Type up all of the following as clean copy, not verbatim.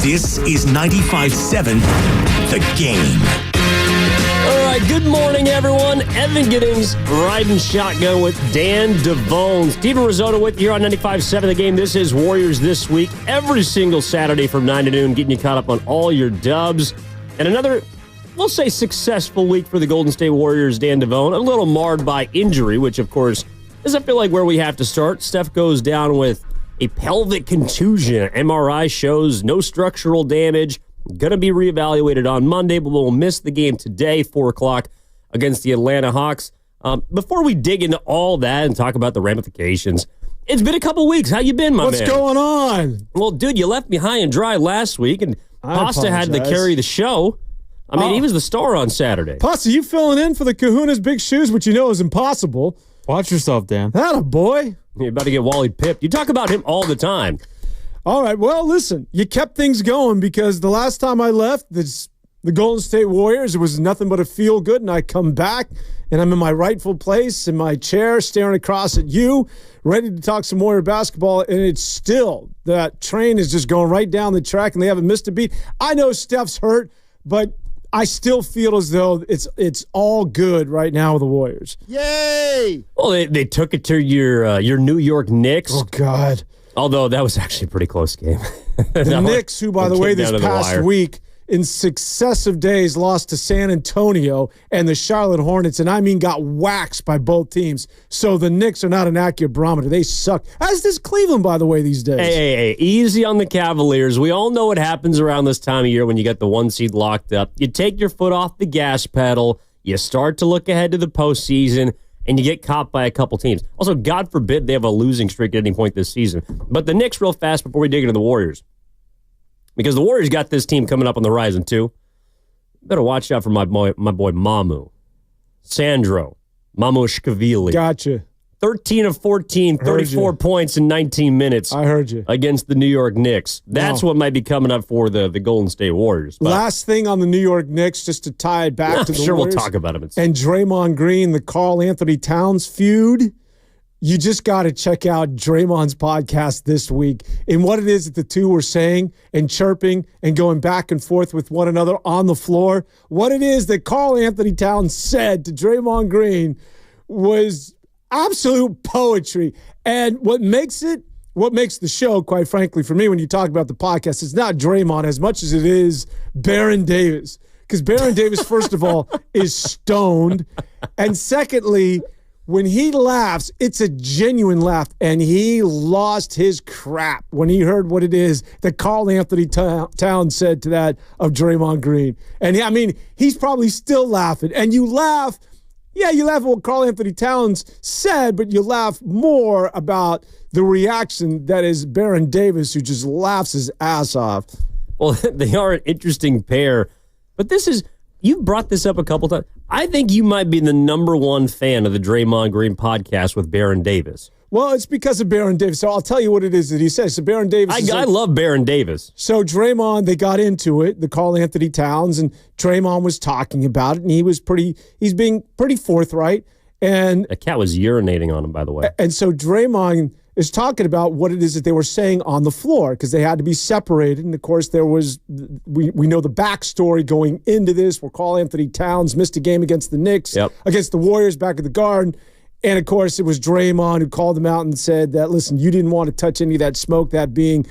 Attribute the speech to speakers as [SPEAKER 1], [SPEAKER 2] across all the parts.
[SPEAKER 1] This is 95.7 The Game.
[SPEAKER 2] All right, good morning, everyone. Evan Giddings riding shotgun with Dan Devone. Steven Risotto with you here on 95.7 The Game. This is Warriors This Week, every single Saturday from 9 to noon, getting you caught up on all your dubs. And another, we'll say, successful week for the Golden State Warriors, Dan Devone. A little marred by injury, which, of course, doesn't feel like where we have to start. Steph goes down with a pelvic contusion. MRI shows no structural damage. Going to be reevaluated on Monday, but we'll miss the game today, 4 o'clock, against the Atlanta Hawks. Before we dig into all that and talk about the ramifications, it's been a couple weeks. How you been, my man?
[SPEAKER 3] What's going on?
[SPEAKER 2] Well, dude, you left me high and dry last week, and Pasta had to carry the show. I mean, he was the star on Saturday.
[SPEAKER 3] Pasta, you filling in for the Kahuna's big shoes, which you know is impossible.
[SPEAKER 4] Watch yourself, Dan.
[SPEAKER 3] Atta boy.
[SPEAKER 2] You're about to get Wally pipped. You talk about him all the time.
[SPEAKER 3] All right, well, listen, you kept things going because the last time I left the Golden State Warriors, it was nothing but a feel good, and I come back, and I'm in my rightful place in my chair staring across at you, ready to talk some Warrior basketball, and it's still, that train is just going right down the track, and they haven't missed a beat. I know Steph's hurt, but I still feel as though it's all good right now with the Warriors.
[SPEAKER 4] Yay!
[SPEAKER 2] Well, they took it to your New York Knicks.
[SPEAKER 3] Oh, God.
[SPEAKER 2] Although that was actually a pretty close game.
[SPEAKER 3] The Knicks, who, by the way, this past week, in successive days, lost to San Antonio and the Charlotte Hornets, and I mean got waxed by both teams. So the Knicks are not an accurate barometer. They suck. As does Cleveland, by the way, these days.
[SPEAKER 2] Hey, easy on the Cavaliers. We all know what happens around this time of year when you get the 1 seed locked up. You take your foot off the gas pedal, you start to look ahead to the postseason, and you get caught by a couple teams. Also, God forbid they have a losing streak at any point this season. But the Knicks, real fast before we dig into the Warriors, because the Warriors got this team coming up on the horizon too. Better watch out for my boy Mamu. Sandro Mamushvili.
[SPEAKER 3] Gotcha.
[SPEAKER 2] 13 of 14, 34 points in 19 minutes.
[SPEAKER 3] I heard you.
[SPEAKER 2] Against the New York Knicks. That's what might be coming up for the Golden State Warriors. But
[SPEAKER 3] last thing on the New York Knicks, just to tie it back to the
[SPEAKER 2] sure
[SPEAKER 3] Warriors.
[SPEAKER 2] We'll talk about him.
[SPEAKER 3] And Draymond Green, the Karl Anthony Towns feud. You just got to check out Draymond's podcast this week and what it is that the two were saying and chirping and going back and forth with one another on the floor. What it is that Karl Anthony Towns said to Draymond Green was absolute poetry. And what makes the show, quite frankly, for me, when you talk about the podcast, it's not Draymond as much as it is Baron Davis. Because Baron Davis, first of all, is stoned. And secondly, when he laughs, it's a genuine laugh, and he lost his crap when he heard what it is that Karl Anthony Towns said to that of Draymond Green. And, I mean, he's probably still laughing. And you laugh, you laugh at what Karl Anthony Towns said, but you laugh more about the reaction that is Baron Davis, who just laughs his ass off.
[SPEAKER 2] Well, they are an interesting pair, but you brought this up a couple times. I think you might be the number one fan of the Draymond Green podcast with Baron Davis.
[SPEAKER 3] Well, it's because of Baron Davis. So I'll tell you what it is that he says. So Baron Davis
[SPEAKER 2] I love Baron Davis.
[SPEAKER 3] So Draymond, they got into it, the Karl Anthony Towns, and Draymond was talking about it, and he's being pretty forthright. And
[SPEAKER 2] a cat was urinating on him, by the way.
[SPEAKER 3] And so Draymond is talking about what it is that they were saying on the floor because they had to be separated. And, of course, there was we know the backstory going into this where Karl Anthony Towns missed a game against the Knicks, against the Warriors back at the Garden. And, of course, it was Draymond who called him out and said that, listen, you didn't want to touch any of that smoke, that being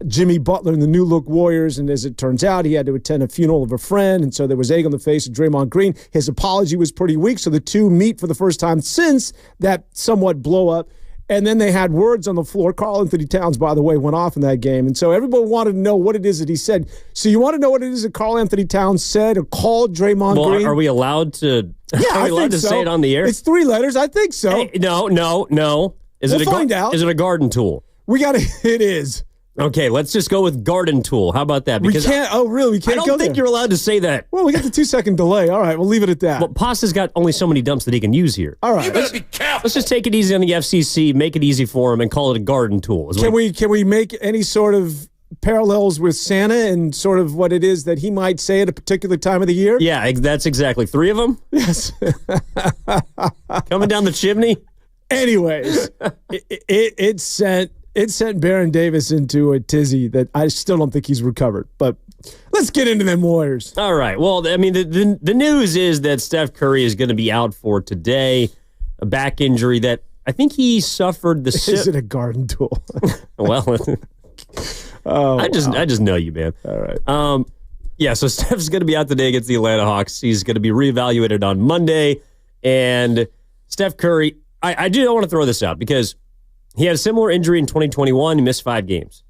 [SPEAKER 3] Jimmy Butler and the New Look Warriors. And as it turns out, he had to attend a funeral of a friend. And so there was egg on the face of Draymond Green. His apology was pretty weak. So the two meet for the first time since that somewhat blow up. And then they had words on the floor. Karl Anthony Towns, by the way, went off in that game. And so everybody wanted to know what it is that he said. So you want to know what it is that Karl Anthony Towns said or called Draymond Green?
[SPEAKER 2] Are we allowed to, say it on the air?
[SPEAKER 3] It's 3 letters. I think so.
[SPEAKER 2] Hey, no. We'll
[SPEAKER 3] find out.
[SPEAKER 2] Is it a garden tool?
[SPEAKER 3] It is.
[SPEAKER 2] Okay, let's just go with garden tool. How about that?
[SPEAKER 3] Because we can't. We can't go there.
[SPEAKER 2] I don't think you're allowed to say that.
[SPEAKER 3] Well, we got the 2-second delay. All right, we'll leave it at that.
[SPEAKER 2] Well, Pasta's got only so many dumps that he can use here.
[SPEAKER 3] All right,
[SPEAKER 1] you better be careful.
[SPEAKER 2] Let's just take it easy on the FCC, make it easy for him, and call it a garden tool.
[SPEAKER 3] Can we make any sort of parallels with Santa and sort of what it is that he might say at a particular time of the year?
[SPEAKER 2] Yeah, that's exactly 3 of them.
[SPEAKER 3] Yes.
[SPEAKER 2] Coming down the chimney.
[SPEAKER 3] Anyways, it sent it sent Baron Davis into a tizzy that I still don't think he's recovered. But let's get into them Warriors.
[SPEAKER 2] All right. Well, I mean, the news is that Steph Curry is going to be out for today, a back injury that I think he suffered.
[SPEAKER 3] Is it a garden tool?
[SPEAKER 2] Well, I just know you, man.
[SPEAKER 3] All right.
[SPEAKER 2] Yeah, so Steph's going to be out today against the Atlanta Hawks. He's going to be reevaluated on Monday. And Steph Curry, I do want to throw this out because he had a similar injury in 2021. He missed 5 games.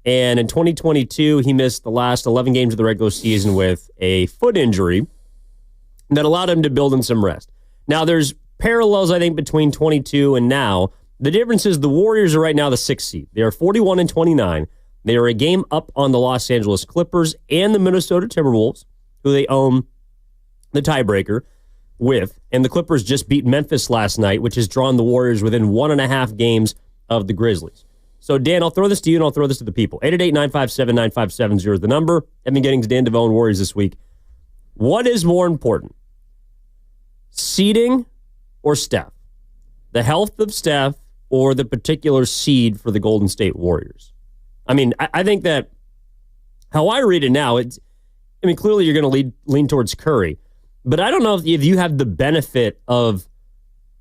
[SPEAKER 2] And in 2022, he missed the last 11 games of the regular season with a foot injury that allowed him to build in some rest. Now, there's parallels, I think, between 22 and now. The difference is the Warriors are right now the 6th seed. They are 41-29. They are a game up on the Los Angeles Clippers and the Minnesota Timberwolves, who they own the tiebreaker with. And the Clippers just beat Memphis last night, which has drawn the Warriors within 1.5 games of the Grizzlies. So, Dan, I'll throw this to you and I'll throw this to the people. 888-957-9570 is the number. Evan Giddings, Dan Devone, Warriors this week. What is more important? Seeding or Steph? The health of Steph or the particular seed for the Golden State Warriors? I mean, I think that how I read it now, clearly you're going to lean towards Curry, but I don't know if you have the benefit of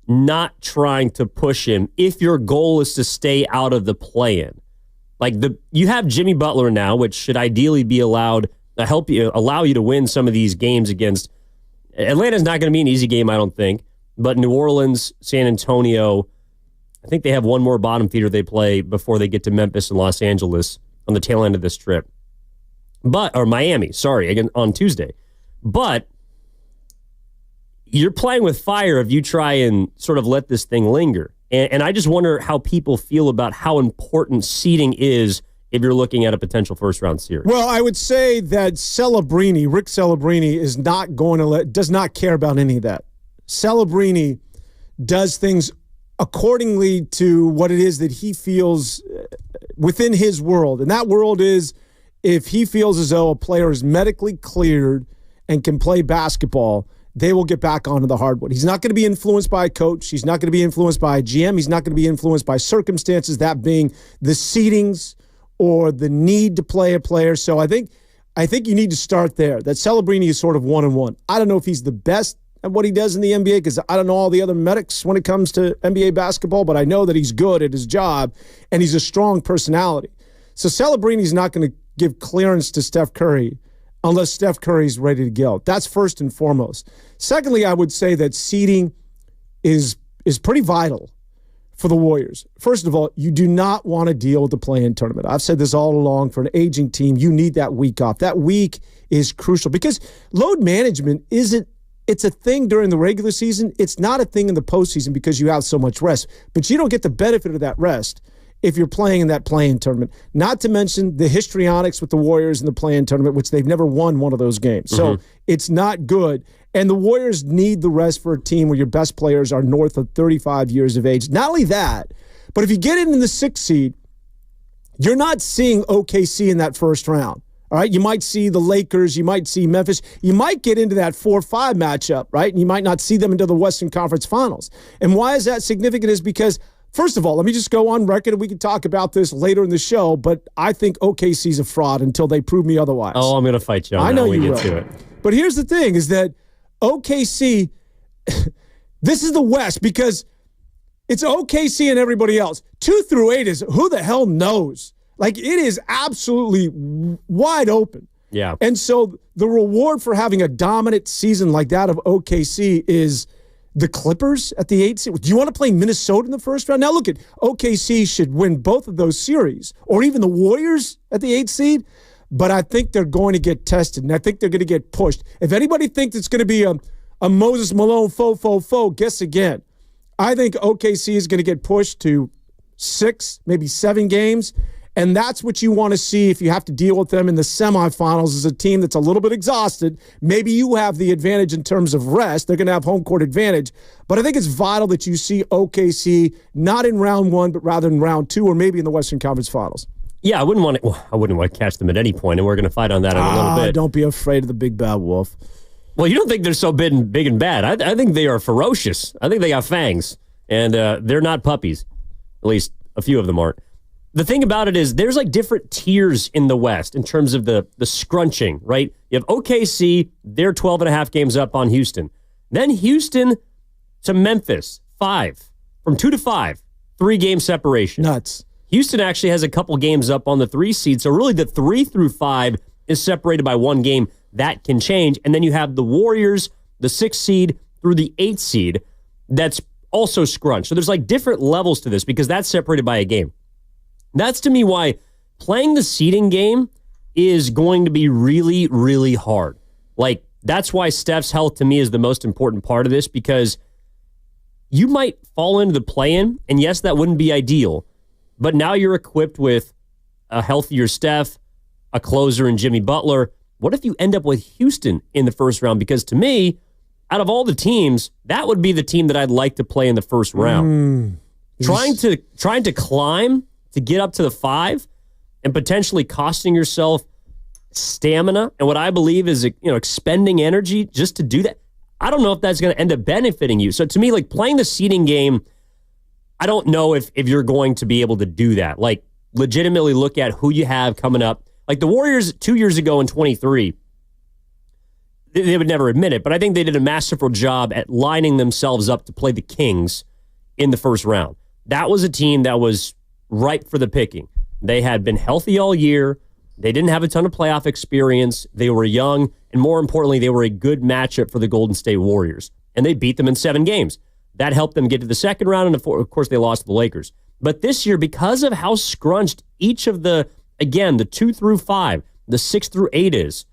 [SPEAKER 2] not trying to push him if your goal is to stay out of the play-in. You have Jimmy Butler now, which should ideally be allowed to allow you to win some of these games against Atlanta's not going to be an easy game, I don't think, but New Orleans, San Antonio, I think they have one more bottom feeder they play before they get to Memphis and Los Angeles on the tail end of this trip. Or Miami, again, on Tuesday. But you're playing with fire if you try and sort of let this thing linger. And I just wonder how people feel about how important seeding is if you're looking at a potential first-round series.
[SPEAKER 3] Well, I would say that Rick Celebrini, is not going to does not care about any of that. Celebrini does things accordingly to what it is that he feels within his world. And that world is if he feels as though a player is medically cleared and can play basketball, they will get back onto the hardwood. He's not going to be influenced by a coach. He's not going to be influenced by a GM. He's not going to be influenced by circumstances, that being the seedings or the need to play a player. So I think you need to start there. That Celebrini is sort of 1-1. I don't know if he's the best at what he does in the NBA because I don't know all the other medics when it comes to NBA basketball, but I know that he's good at his job and he's a strong personality. So Celebrini's not going to give clearance to Steph Curry unless Steph Curry's ready to go. That's first and foremost. Secondly, I would say that seeding is pretty vital for the Warriors. First of all, you do not want to deal with the play-in tournament. I've said this all along. For an aging team, you need that week off. That week is crucial because load management it's a thing during the regular season. It's not a thing in the postseason because you have so much rest. But you don't get the benefit of that rest if you're playing in that play-in tournament. Not to mention the histrionics with the Warriors in the play-in tournament, which they've never won one of those games. So it's not good. And the Warriors need the rest for a team where your best players are north of 35 years of age. Not only that, but if you get in the 6th seed, you're not seeing OKC in that first round. All right, you might see the Lakers, you might see Memphis, you might get into that 4-5 matchup, right? And you might not see them until the Western Conference Finals. And why is that significant is because, first of all, let me just go on record, and we can talk about this later in the show, but I think OKC's a fraud until they prove me otherwise.
[SPEAKER 2] Oh, I'm going to fight you on
[SPEAKER 3] I know
[SPEAKER 2] when we
[SPEAKER 3] you
[SPEAKER 2] get
[SPEAKER 3] will.
[SPEAKER 2] to it.
[SPEAKER 3] But here's the thing, is that OKC, this is the West because it's OKC and everybody else. 2 through 8 is who the hell knows? Like, it is absolutely wide open.
[SPEAKER 2] Yeah.
[SPEAKER 3] And so the reward for having a dominant season like that of OKC is the Clippers at the 8th seed. Do you want to play Minnesota in the first round? Now, look, at OKC should win both of those series, or even the Warriors at the 8th seed. But I think they're going to get tested, and I think they're going to get pushed. If anybody thinks it's going to be a Moses Malone faux, guess again. I think OKC is going to get pushed to 6, maybe 7 games. And that's what you want to see if you have to deal with them in the semifinals as a team that's a little bit exhausted. Maybe you have the advantage in terms of rest. They're going to have home court advantage. But I think it's vital that you see OKC not in round 1, but rather in round 2 or maybe in the Western Conference Finals.
[SPEAKER 2] Yeah, I wouldn't want to catch them at any point, and we're going to fight on that in a little bit.
[SPEAKER 3] Don't be afraid of the big bad wolf.
[SPEAKER 2] Well, you don't think they're so big and bad. I think they are ferocious. I think they got fangs, and they're not puppies. At least a few of them aren't. the thing about it is there's like different tiers in the West in terms of the scrunching, right? You have OKC, they're 12.5 games up on Houston. Then Houston to Memphis, 5. From 2 to 5, 3-game separation.
[SPEAKER 3] Nuts.
[SPEAKER 2] Houston actually has a couple games up on the 3 seed, so really the 3 through 5 is separated by 1 game. That can change. And then you have the Warriors, the 6th seed through the 8th seed, that's also scrunched. So there's like different levels to this because that's separated by a game. That's to me why playing the seeding game is going to be really, really hard. Like, that's why Steph's health to me is the most important part of this, because you might fall into the play-in, and yes, that wouldn't be ideal, but now you're equipped with a healthier Steph, a closer in Jimmy Butler. What if you end up with Houston in the first round? Because to me, out of all the teams, that would be the team that I'd like to play in the first round. Trying to climb to get up to the 5 and potentially costing yourself stamina and what I believe is, expending energy just to do that. I don't know if that's going to end up benefiting you. So to me, like, playing the seeding game, I don't know if you're going to be able to do that. Like, legitimately look at who you have coming up. Like the Warriors 2 years ago in 23, they would never admit it, but I think they did a masterful job at lining themselves up to play the Kings in the first round. That was a team that was ripe for the picking. They had been healthy all year. They didn't have a ton of playoff experience. They were young, and more importantly, they were a good matchup for the Golden State Warriors. And they beat them in 7 games. That helped them get to the second round, and of course, they lost to the Lakers. But this year, because of how scrunched each of the 2 through 5, the 6 through 8 is,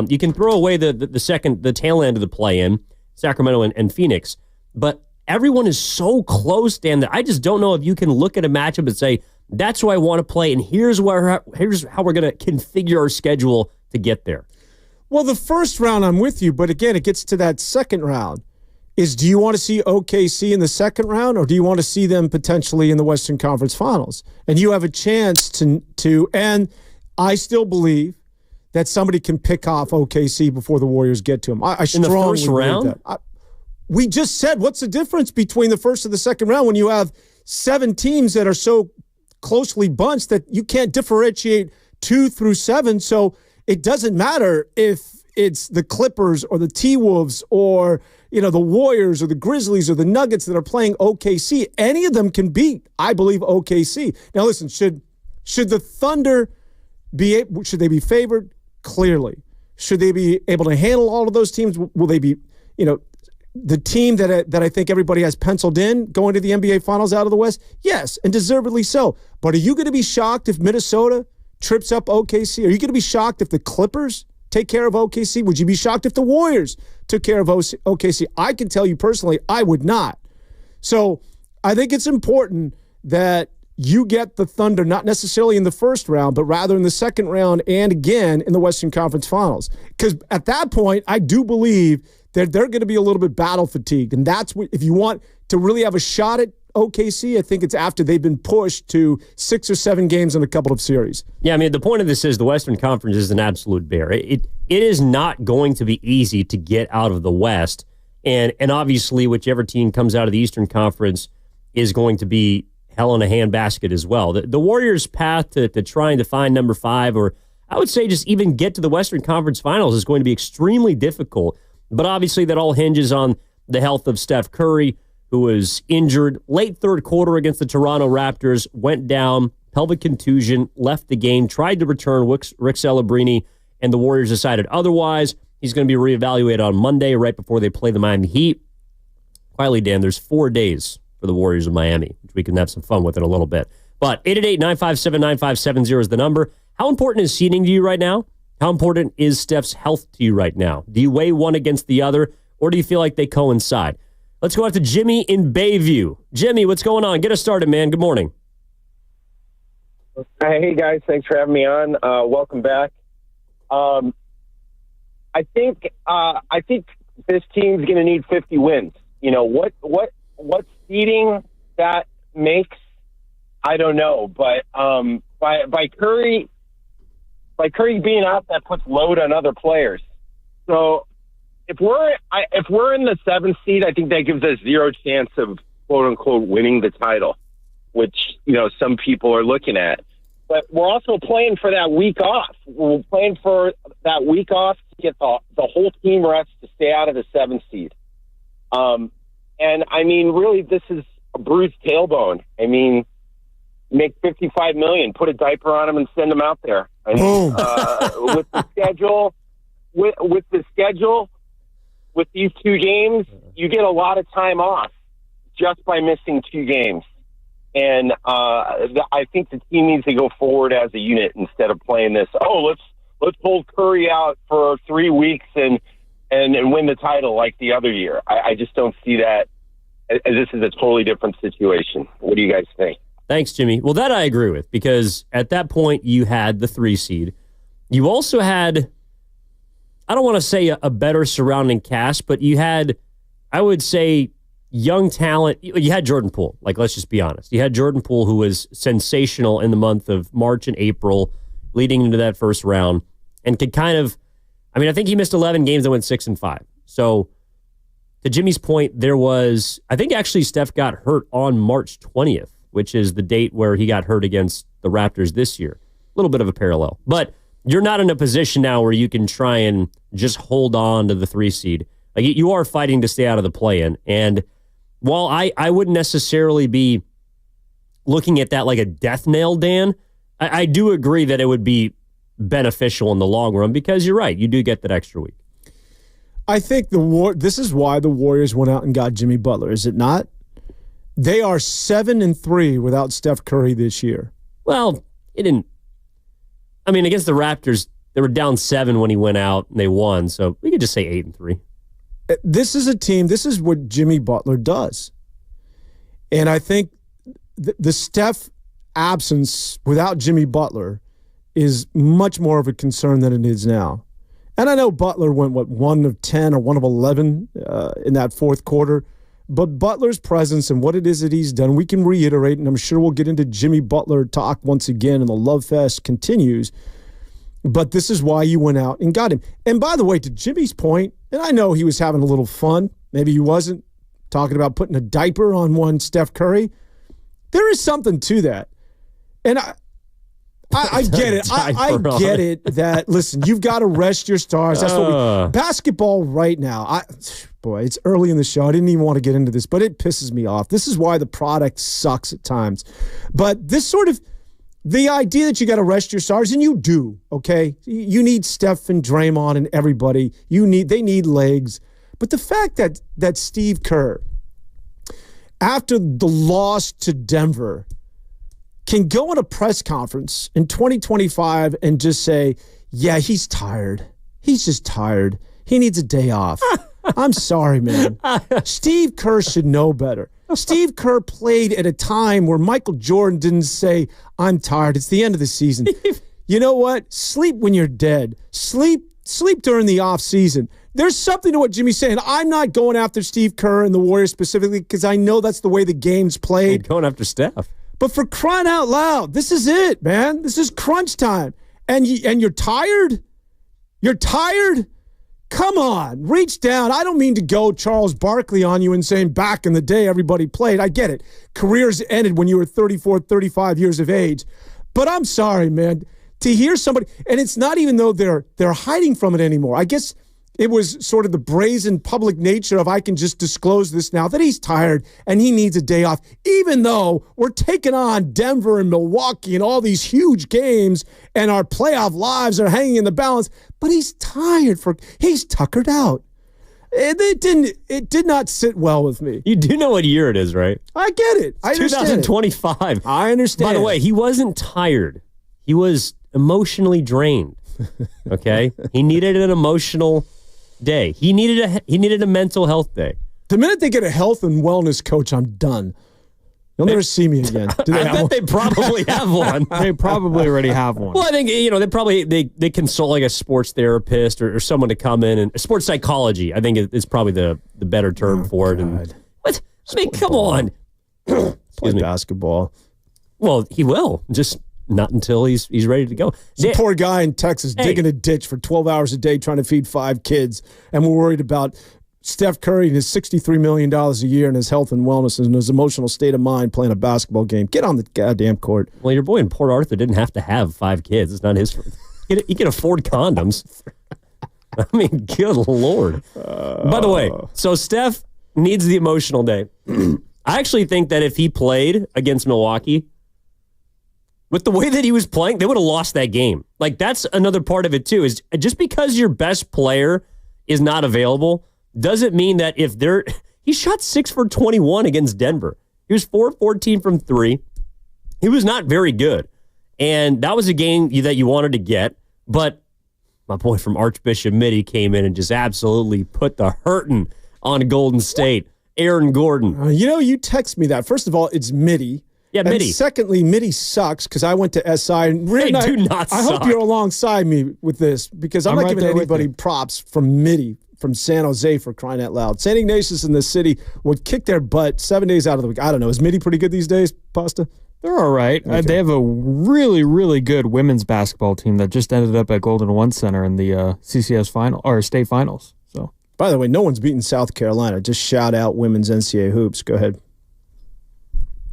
[SPEAKER 2] you can throw away the tail end of the play-in, Sacramento and Phoenix. But everyone is so close, Dan, that I just don't know if you can look at a matchup and say, that's who I want to play, and here's how we're going to configure our schedule to get there.
[SPEAKER 3] Well, the first round, I'm with you, but again, it gets to that second round. Do you want to see OKC in the second round, or do you want to see them potentially in the Western Conference Finals? And you have a chance to and I still believe that somebody can pick off OKC before the Warriors get to them. I strongly
[SPEAKER 2] in the first round?
[SPEAKER 3] Believe that. We just said, what's the difference between the first and the second round when you have 7 teams that are so closely bunched that you can't differentiate 2 through 7. So it doesn't matter if it's the Clippers or the T-Wolves or, the Warriors or the Grizzlies or the Nuggets that are playing OKC. Any of them can beat, I believe, OKC. Now, listen, should the Thunder should they be favored? Clearly. Should they be able to handle all of those teams? Will they be, the team that I think everybody has penciled in going to the NBA Finals out of the West? Yes, and deservedly so. But are you going to be shocked if Minnesota trips up OKC? Are you going to be shocked if the Clippers take care of OKC? Would you be shocked if the Warriors took care of OKC? I can tell you personally, I would not. So I think it's important that you get the Thunder not necessarily in the first round, but rather in the second round and again in the Western Conference Finals. Because at that point, I do believe that they're going to be a little bit battle fatigued. And that's what, if you want to really have a shot at OKC, I think it's after they've been pushed to 6 or 7 games in a couple of series.
[SPEAKER 2] Yeah, I mean, the point of this is the Western Conference is an absolute bear. It is not going to be easy to get out of the West. And obviously, whichever team comes out of the Eastern Conference is going to be hell in a handbasket as well. The Warriors' path to trying to find number 5, or I would say just even get to the Western Conference Finals, is going to be extremely difficult. But obviously, that all hinges on the health of Steph Curry, who was injured late third quarter against the Toronto Raptors, went down, pelvic contusion, left the game, tried to return Rick Celebrini, and the Warriors decided otherwise. He's going to be reevaluated on Monday right before they play the Miami Heat. Quietly, Dan, there's 4 days for the Warriors of Miami, which we can have some fun with in a little bit. But 888-957-9570 is the number. How important is seeding to you right now? How important is Steph's health to you right now? Do you weigh one against the other, or do you feel like they coincide? Let's go out to Jimmy in Bayview. Jimmy, what's going on? Get us started, man. Good morning.
[SPEAKER 5] Hey, guys. Thanks for having me on. Welcome back. I think this team's going to need 50 wins. What seeding that makes, I don't know. But by Curry being out, that puts load on other players. So if we're in the 7th seed, I think that gives us 0 chance of quote unquote winning the title, which some people are looking at. But we're also playing for that week off. We're playing for that week off to get the whole team rest to stay out of the 7th seed. And, I mean, really, this is a bruised tailbone. I mean, make $55 million, put a diaper on them, and send them out there. I mean, with the schedule, with these 2 games, you get a lot of time off just by missing 2 games. And I think the team needs to go forward as a unit instead of playing this. Oh, let's hold Curry out for 3 weeks and win the title like the other year. I just don't see that. This is a totally different situation. What do you guys think?
[SPEAKER 2] Thanks, Jimmy. Well, that I agree with, because at that point you had the 3 seed. You also had, I don't want to say a better surrounding cast, but you had, I would say, young talent. You had Jordan Poole. Like, let's just be honest. You had Jordan Poole, who was sensational in the month of March and April leading into that first round, and could kind of, I mean, I think he missed 11 games that went 6-5. So to Jimmy's point, there was, I think actually Steph got hurt on March 20th, which is the date where he got hurt against the Raptors this year. A little bit of a parallel. But you're not in a position now where you can try and just hold on to the 3 seed. Like, you are fighting to stay out of the play-in. And while I wouldn't necessarily be looking at that like a death nail, Dan, I do agree that it would be beneficial in the long run, because you're right. You do get that extra week.
[SPEAKER 3] I think this is why the Warriors went out and got Jimmy Butler, is it not? They are 7-3 without Steph Curry this year.
[SPEAKER 2] Well, it didn't. I mean, against the Raptors, they were down 7 when he went out and they won. So we could just say 8-3.
[SPEAKER 3] This is a team. This is what Jimmy Butler does. And I think the Steph absence without Jimmy Butler is much more of a concern than it is now. And I know Butler went, 1 of 10 or 1 of 11 in that fourth quarter. But Butler's presence and what it is that he's done, we can reiterate, and I'm sure we'll get into Jimmy Butler talk once again, and the love fest continues. But this is why you went out and got him. And by the way, to Jimmy's point, and I know he was having a little fun. Maybe he wasn't, talking about putting a diaper on one Steph Curry. There is something to that. And I get it. I get it that, listen, you've got to rest your stars. That's what basketball right now. Boy, it's early in the show. I didn't even want to get into this, but it pisses me off. This is why the product sucks at times. But this sort of, the idea that you got to rest your stars, and you do, okay? You need Steph and Draymond and everybody. They need legs. But the fact that Steve Kerr, after the loss to Denver, can go in a press conference in 2025 and just say, yeah, he's tired. He's just tired. He needs a day off. I'm sorry, man. Steve Kerr should know better. Steve Kerr played at a time where Michael Jordan didn't say, I'm tired. It's the end of the season. You know what? Sleep when you're dead. Sleep during the off season. There's something to what Jimmy's saying. I'm not going after Steve Kerr and the Warriors specifically because I know that's the way the game's played.
[SPEAKER 2] Going after Steph.
[SPEAKER 3] But for crying out loud, this is it, man. This is crunch time. And you're tired? You're tired? Come on, reach down. I don't mean to go Charles Barkley on you and saying back in the day everybody played. I get it. Careers ended when you were 34, 35 years of age. But I'm sorry, man, to hear somebody, and it's not even though they're hiding from it anymore. I guess it was sort of the brazen public nature of I can just disclose this now, that he's tired and he needs a day off, even though we're taking on Denver and Milwaukee and all these huge games and our playoff lives are hanging in the balance. But he's tired. He's tuckered out. It did not sit well with me.
[SPEAKER 2] You do know what year it is, right?
[SPEAKER 3] I get it. I understand
[SPEAKER 2] 2025.
[SPEAKER 3] I understand.
[SPEAKER 2] By the way, he wasn't tired. He was emotionally drained. Okay? He needed an emotional day. He needed a mental health day.
[SPEAKER 3] The minute they get a health and wellness coach, I'm done. You'll never see me again.
[SPEAKER 2] I bet they probably have one.
[SPEAKER 4] They probably already have one.
[SPEAKER 2] Well, I think, they probably they consult like a sports therapist or someone to come in, and sports psychology, I think is probably the better term for it. And what? I mean, come on.
[SPEAKER 3] Play basketball.
[SPEAKER 2] Well, he will. Just not until he's ready to go.
[SPEAKER 3] Some poor guy in Texas digging a ditch for 12 hours a day trying to feed 5 kids, and we're worried about Steph Curry and his $63 million a year and his health and wellness and his emotional state of mind playing a basketball game. Get on the goddamn court.
[SPEAKER 2] Well, your boy in Port Arthur didn't have to have 5 kids. It's not his fault. He can afford condoms. I mean, good Lord. By the way, so Steph needs the emotional day. I actually think that if he played against Milwaukee, with the way that he was playing, they would have lost that game. Like, that's another part of it, too, is just because your best player is not available doesn't mean that if they're... He shot 6 for 21 against Denver. He was 4-14 from 3. He was not very good. And that was a game that you wanted to get, but my boy from Archbishop Mitty came in and just absolutely put the hurting on Golden State. Aaron Gordon.
[SPEAKER 3] You text me that. First of all, it's Mitty.
[SPEAKER 2] Yeah,
[SPEAKER 3] and
[SPEAKER 2] Mitty.
[SPEAKER 3] Secondly, Mitty sucks because I went to SI. And
[SPEAKER 2] They do not
[SPEAKER 3] I
[SPEAKER 2] suck.
[SPEAKER 3] hope you're alongside me with this because I'm not
[SPEAKER 4] right
[SPEAKER 3] giving
[SPEAKER 4] there with
[SPEAKER 3] anybody props from Mitty from San Jose for crying out loud. St. Ignatius in the city would kick their butt 7 days out of the week. I don't know. Is Mitty pretty good these days, Pasta?
[SPEAKER 4] They're all right.
[SPEAKER 3] Okay.
[SPEAKER 4] They have a really, really good women's basketball team that just ended up at Golden One Center in the CCS final or state finals. So,
[SPEAKER 3] By the way, no one's beaten South Carolina. Just shout out women's NCAA hoops. Go ahead.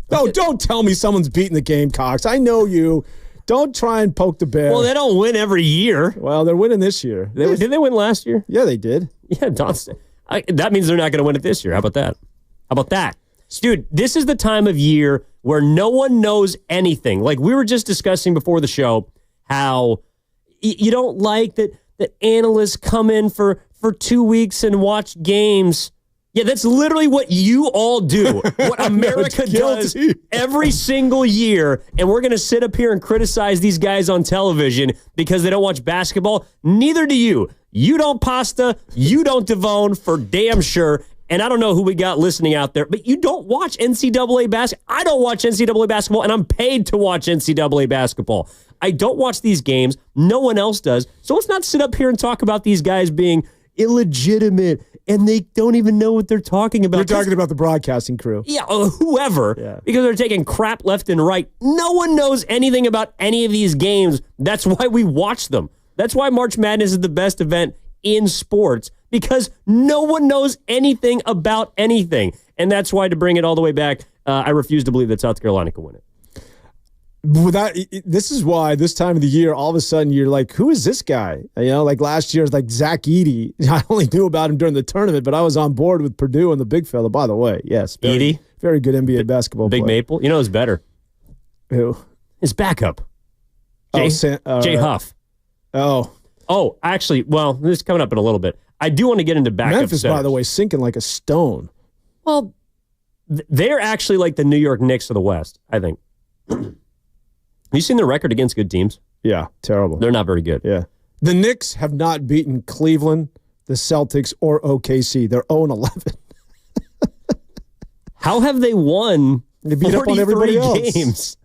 [SPEAKER 3] No, don't tell me someone's beating the Gamecocks. I know you. Don't try and poke the bear.
[SPEAKER 2] Well, they don't win every year.
[SPEAKER 3] Well, they're winning this year.
[SPEAKER 2] Did they win last year?
[SPEAKER 3] Yeah, they did.
[SPEAKER 2] Yeah, that means they're not going to win it this year. How about that? How about that? Dude, this is the time of year where no one knows anything. Like we were just discussing before the show how you don't like that analysts come in for 2 weeks and watch games. Yeah, that's literally what you all do. What America does every single year. And we're going to sit up here and criticize these guys on television because they don't watch basketball. Neither do you. You don't, Pasta. You don't, Devone, for damn sure. And I don't know who we got listening out there, but you don't watch NCAA basketball. I don't watch NCAA basketball, and I'm paid to watch NCAA basketball. I don't watch these games. No one else does. So let's not sit up here and talk about these guys being illegitimate and they don't even know what they're talking about.
[SPEAKER 3] You're talking about the broadcasting crew.
[SPEAKER 2] Yeah, whoever, because they're taking crap left and right. No one knows anything about any of these games. That's why we watch them. That's why March Madness is the best event in sports, because no one knows anything about anything. And that's why, to bring it all the way back, I refuse to believe that South Carolina can win it.
[SPEAKER 3] This is why this time of the year, all of a sudden, you're like, who is this guy? Like last year, it's like Zach Edey. I only knew about him during the tournament, but I was on board with Purdue and the big fella, by the way. Yes.
[SPEAKER 2] Edey?
[SPEAKER 3] Very good NBA basketball
[SPEAKER 2] Big
[SPEAKER 3] player.
[SPEAKER 2] Maple? You know who's better?
[SPEAKER 3] Who?
[SPEAKER 2] His backup. Jay Huff. Oh, actually, well, this is coming up in a little bit. I do want to get into backup
[SPEAKER 3] Memphis,
[SPEAKER 2] centers.
[SPEAKER 3] by the way, sinking like a stone.
[SPEAKER 2] Well, they're actually like the New York Knicks of the West, I think. Have you seen their record against good teams?
[SPEAKER 3] Yeah, terrible.
[SPEAKER 2] They're not very good.
[SPEAKER 3] Yeah. The Knicks have not beaten Cleveland, the Celtics, or OKC. They're 0-11.
[SPEAKER 2] How have they won
[SPEAKER 3] They beat up on
[SPEAKER 2] 43
[SPEAKER 3] everybody else.
[SPEAKER 2] games?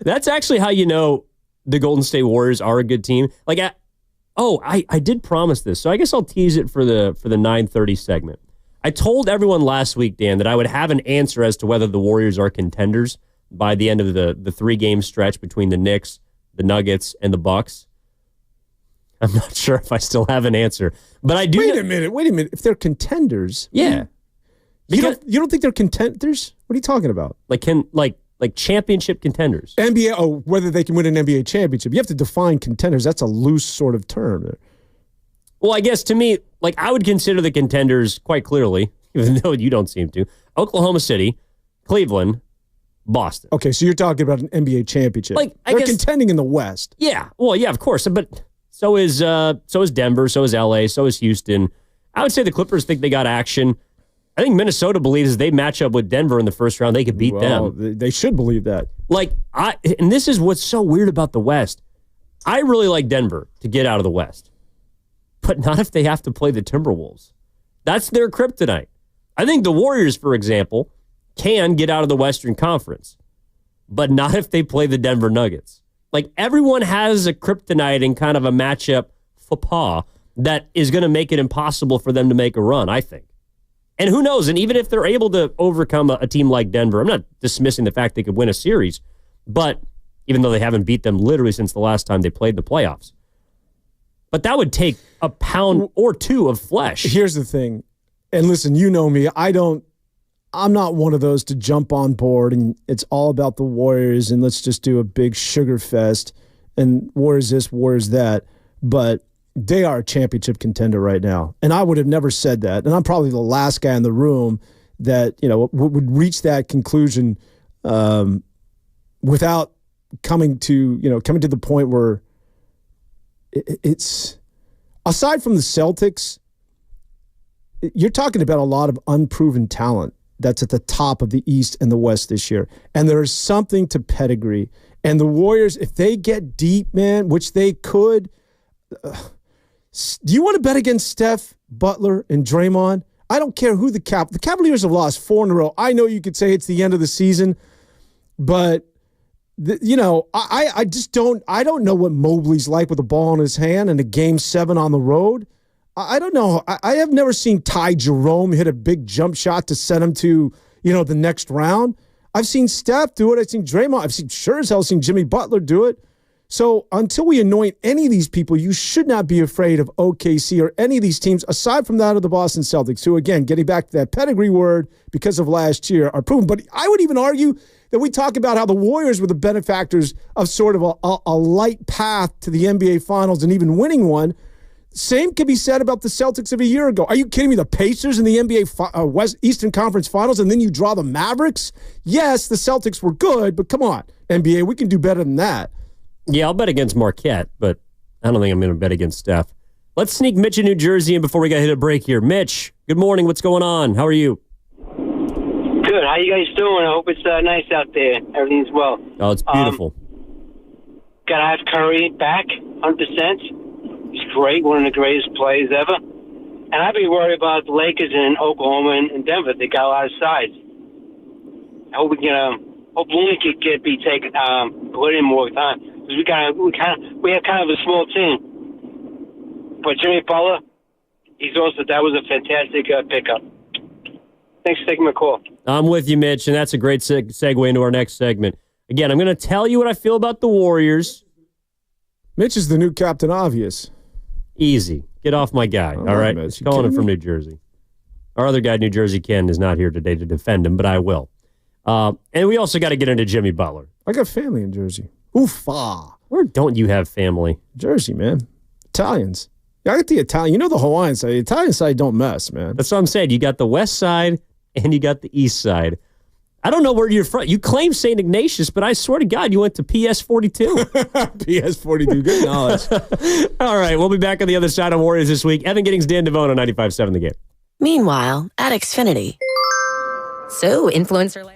[SPEAKER 2] That's actually how you know the Golden State Warriors are a good team. Like, I did promise this, so I guess I'll tease it for the 9:30 segment. I told everyone last week, Dan, that I would have an answer as to whether the Warriors are contenders by the end of the 3-game stretch between the Knicks, the Nuggets, and the Bucks. I'm not sure if I still have an answer, but I do.
[SPEAKER 3] Wait a minute. If they're contenders,
[SPEAKER 2] Yeah.
[SPEAKER 3] you don't think they're contenders? What are you talking about?
[SPEAKER 2] Like championship contenders.
[SPEAKER 3] NBA, whether they can win an NBA championship. You have to define contenders. That's a loose sort of term.
[SPEAKER 2] Well, I guess to me, like, I would consider the contenders quite clearly, even though you don't seem to. Oklahoma City, Cleveland, Boston.
[SPEAKER 3] Okay, so you're talking about an NBA championship.
[SPEAKER 2] Like, I
[SPEAKER 3] they're
[SPEAKER 2] guess-
[SPEAKER 3] contending in the West.
[SPEAKER 2] Yeah. Well, yeah, of course. But so is Denver, so is LA, so is Houston. I would say the Clippers think they got action. I think Minnesota believes they match up with Denver in the first round, they could beat them.
[SPEAKER 3] They should believe that.
[SPEAKER 2] And this is what's so weird about the West. I really like Denver to get out of the West, but not if they have to play the Timberwolves. That's their kryptonite. I think the Warriors, for example, can get out of the Western Conference, but not if they play the Denver Nuggets. Like, everyone has a kryptonite and kind of a matchup faux pas that is going to make it impossible for them to make a run, I think. And who knows? And even if they're able to overcome a team like Denver, I'm not dismissing the fact they could win a series, but even though they haven't beat them literally since the last time they played the playoffs. But that would take a pound or two of flesh.
[SPEAKER 3] Here's the thing. And listen, you know me. I'm not one of those to jump on board and it's all about the Warriors and let's just do a big sugar fest and Warriors this, Warriors that. But they are a championship contender right now. And I would have never said that. And I'm probably the last guy in the room that, would reach that conclusion without coming to the point where it's aside from the Celtics, you're talking about a lot of unproven talent that's at the top of the East and the West this year. And there is something to pedigree. And the Warriors, if they get deep, man, which they could, do you want to bet against Steph, Butler, and Draymond? I don't care who the Cavaliers have lost 4 in a row. I know you could say it's the end of the season, but I just don't know what Mobley's like with a ball in his hand and a game 7 on the road. I don't know. I have never seen Ty Jerome hit a big jump shot to send him to, the next round. I've seen Steph do it. I've seen Draymond. I've seen Jimmy Butler do it. So until we anoint any of these people, you should not be afraid of OKC or any of these teams, aside from that of the Boston Celtics, who, again, getting back to that pedigree word because of last year, are proven. But I would even argue that we talk about how the Warriors were the benefactors of sort of a light path to the NBA Finals and even winning one. Same can be said about the Celtics of a year ago. Are you kidding me? The Pacers in the NBA Eastern Conference Finals, and then you draw the Mavericks? Yes, the Celtics were good, but come on, NBA, we can do better than that.
[SPEAKER 2] Yeah, I'll bet against Marquette, but I don't think I'm going to bet against Steph. Let's sneak Mitch in New Jersey in before we got to hit a break here. Mitch, good morning. What's going on? How are you?
[SPEAKER 6] Good. How you guys doing? I hope it's nice out there. Everything's well.
[SPEAKER 2] Oh, it's beautiful.
[SPEAKER 6] Got to have Curry back, 100%. He's great, one of the greatest players ever. And I'd be worried about the Lakers in Oklahoma and Denver. They got a lot of sides. I hope we can. Hope Looney can be taken, put in more time because we have kind of a small team. But Jimmy Butler, that was a fantastic pickup. Thanks for taking my call.
[SPEAKER 2] I'm with you, Mitch, and that's a great segue into our next segment. Again, I'm going to tell you what I feel about the Warriors.
[SPEAKER 3] Mitch is the new Captain Obvious.
[SPEAKER 2] Easy. Get off my guy, all right? He's calling him from New Jersey. Our other guy, New Jersey Ken, is not here today to defend him, but I will. And we also got to get into Jimmy Butler.
[SPEAKER 3] I got family in Jersey. Oofa.
[SPEAKER 2] Where don't you have family?
[SPEAKER 3] Jersey, man. Italians. I got the Italian. The Hawaiian side. The Italian side don't mess, man.
[SPEAKER 2] That's what I'm saying. You got the west side and you got the east side. I don't know where you're from. You claim St. Ignatius, but I swear to God, you went to PS 42.
[SPEAKER 3] PS 42. Good knowledge.
[SPEAKER 2] All right. We'll be back on the other side of Warriors this week. Evan Giddings, Dan Devone on 95.7 The Game.
[SPEAKER 7] Meanwhile, at Xfinity. So, influencer life.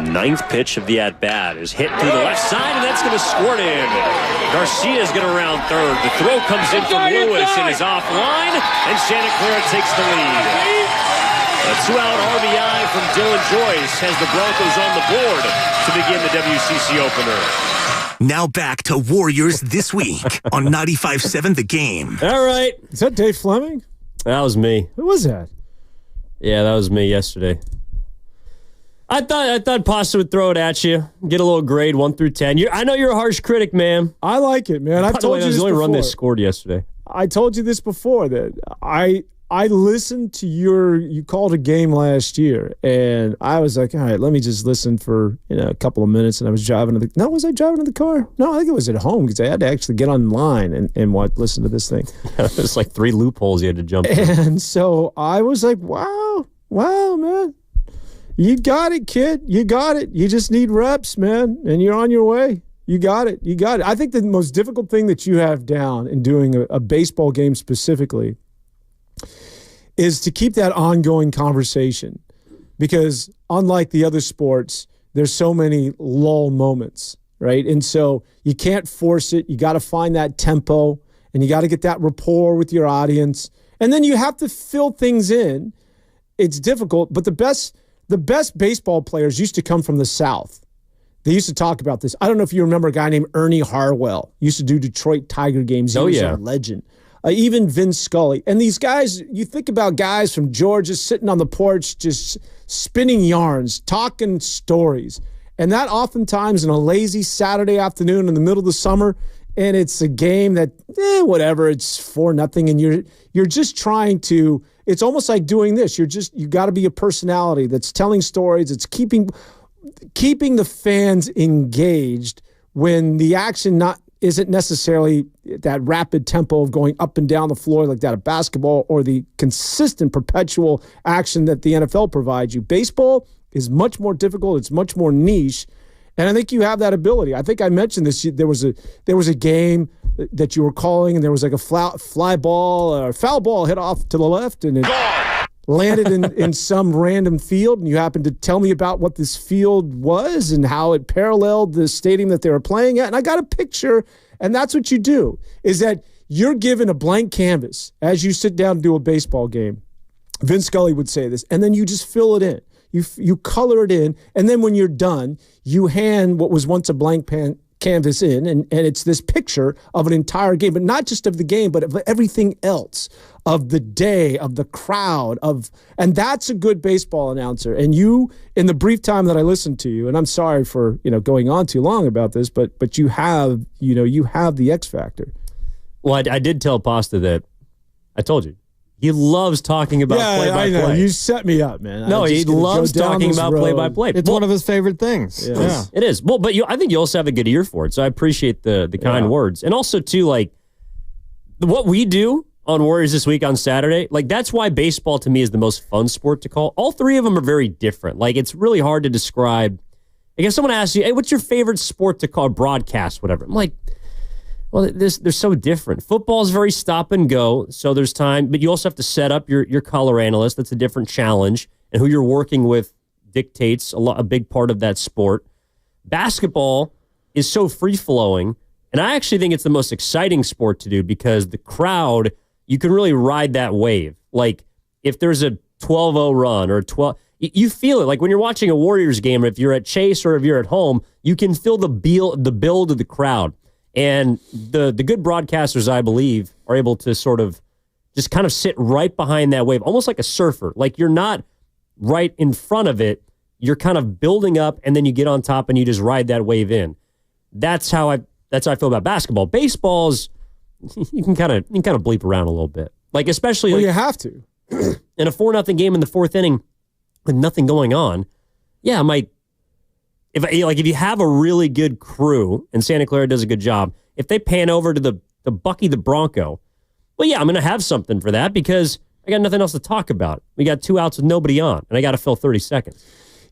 [SPEAKER 2] ninth pitch of the at-bat is hit through the left side, and that's going to squirt in. Garcia's going to round third. The throw comes in from Lewis and is offline, and Santa Clara takes the lead. A 2-out RBI from Dylan Joyce has the Broncos on the board to begin the WCC opener.
[SPEAKER 1] Now back to Warriors This Week on 95.7 The Game.
[SPEAKER 2] All right.
[SPEAKER 3] Is that Dave Fleming?
[SPEAKER 2] That was me.
[SPEAKER 3] Who was that?
[SPEAKER 2] Yeah, that was me yesterday. I thought Pasta would throw it at you, get a little grade 1 through 10. I know you're a harsh critic, man.
[SPEAKER 3] I like it, man. I've told you this before. That was the only run they
[SPEAKER 2] scored yesterday.
[SPEAKER 3] I told you this before, that I listened to you called a game last year, and I was like, all right, let me just listen for a couple of minutes, and I was driving was I driving to the car? No, I think it was at home because I had to actually get online and listen to this thing.
[SPEAKER 2] There's like 3 loopholes you had to jump through.
[SPEAKER 3] And so I was like, wow, man. You got it, kid. You got it. You just need reps, man, and you're on your way. You got it. I think the most difficult thing that you have down in doing a baseball game specifically is to keep that ongoing conversation, because unlike the other sports, there's so many lull moments, right? And so you can't force it. You got to find that tempo, and you got to get that rapport with your audience, and then you have to fill things in. It's difficult, but the best baseball players used to come from the South. They used to talk about this. I don't know if you remember a guy named Ernie Harwell. He used to do Detroit Tiger games. He was a legend. Even Vince Scully. And these guys, you think about guys from Georgia sitting on the porch just spinning yarns, talking stories. And that oftentimes in a lazy Saturday afternoon in the middle of the summer, and it's a game that, whatever, it's 4-0, and you're just trying to, it's almost like doing this. You got to be a personality that's telling stories. It's keeping the fans engaged when the action isn't necessarily that rapid tempo of going up and down the floor like that of basketball, or the consistent perpetual action that the NFL provides you. Baseball is much more difficult. It's much more niche. And I think you have that ability. I think I mentioned this. There was a game that you were calling, and there was like a fly ball or foul ball hit off to the left, and it landed in some random field, and you happened to tell me about what this field was and how it paralleled the stadium that they were playing at. And I got a picture, and that's what you do, is that you're given a blank canvas as you sit down to do a baseball game. Vince Scully would say this, and then you just fill it in. You color it in, and then when you're done, you hand what was once a blank canvas in, and it's this picture of an entire game, but not just of the game, but of everything else, of the day, of the crowd, and that's a good baseball announcer. And you, in the brief time that I listened to you, and I'm sorry for going on too long about this, but you have the X factor.
[SPEAKER 2] Well, I did tell Pasta that I told you. He loves talking about play-by-play.
[SPEAKER 3] I know. You set me up, man.
[SPEAKER 2] No, he loves talking about play-by-play.
[SPEAKER 4] It's one of his favorite things.
[SPEAKER 3] Yeah.
[SPEAKER 2] It is. Well, but I think you also have a good ear for it, so I appreciate the kind words. And also, too, like, what we do on Warriors This Week on Saturday, like, that's why baseball, to me, is the most fun sport to call. All 3 of them are very different. Like, it's really hard to describe. Like, if someone asks you, hey, what's your favorite sport to call, broadcast, whatever, I'm like, well, they're so different. Football is very stop and go, so there's time, but you also have to set up your color analyst. That's a different challenge, and who you're working with dictates a big part of that sport. Basketball is so free-flowing, and I actually think it's the most exciting sport to do because the crowd, you can really ride that wave. Like, if there's a 12-0 run or a 12, you feel it. Like when you're watching a Warriors game, or if you're at Chase or if you're at home, you can feel the build of the crowd. And the good broadcasters, I believe, are able to sort of just kind of sit right behind that wave, almost like a surfer. Like you're not right in front of it. You're kind of building up, and then you get on top and you just ride that wave in. That's how I feel about basketball. Baseball's you can kind of bleep around a little bit, like especially
[SPEAKER 3] you have to
[SPEAKER 2] in a 4-0 game in the 4th inning with nothing going on. Yeah, I might. If you have a really good crew, and Santa Clara does a good job, if they pan over to the Bucky the Bronco, well, yeah, I'm going to have something for that because I got nothing else to talk about. We got 2 outs with nobody on, and I got to fill 30 seconds.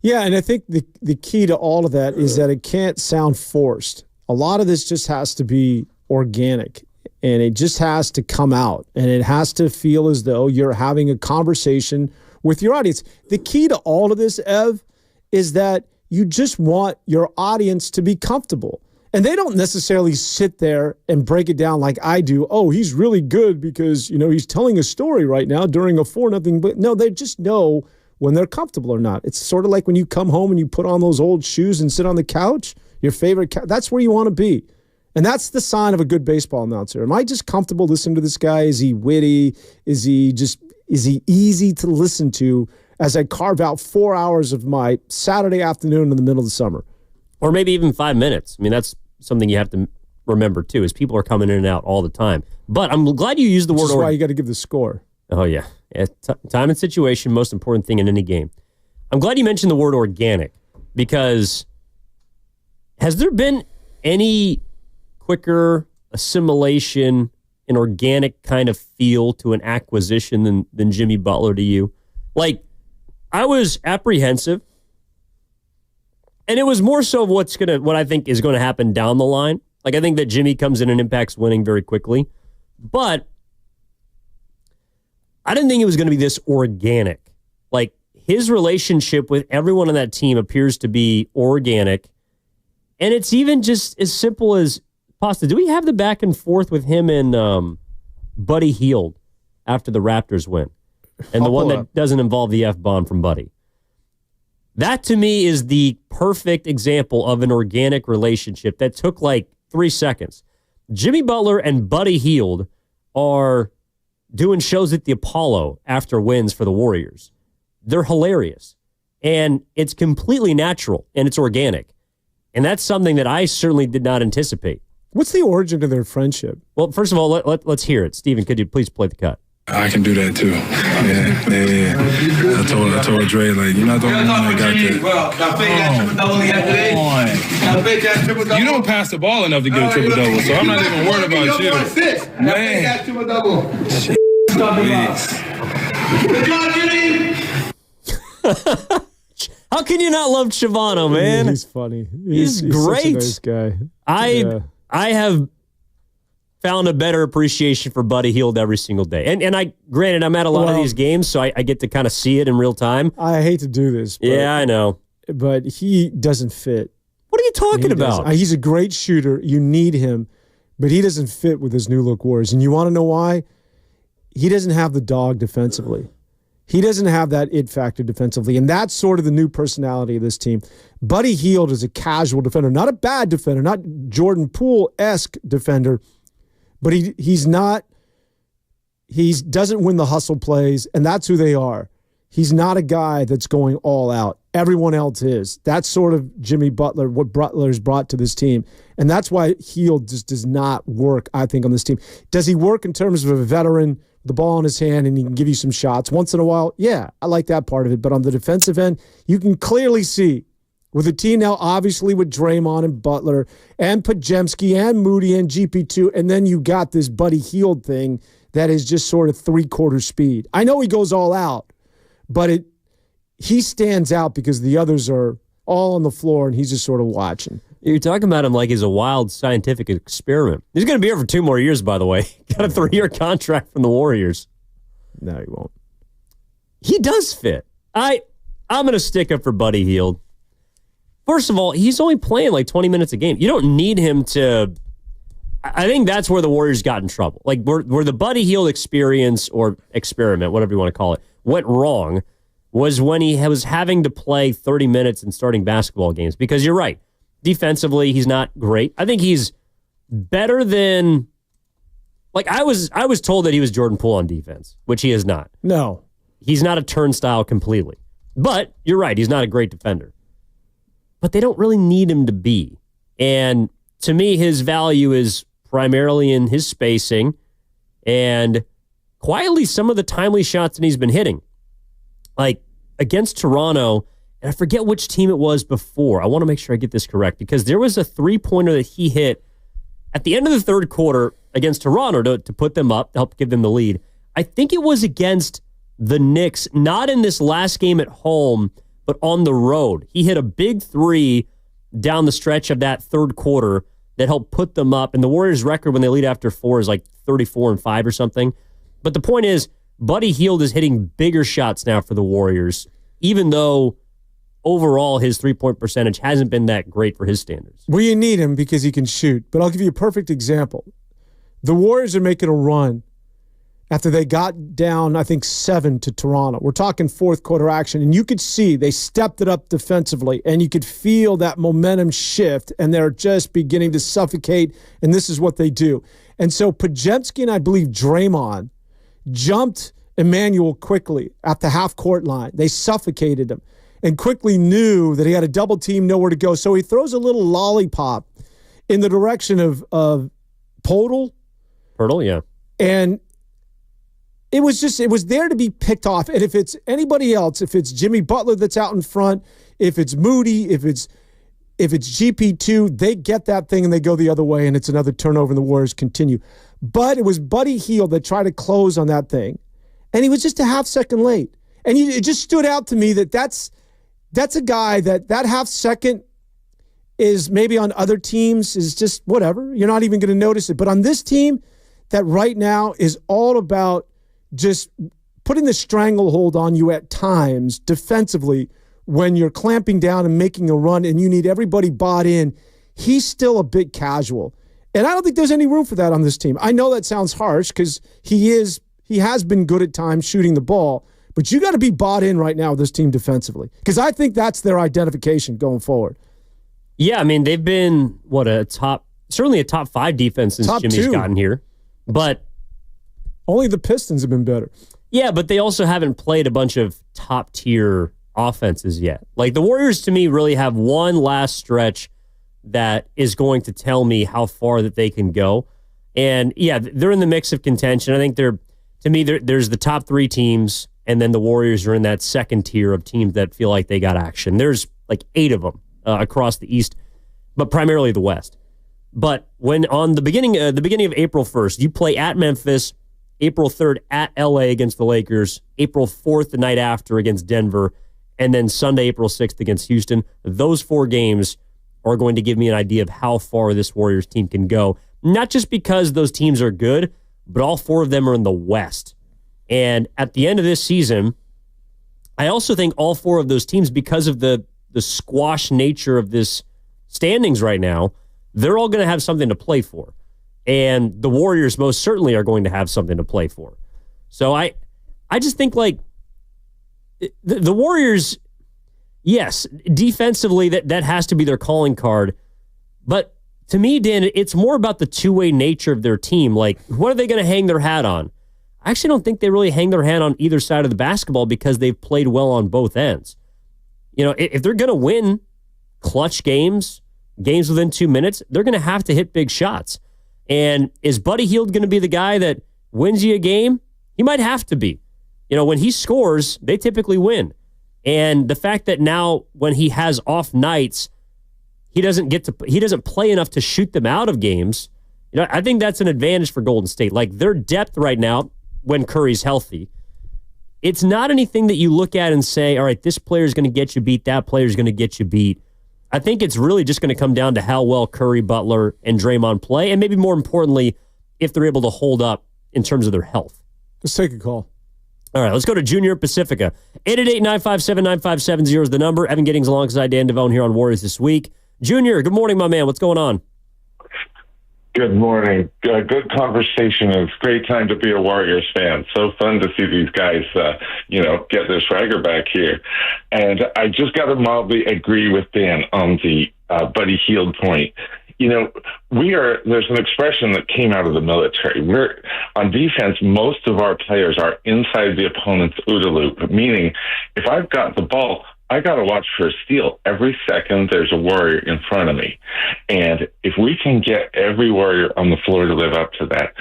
[SPEAKER 3] Yeah, and I think the key to all of that is that it can't sound forced. A lot of this just has to be organic, and it just has to come out, and it has to feel as though you're having a conversation with your audience. The key to all of this, Ev, is that you just want your audience to be comfortable. And they don't necessarily sit there and break it down like I do. Oh, he's really good because, he's telling a story right now during a 4-0. But no, they just know when they're comfortable or not. It's sort of like when you come home and you put on those old shoes and sit on the couch, your favorite couch. That's where you want to be. And that's the sign of a good baseball announcer. Am I just comfortable listening to this guy? Is he witty? Is he easy to listen to as I carve out 4 hours of my Saturday afternoon in the middle of the summer?
[SPEAKER 2] Or maybe even 5 minutes. I mean, that's something you have to remember, too, is people are coming in and out all the time. But I'm glad you used the word...
[SPEAKER 3] That's why you got to give the score.
[SPEAKER 2] Oh, yeah. Time and situation, most important thing in any game. I'm glad you mentioned the word organic, because has there been any quicker assimilation, an organic kind of feel to an acquisition than Jimmy Butler to you? Like, I was apprehensive. And it was more so of what I think is going to happen down the line. Like, I think that Jimmy comes in and impacts winning very quickly. But I didn't think it was going to be this organic. Like, his relationship with everyone on that team appears to be organic. And it's even just as simple as, Pasta, do we have the back and forth with him and Buddy Hield after the Raptors win? And the one that doesn't involve the F-bomb from Buddy. That, to me, is the perfect example of an organic relationship that took like 3 seconds. Jimmy Butler and Buddy Hield are doing shows at the Apollo after wins for the Warriors. They're hilarious. And it's completely natural, and it's organic. And that's something that I certainly did not anticipate.
[SPEAKER 3] What's the origin of their friendship?
[SPEAKER 2] Well, first of all, let's hear it. Steven, could you please play the cut?
[SPEAKER 8] I can do that too. Yeah. I told Dre, like, you're not the only one that got that. You don't pass the ball enough to get a triple double, so I'm not even worried about you. Man.
[SPEAKER 2] How can you not love Chavano, man?
[SPEAKER 3] He's funny.
[SPEAKER 2] He's great.
[SPEAKER 3] Such a nice guy.
[SPEAKER 2] I have found a better appreciation for Buddy Hield every single day. And I'm at a lot of these games, so I get to kind of see it in real time.
[SPEAKER 3] I hate to do this. But,
[SPEAKER 2] yeah, I know.
[SPEAKER 3] But he doesn't fit.
[SPEAKER 2] What are you talking about?
[SPEAKER 3] He's a great shooter. You need him, but he doesn't fit with his new look Warriors. And you want to know why? He doesn't have the dog defensively. He doesn't have that it factor defensively. And that's sort of the new personality of this team. Buddy Hield is a casual defender, not a bad defender, not Jordan Poole-esque defender. But he doesn't win the hustle plays, and that's who they are. He's not a guy that's going all out. Everyone else is. That's sort of Jimmy Butler, what Butler's brought to this team. And that's why Hield just does not work, I think, on this team. Does he work in terms of a veteran with the ball in his hand and he can give you some shots once in a while? Yeah, I like that part of it. But on the defensive end, you can clearly see with a team now, obviously, with Draymond and Butler and Pajemski and Moody and GP2, and then you got this Buddy Hield thing that is just sort of 3/4 speed. I know he goes all out, but he stands out because the others are all on the floor and he's just sort of watching.
[SPEAKER 2] You're talking about him like he's a wild scientific experiment. He's going to be here for 2 more years, by the way. Got a 3-year contract from the Warriors.
[SPEAKER 3] No, he won't.
[SPEAKER 2] He does fit. I'm going to stick up for Buddy Hield. First of all, he's only playing like 20 minutes a game. You don't need him to... I think that's where the Warriors got in trouble. Like, where the Buddy Hield experience or experiment, whatever you want to call it, went wrong was when he was having to play 30 minutes in starting basketball games. Because you're right. Defensively, he's not great. I think he's better than... Like, I was told that he was Jordan Poole on defense, which he is not.
[SPEAKER 3] No.
[SPEAKER 2] He's not a turnstile completely. But you're right. He's not a great defender. But they don't really need him to be. And to me, his value is primarily in his spacing and quietly some of the timely shots that he's been hitting. Like against Toronto, and I forget which team it was before. I want to make sure I get this correct because there was a 3-pointer that he hit at the end of the third quarter against Toronto to put them up, to help give them the lead. I think it was against the Knicks, not in this last game at home, but on the road. He hit a big 3 down the stretch of that third quarter that helped put them up. And the Warriors' record when they lead after 4 is like 34-5 or something. But the point is, Buddy Hield is hitting bigger shots now for the Warriors, even though overall his three-point percentage hasn't been that great for his standards.
[SPEAKER 3] Well, you need him because he can shoot. But I'll give you a perfect example. The Warriors are making a run after they got down, I think, 7 to Toronto. We're talking fourth quarter action, and you could see they stepped it up defensively, and you could feel that momentum shift, and they're just beginning to suffocate, and this is what they do. And so Podziemski and I believe Draymond jumped Emmanuel quickly at the half-court line. They suffocated him and quickly knew that he had a double team, nowhere to go. So he throws a little lollipop in the direction of Poeltl.
[SPEAKER 2] Poeltl, yeah.
[SPEAKER 3] And it was there to be picked off. And if it's anybody else, if it's Jimmy Butler that's out in front, if it's Moody, if it's GP2, they get that thing and they go the other way, and it's another turnover, and the Warriors continue. But it was Buddy Hield that tried to close on that thing, and he was just a half second late. And it just stood out to me that's a guy that half second is maybe on other teams is just whatever. You're not even going to notice it. But on this team that right now is all about just putting the stranglehold on you at times defensively when you're clamping down and making a run and you need everybody bought in, he's still a bit casual. And I don't think there's any room for that on this team. I know that sounds harsh because he has been good at times shooting the ball, but you got to be bought in right now with this team defensively because I think that's their identification going forward.
[SPEAKER 2] Yeah, I mean, they've been, certainly a top 5 defense since Jimmy's gotten here. But
[SPEAKER 3] only the Pistons have been better.
[SPEAKER 2] Yeah, but they also haven't played a bunch of top-tier offenses yet. Like, the Warriors, to me, really have one last stretch that is going to tell me how far that they can go. And, yeah, they're in the mix of contention. I think there's the top 3 teams, and then the Warriors are in that second tier of teams that feel like they got action. There's like 8 of them across the East, but primarily the West. But when on the beginning of April 1st, you play at Memphis, April 3rd at LA against the Lakers, April 4th the night after against Denver, and then Sunday, April 6th against Houston. Those 4 games are going to give me an idea of how far this Warriors team can go. Not just because those teams are good, but all 4 of them are in the West. And at the end of this season, I also think all 4 of those teams, because of the squash nature of this standings right now, they're all going to have something to play for. And the Warriors most certainly are going to have something to play for. So I just think, like, the Warriors, yes, defensively, that has to be their calling card. But to me, Dan, it's more about the two-way nature of their team. Like, what are they going to hang their hat on? I actually don't think they really hang their hat on either side of the basketball because they've played well on both ends. You know, if they're going to win clutch games within 2 minutes, they're going to have to hit big shots. And is Buddy Hield going to be the guy that wins you a game? He might have to be. You know, when he scores, they typically win. And the fact that now when he has off nights, he doesn't play enough to shoot them out of games. You know, I think that's an advantage for Golden State. Like, their depth right now, when Curry's healthy, it's not anything that you look at and say, all right, this player is going to get you beat, that player is going to get you beat. I think it's really just going to come down to how well Curry, Butler, and Draymond play, and maybe more importantly, if they're able to hold up in terms of their health.
[SPEAKER 3] Let's take a call.
[SPEAKER 2] All right, let's go to Junior Pacifica. 888-957-9570 is the number. Evan Giddings alongside Dan Devone here on Warriors This Week. Junior, good morning, my man. What's going on?
[SPEAKER 9] Good morning. Good conversation. It's a great time to be a Warriors fan. So fun to see these guys, get their swagger back here. And I just got to mildly agree with Dan on the Buddy Hield point. You know, there's an expression that came out of the military. We're on defense, most of our players are inside the opponent's OODA loop, meaning if I've got the ball, I got to watch for a steal. Every second there's a Warrior in front of me. And if we can get every Warrior on the floor to live up to that.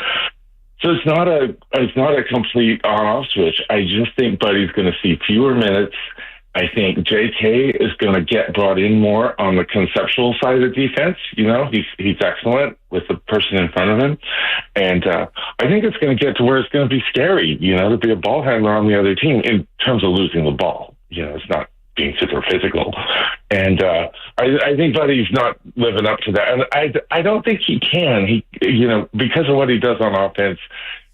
[SPEAKER 9] So it's not a complete on-off switch. I just think Buddy's going to see fewer minutes. I think JK is going to get brought in more on the conceptual side of defense. You know, he's excellent with the person in front of him. And I think it's going to get to where it's going to be scary, to be a ball handler on the other team in terms of losing the ball. It's not being super physical. And I think Buddy's not living up to that. And I don't think he can. He, because of what he does on offense,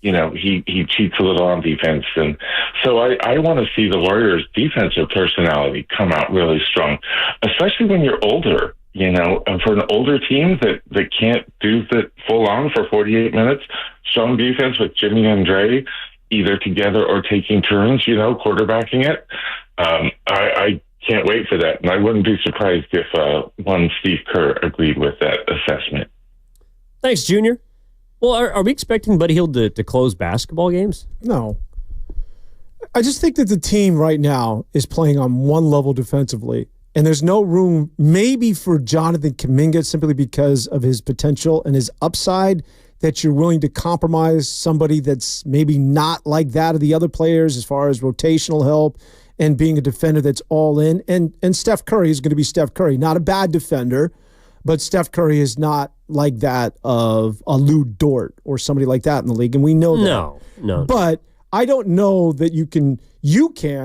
[SPEAKER 9] he cheats a little on defense. And so I want to see the Warriors' defensive personality come out really strong, especially when you're older. And for an older team that can't do the full on for 48 minutes, strong defense with Jimmy and Dre, either together or taking turns, quarterbacking it. I can't wait for that. And I wouldn't be surprised if one Steve Kerr agreed with that assessment.
[SPEAKER 2] Thanks, Junior. Well, are we expecting Buddy Hield to close basketball games?
[SPEAKER 3] No. I just think that the team right now is playing on one level defensively. And there's no room maybe for Jonathan Kuminga simply because of his potential and his upside, that you're willing to compromise somebody that's maybe not like that of the other players as far as rotational help and being a defender that's all in. And Steph Curry is going to be Steph Curry. Not a bad defender, but Steph Curry is not like that of a Lou Dort or somebody like that in the league. And we know that.
[SPEAKER 2] No.
[SPEAKER 3] But I don't know that you can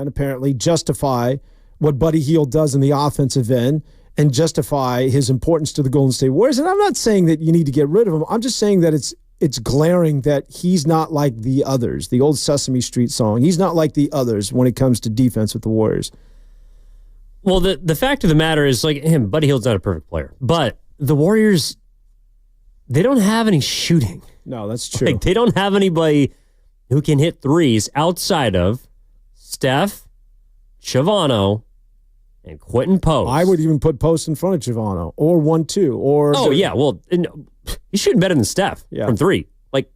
[SPEAKER 3] apparently justify what Buddy Hield does in the offensive end and justify his importance to the Golden State Warriors. And I'm not saying that you need to get rid of him. I'm just saying that it's glaring that he's not like the others, the old Sesame Street song. He's not like the others when it comes to defense with the Warriors.
[SPEAKER 2] Well, the fact of the matter is, like him, Buddy Hield's not a perfect player. But the Warriors, they don't have any shooting.
[SPEAKER 3] No, that's true.
[SPEAKER 2] Like, they don't have anybody who can hit threes outside of Steph, Chavano, and Quinton Post.
[SPEAKER 3] I would even put Post in front of Chavano or 1-2 or.
[SPEAKER 2] Oh, yeah. Well, he's shooting better than Steph from three. Like,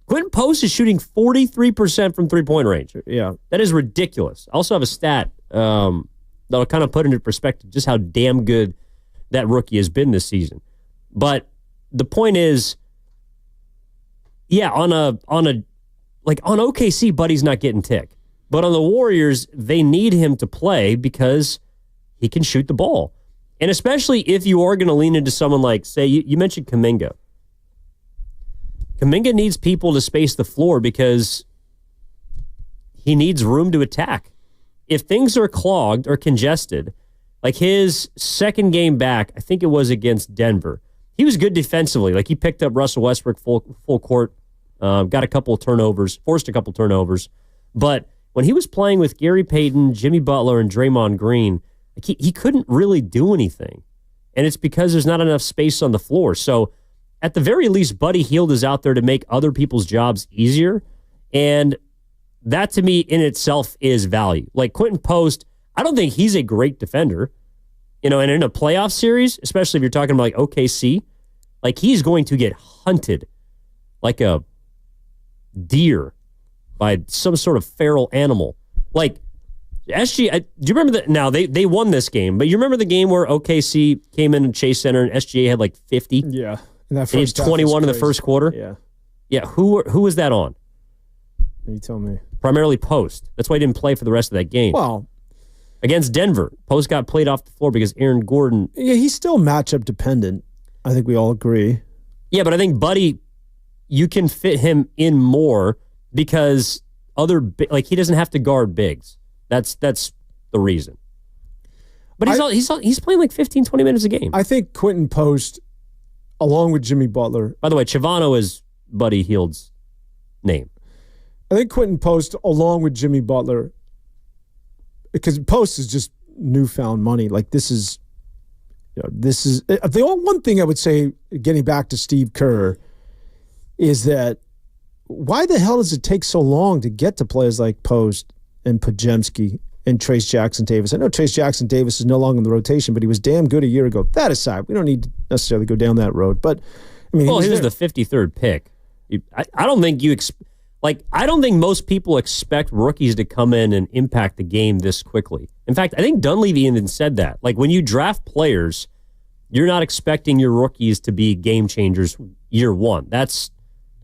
[SPEAKER 2] Quinton Post is shooting 43% from three-point range.
[SPEAKER 3] Yeah.
[SPEAKER 2] That is ridiculous. I also have a stat that'll kind of put into perspective just how damn good that rookie has been this season. But the point is, yeah, on OKC, Buddy's not getting tick. But on the Warriors, they need him to play because he can shoot the ball. And especially if you are going to lean into someone like, say, you mentioned Kuminga. Kuminga needs people to space the floor because he needs room to attack. If things are clogged or congested, like his second game back, I think it was against Denver, he was good defensively. Like, he picked up Russell Westbrook full court, got a couple of turnovers, forced a couple of turnovers. But when he was playing with Gary Payton, Jimmy Butler, and Draymond Green, he couldn't really do anything. And it's because there's not enough space on the floor. So at the very least, Buddy Hield is out there to make other people's jobs easier. And that, to me, in itself is value. Like, Quinton Post, I don't think he's a great defender. And in a playoff series, especially if you're talking about like OKC, like, he's going to get hunted like a deer by some sort of feral animal. Like, SG, do you remember that? Now, they won this game, but you remember the game where OKC came in and Chase Center and SGA had like 50?
[SPEAKER 3] Yeah. And that
[SPEAKER 2] he had 21 in the first quarter?
[SPEAKER 3] Yeah.
[SPEAKER 2] Yeah, who was that on?
[SPEAKER 3] You tell me.
[SPEAKER 2] Primarily Post. That's why he didn't play for the rest of that game.
[SPEAKER 3] Well,
[SPEAKER 2] against Denver, Post got played off the floor because Aaron Gordon.
[SPEAKER 3] Yeah, he's still matchup dependent. I think we all agree.
[SPEAKER 2] Yeah, but I think Buddy, you can fit him in more because he doesn't have to guard bigs. That's the reason. But he's playing like 15, 20 minutes a game.
[SPEAKER 3] I think Quinton Post, along with Jimmy Butler.
[SPEAKER 2] By the way, Chavano is Buddy Hield's name.
[SPEAKER 3] I think Quinton Post, along with Jimmy Butler, because Post is just newfound money. Like, this is the one thing I would say, getting back to Steve Kerr, is that why the hell does it take so long to get to players like Post and Podziemski and Trace Jackson Davis? I know Trace Jackson Davis is no longer in the rotation, but he was damn good a year ago. That aside, we don't need to necessarily go down that road. But I mean,
[SPEAKER 2] he was the 53rd pick. I don't think I don't think most people expect rookies to come in and impact the game this quickly. In fact, I think Dunleavy even said that. Like, when you draft players, you're not expecting your rookies to be game changers year one. That's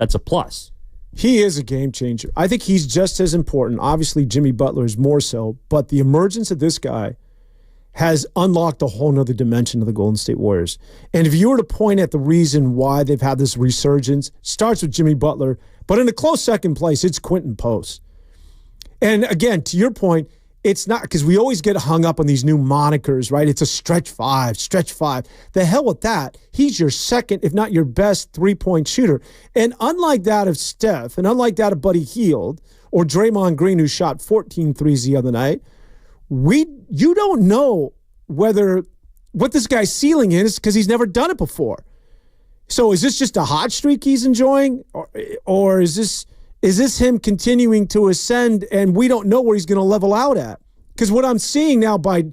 [SPEAKER 2] a plus.
[SPEAKER 3] He is a game changer. I think he's just as important. Obviously, Jimmy Butler is more so, but the emergence of this guy has unlocked a whole nother dimension of the Golden State Warriors. And if you were to point at the reason why they've had this resurgence, starts with Jimmy Butler, but in a close second place, it's Quinton Post. And again, to your point, it's not, because we always get hung up on these new monikers, right? It's a stretch five. The hell with that. He's your second, if not your best, three-point shooter. And unlike that of Steph, and unlike that of Buddy Hield or Draymond Green, who shot 14 threes the other night, you don't know what this guy's ceiling is, because he's never done it before. So is this just a hot streak he's enjoying, or is this him continuing to ascend and we don't know where he's going to level out at? Because what I'm seeing now by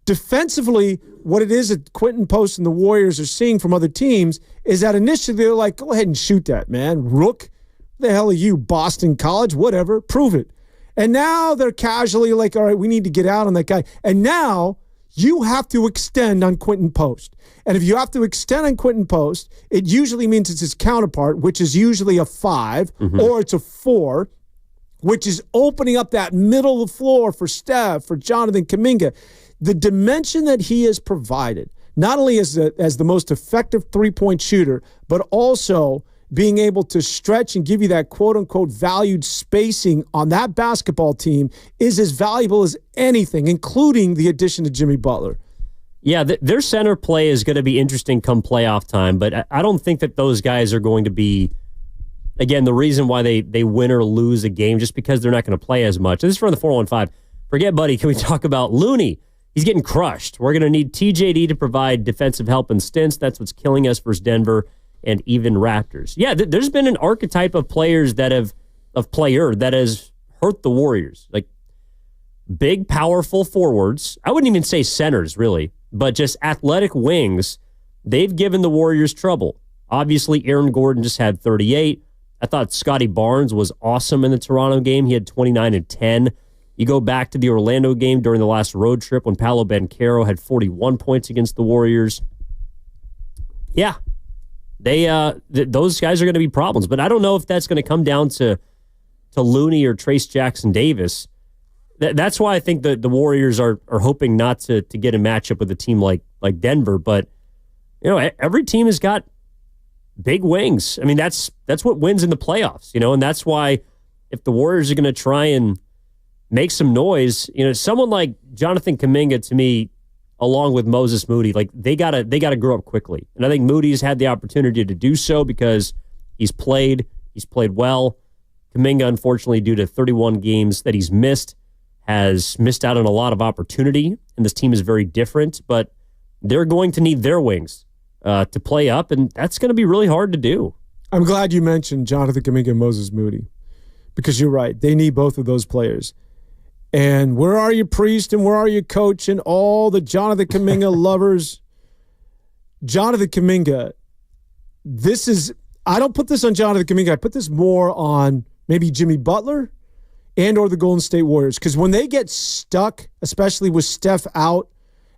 [SPEAKER 3] defensively, what it is that Quinton Post and the Warriors are seeing from other teams is that initially they're like, go ahead and shoot that, man. Rook, the hell are you, Boston College, whatever, prove it. And now they're casually like, all right, we need to get out on that guy. And now you have to extend on Quinton Post. And if you have to extend on Quinton Post, it usually means it's his counterpart, which is usually a 5, or it's a 4, which is opening up that middle of the floor for Steph, for Jonathan Kuminga. The dimension that he has provided, not only as the most effective three-point shooter, but also being able to stretch and give you that quote-unquote valued spacing on that basketball team, is as valuable as anything, including the addition of Jimmy Butler.
[SPEAKER 2] Yeah, their center play is going to be interesting come playoff time, but I don't think that those guys are going to be, again, the reason why they win or lose a game, just because they're not going to play as much. This is from the 415. Forget Buddy. Can we talk about Looney? He's getting crushed. We're going to need TJD to provide defensive help and stints. That's what's killing us versus Denver and even Raptors. Yeah, there's been an archetype of players that has hurt the Warriors. Like big, powerful forwards. I wouldn't even say centers, really, but just athletic wings. They've given the Warriors trouble. Obviously, Aaron Gordon just had 38. I thought Scotty Barnes was awesome in the Toronto game. He had 29 and 10. You go back to the Orlando game during the last road trip when Paolo Banchero had 41 points against the Warriors. Yeah, those guys are going to be problems. But I don't know if that's going to come down to Looney or Trace Jackson Davis. That's why I think the Warriors are hoping not to get a matchup with a team like Denver. But every team has got big wings. I mean, that's what wins in the playoffs. And that's why if the Warriors are going to try and make some noise, someone like Jonathan Kuminga, to me, along with Moses Moody, like they gotta grow up quickly. And I think Moody's had the opportunity to do so because he's played well. Kuminga, unfortunately, due to 31 games that he's missed, has missed out on a lot of opportunity. And this team is very different, but they're going to need their wings to play up, and that's going to be really hard to do.
[SPEAKER 3] I'm glad you mentioned Jonathan Kuminga and Moses Moody, because you're right. They need both of those players. And where are you, Priest, and where are you, Coach, and all the Jonathan Kuminga lovers? Jonathan Kuminga, I don't put this on Jonathan Kuminga. I put this more on maybe Jimmy Butler and or the Golden State Warriors, because when they get stuck, especially with Steph out,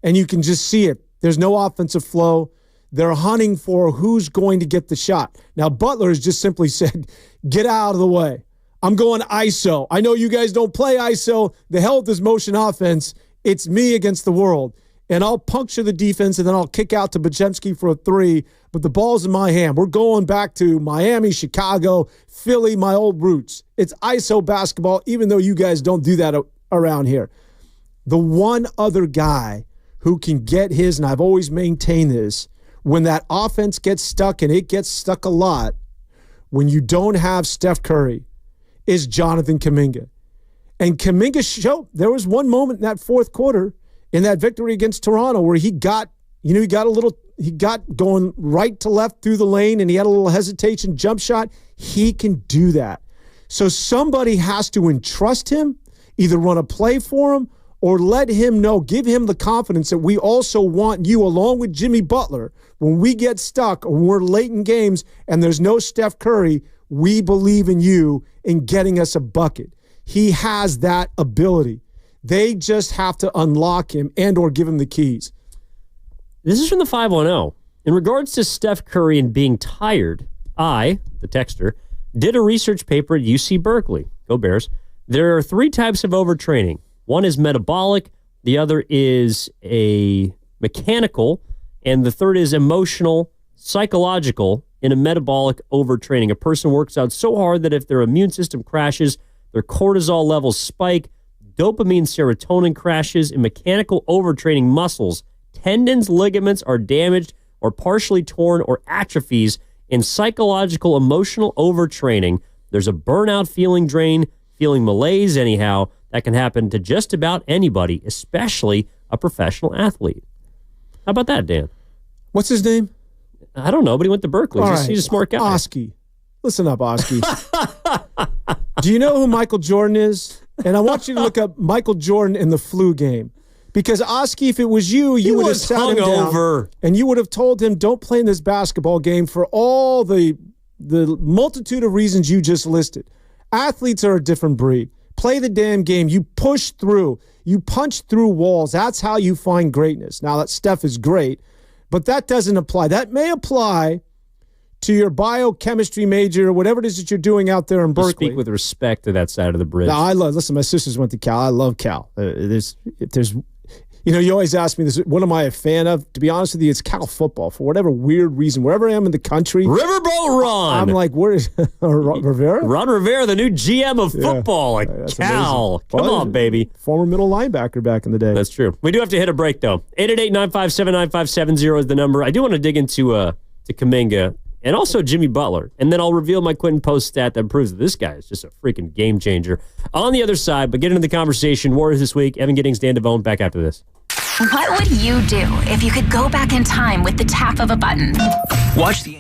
[SPEAKER 3] and you can just see it, there's no offensive flow, they're hunting for who's going to get the shot. Now, Butler has just simply said, get out of the way. I'm going ISO. I know you guys don't play ISO. The hell with this motion offense. It's me against the world. And I'll puncture the defense, and then I'll kick out to Bajemski for a 3, but the ball's in my hand. We're going back to Miami, Chicago, Philly, my old roots. It's ISO basketball, even though you guys don't do that around here. The one other guy who can get his, and I've always maintained this, when that offense gets stuck, and it gets stuck a lot, when you don't have Steph Curry, is Jonathan Kuminga. And Kuminga showed, there was one moment in that fourth quarter in that victory against Toronto where he got going right to left through the lane, and he had a little hesitation jump shot. He can do that. So somebody has to entrust him, either run a play for him or let him know, give him the confidence that we also want you, along with Jimmy Butler, when we get stuck or we're late in games and there's no Steph Curry, we believe in you in getting us a bucket. He has that ability. They just have to unlock him and or give him the keys.
[SPEAKER 2] This is from the 510. In regards to Steph Curry and being tired, I, the texter, did a research paper at UC Berkeley. Go Bears. There are 3 types of overtraining. One is metabolic, the other is a mechanical, and the third is emotional, psychological. In a metabolic overtraining, a person works out so hard that if their immune system crashes, their cortisol levels spike, dopamine serotonin crashes, and mechanical overtraining muscles. Tendons, ligaments are damaged or partially torn or atrophies, and psychological, emotional overtraining. There's a burnout feeling drain, feeling malaise anyhow. That can happen to just about anybody, especially a professional athlete. How about that, Dan?
[SPEAKER 3] What's his name?
[SPEAKER 2] I don't know, but he went to Berkeley. He's a smart guy.
[SPEAKER 3] Oski. Listen up, Oski. Do you know who Michael Jordan is? And I want you to look up Michael Jordan in the flu game. Because Oski, if it was you, you would have sat him down and you would have told him, don't play in this basketball game for all the multitude of reasons you just listed. Athletes are a different breed. Play the damn game. You push through. You punch through walls. That's how you find greatness. Now, that Steph is great, but that doesn't apply. That may apply to your biochemistry major or whatever it is that you're doing out there in Berkeley.
[SPEAKER 2] Speak with respect to that side of the bridge.
[SPEAKER 3] Now, listen, my sisters went to Cal. I love Cal. You always ask me this, what am I a fan of? To be honest with you, it's Cal football. For whatever weird reason, wherever I am in the country.
[SPEAKER 2] Riverboat Ron.
[SPEAKER 3] I'm like, where is Rivera?
[SPEAKER 2] Ron Rivera, the new GM of football at Cal.
[SPEAKER 3] Amazing.
[SPEAKER 2] Come on, baby.
[SPEAKER 3] Former middle linebacker back in the day.
[SPEAKER 2] That's true. We do have to hit a break, though. 888-957-9570 is the number. I do want to dig into Kuminga and also Jimmy Butler. And then I'll reveal my Quinton Post stat that proves that this guy is just a freaking game changer. On the other side, but get into the conversation. Warriors this week. Evan Giddings, Dan Devone, back after this.
[SPEAKER 10] What would you do if you could go back in time with the tap of a button?
[SPEAKER 1] Watch the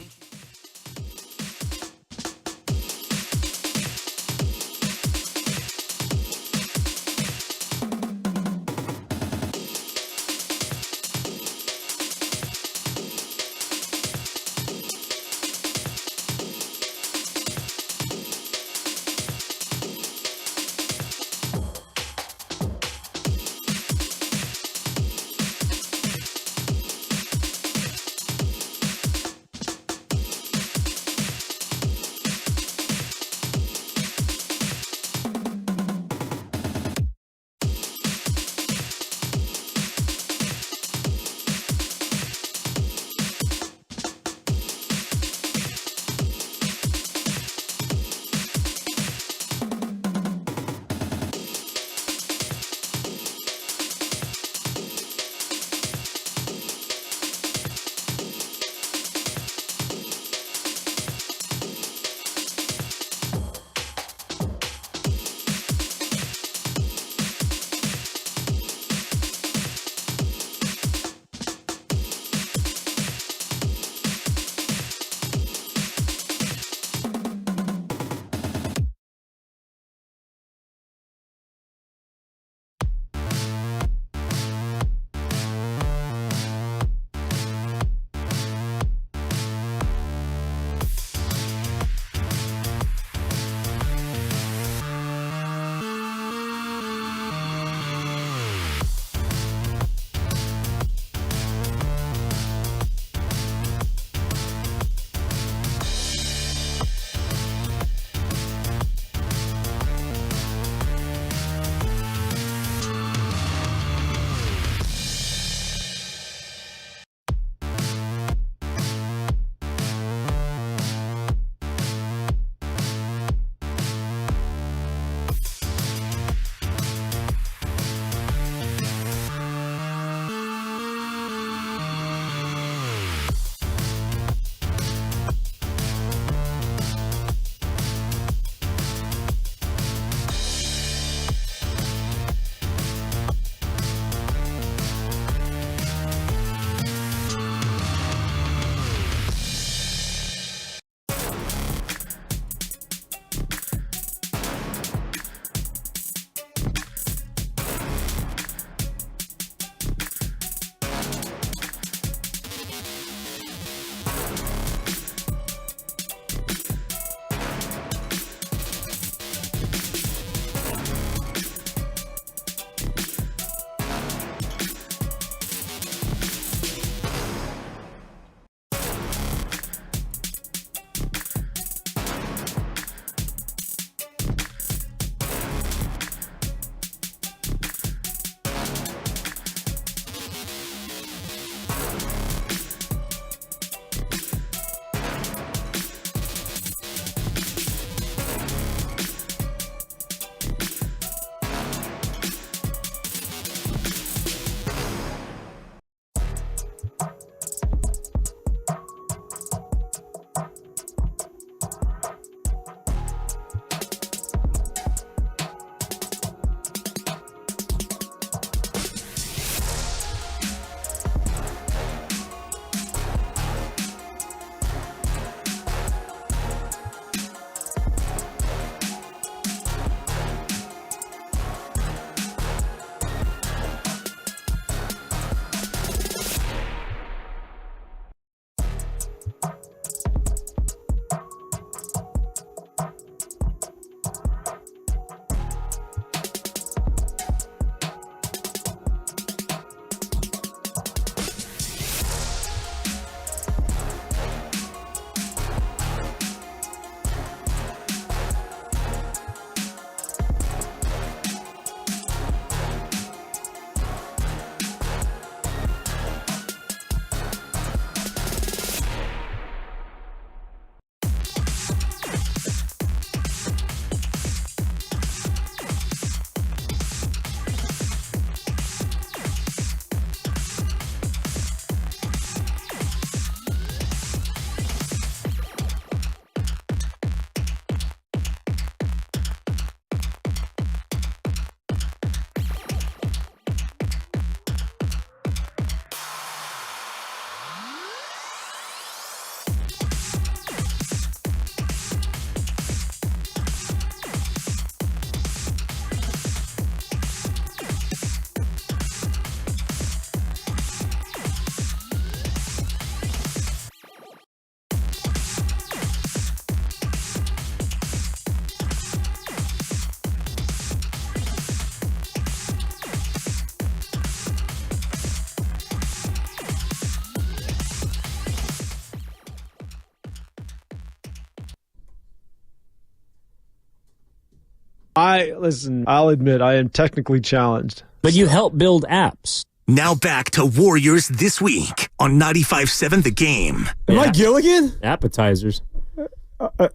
[SPEAKER 3] I'll admit, I am technically challenged.
[SPEAKER 2] But you help build apps.
[SPEAKER 1] Now back to Warriors This Week on 95.7 The Game.
[SPEAKER 3] Am I Gilligan?
[SPEAKER 2] Appetizers.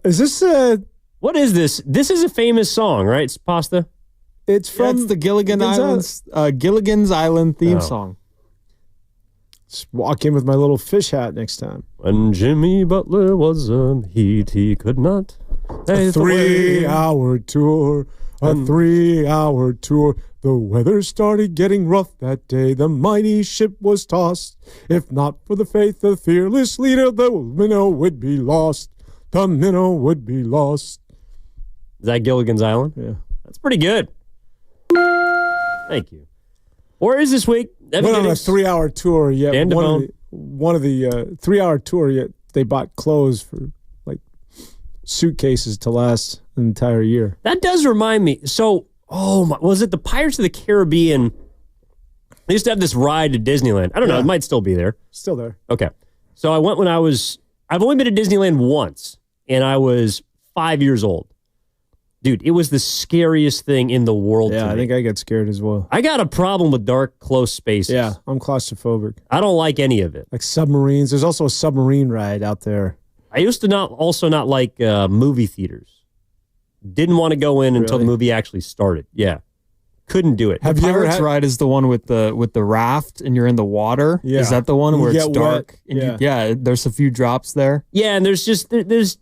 [SPEAKER 3] Is this
[SPEAKER 2] What is this? This is a famous song, right? It's Pasta?
[SPEAKER 3] It's from
[SPEAKER 4] the Gilligan's Island theme song.
[SPEAKER 3] Just walk in with my little fish hat next time.
[SPEAKER 2] When Jimmy Butler was a Heat, he could not.
[SPEAKER 3] A 3-hour tour. A 3-hour tour. The weather started getting rough that day. The mighty ship was tossed. If not for the faith of fearless leader, the minnow would be lost. The minnow would be lost.
[SPEAKER 2] Is that Gilligan's Island?
[SPEAKER 3] Yeah.
[SPEAKER 2] That's pretty good. Thank you. Warriors This Week.
[SPEAKER 3] Went on a 3-hour tour yet. One of the 3-hour tour yet. They bought clothes for like suitcases to last an entire year.
[SPEAKER 2] That does remind me. So, was it the Pirates of the Caribbean? They used to have this ride to Disneyland. I don't know. It might still be there.
[SPEAKER 3] Still there.
[SPEAKER 2] Okay. So I went I've only been to Disneyland once, and I was 5 years old. Dude, it was the scariest thing in the world to me.
[SPEAKER 3] I think I get scared as well.
[SPEAKER 2] I got a problem with dark, close spaces.
[SPEAKER 3] Yeah, I'm claustrophobic.
[SPEAKER 2] I don't like any of it.
[SPEAKER 3] Like submarines. There's also a submarine ride out there.
[SPEAKER 2] I used to not like movie theaters. Didn't want to go in until the movie actually started. Yeah. Couldn't do it.
[SPEAKER 4] The Pirates ride is the one with the raft and you're in the water.
[SPEAKER 3] Yeah.
[SPEAKER 4] Is that the one where it's dark?
[SPEAKER 3] Wet.
[SPEAKER 4] And there's a few drops there.
[SPEAKER 2] Yeah, and there's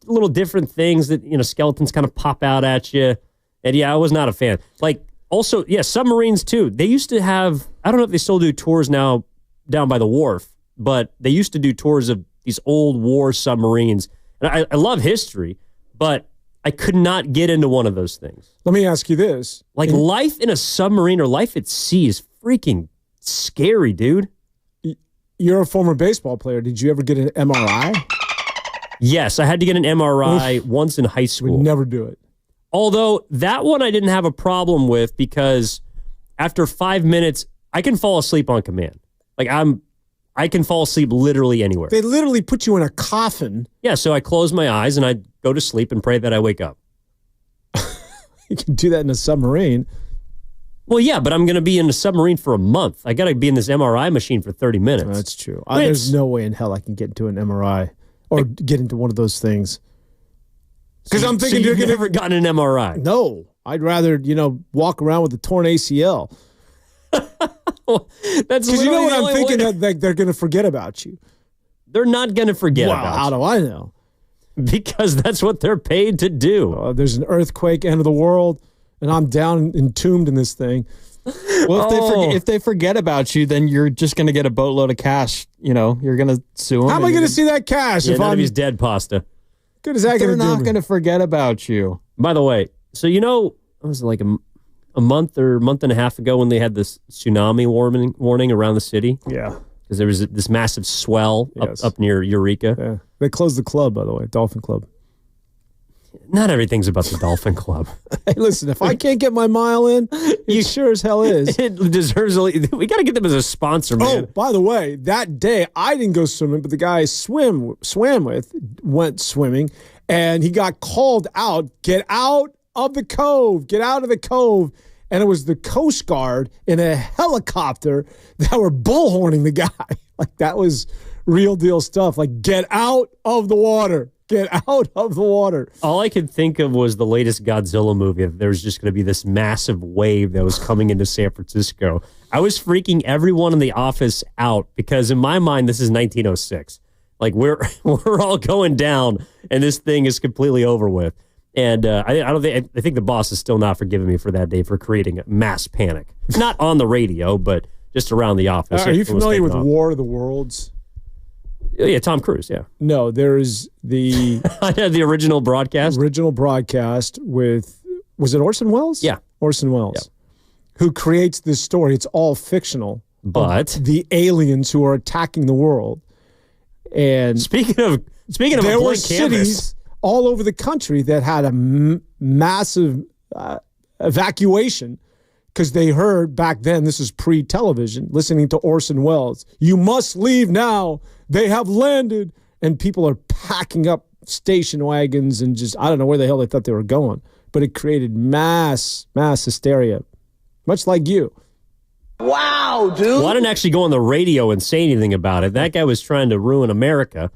[SPEAKER 2] little different things that, skeletons kind of pop out at you. And I was not a fan. Like, also, submarines too. They used to have, I don't know if they still do tours now down by the wharf, but they used to do tours of these old war submarines. And I love history, but I could not get into one of those things.
[SPEAKER 3] Let me ask you this.
[SPEAKER 2] Like, life in a submarine or life at sea is freaking scary, dude.
[SPEAKER 3] You're a former baseball player. Did you ever get an MRI?
[SPEAKER 2] Yes, I had to get an MRI once in high school.
[SPEAKER 3] Would never do it.
[SPEAKER 2] Although, that one I didn't have a problem with because after 5 minutes, I can fall asleep on command. Like, I can fall asleep literally anywhere.
[SPEAKER 3] They literally put you in a coffin.
[SPEAKER 2] Yeah, so I close my eyes and I go to sleep and pray that I wake up.
[SPEAKER 3] You can do that in a submarine.
[SPEAKER 2] Well, yeah, but I'm going to be in a submarine for a month. I got to be in this MRI machine for 30 minutes.
[SPEAKER 3] That's true. There's no way in hell I can get into an MRI or get into one of those things.
[SPEAKER 2] Because I'm thinking you've never gotten an MRI.
[SPEAKER 3] No, I'd rather walk around with a torn ACL.
[SPEAKER 2] That's
[SPEAKER 3] because what I'm thinking that they're going to forget about you.
[SPEAKER 2] They're not going to forget about you.
[SPEAKER 3] How do I know?
[SPEAKER 2] Because that's what they're paid to do.
[SPEAKER 3] There's an earthquake, end of the world, and I'm down entombed in this thing.
[SPEAKER 4] Well, if they forget about you, then you're just going to get a boatload of cash. You're going to sue them.
[SPEAKER 3] How am I going to see that cash if
[SPEAKER 2] none of he's dead, Pasta?
[SPEAKER 3] Good as that going to do?
[SPEAKER 4] They're not going to forget about you.
[SPEAKER 2] By the way, so it was like a month or month and a half ago when they had this tsunami warning around the city.
[SPEAKER 3] Yeah.
[SPEAKER 2] Because there was this massive swell up near Eureka.
[SPEAKER 3] Yeah. They closed the club, by the way, Dolphin Club.
[SPEAKER 2] Not everything's about the Dolphin Club.
[SPEAKER 3] Hey, listen, if I can't get my mile in, you sure as hell is.
[SPEAKER 2] It deserves we got to get them as a sponsor, man.
[SPEAKER 3] Oh, by the way, that day I didn't go swimming, but the guy I swam with went swimming, and he got called out. Get out of the cove. Get out of the cove. And it was the Coast Guard in a helicopter that were bullhorning the guy. Like, that was real deal stuff. Like, get out of the water. Get out of the water.
[SPEAKER 2] All I could think of was the latest Godzilla movie. There was just going to be this massive wave that was coming into San Francisco. I was freaking everyone in the office out because in my mind, this is 1906. Like, we're all going down, and this thing is completely over with. And I think the boss is still not forgiving me for that day for creating a mass panic. Not on the radio, but just around the office.
[SPEAKER 3] Are you familiar with War of the Worlds?
[SPEAKER 2] Yeah, Tom Cruise, yeah.
[SPEAKER 3] No, there's the...
[SPEAKER 2] the original broadcast?
[SPEAKER 3] Original broadcast with... Was it Orson Welles?
[SPEAKER 2] Yeah.
[SPEAKER 3] Orson Welles. Yeah. Who creates this story. It's all fictional.
[SPEAKER 2] But...
[SPEAKER 3] The aliens who are attacking the world. And...
[SPEAKER 2] Speaking of
[SPEAKER 3] there were cities all over the country that had a massive evacuation because they heard back then, this is pre-television, listening to Orson Welles, you must leave now. They have landed. And people are packing up station wagons and just, I don't know where the hell they thought they were going. But it created mass hysteria, much like you.
[SPEAKER 2] Wow, dude. Well, I didn't actually go on the radio and say anything about it. That guy was trying to ruin America.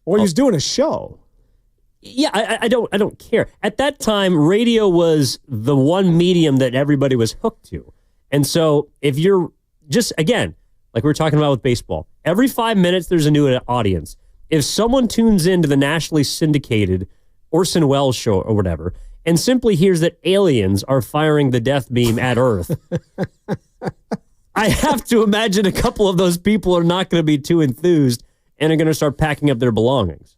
[SPEAKER 3] Or he was doing a show.
[SPEAKER 2] Yeah, I don't care. At that time, radio was the one medium that everybody was hooked to. And so if you're just, again, like we were talking about with baseball, every 5 minutes there's a new audience. If someone tunes into the nationally syndicated Orson Welles show or whatever and simply hears that aliens are firing the death beam at Earth, I have to imagine a couple of those people are not going to be too enthused and are going to start packing up their belongings.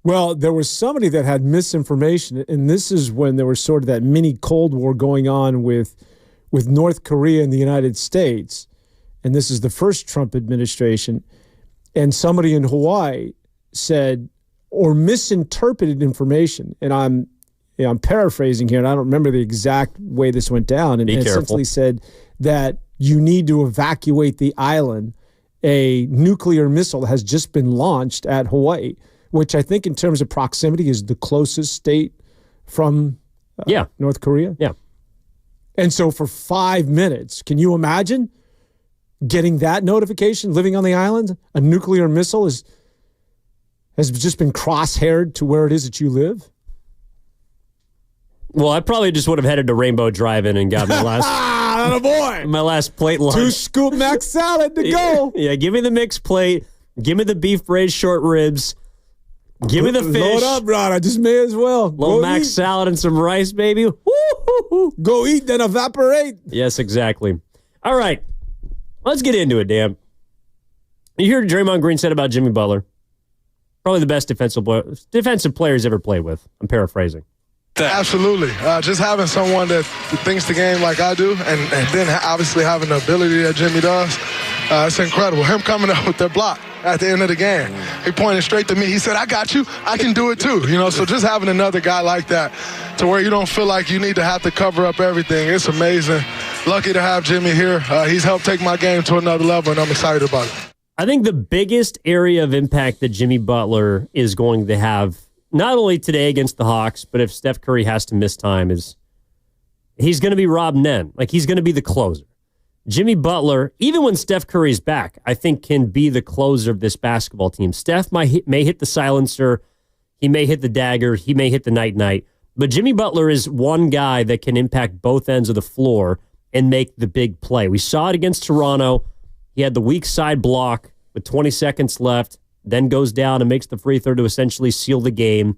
[SPEAKER 3] Well, there was somebody that had misinformation, and this is when there was sort of that mini Cold War going on with North Korea and the United States, and this is the first Trump administration, and somebody in Hawaii said or misinterpreted information, and I'm paraphrasing here, and I don't remember the exact way this went down, and essentially said that you need to evacuate the island. A nuclear missile has just been launched at Hawaii, which I think in terms of proximity is the closest state from North Korea.
[SPEAKER 2] Yeah.
[SPEAKER 3] And so for 5 minutes, can you imagine getting that notification, living on the island? A nuclear missile has just been crosshaired to where it is that you live?
[SPEAKER 2] Well, I probably just would have headed to Rainbow Drive-In and got my last plate lunch.
[SPEAKER 3] 2 scoop mac salad to go.
[SPEAKER 2] Yeah, give me the mixed plate. Give me the beef braised short ribs. Give me the fish.
[SPEAKER 3] Load up, Ron. I just may as well.
[SPEAKER 2] Little mac salad and some rice, baby. Woo-hoo-hoo.
[SPEAKER 3] Go eat, then evaporate.
[SPEAKER 2] Yes, exactly. All right. Let's get into it, Dan. You heard Draymond Green said about Jimmy Butler. Probably the best defensive player he's ever played with. I'm paraphrasing.
[SPEAKER 11] Absolutely. Just having someone that thinks the game like I do, and then obviously having the ability that Jimmy does, it's incredible. Him coming up with the block at the end of the game. He pointed straight to me. He said, I got you. I can do it too. So just having another guy like that to where you don't feel like you need to have to cover up everything. It's amazing. Lucky to have Jimmy here. He's helped take my game to another level, and I'm excited about it.
[SPEAKER 2] I think the biggest area of impact that Jimmy Butler is going to have, not only today against the Hawks, but if Steph Curry has to miss time, is he's going to be Rob Nen. Like, he's going to be the closer. Jimmy Butler, even when Steph Curry's back, I think can be the closer of this basketball team. Steph may hit the silencer. He may hit the dagger. He may hit the night-night. But Jimmy Butler is one guy that can impact both ends of the floor and make the big play. We saw it against Toronto. He had the weak side block with 20 seconds left, then goes down and makes the free throw to essentially seal the game.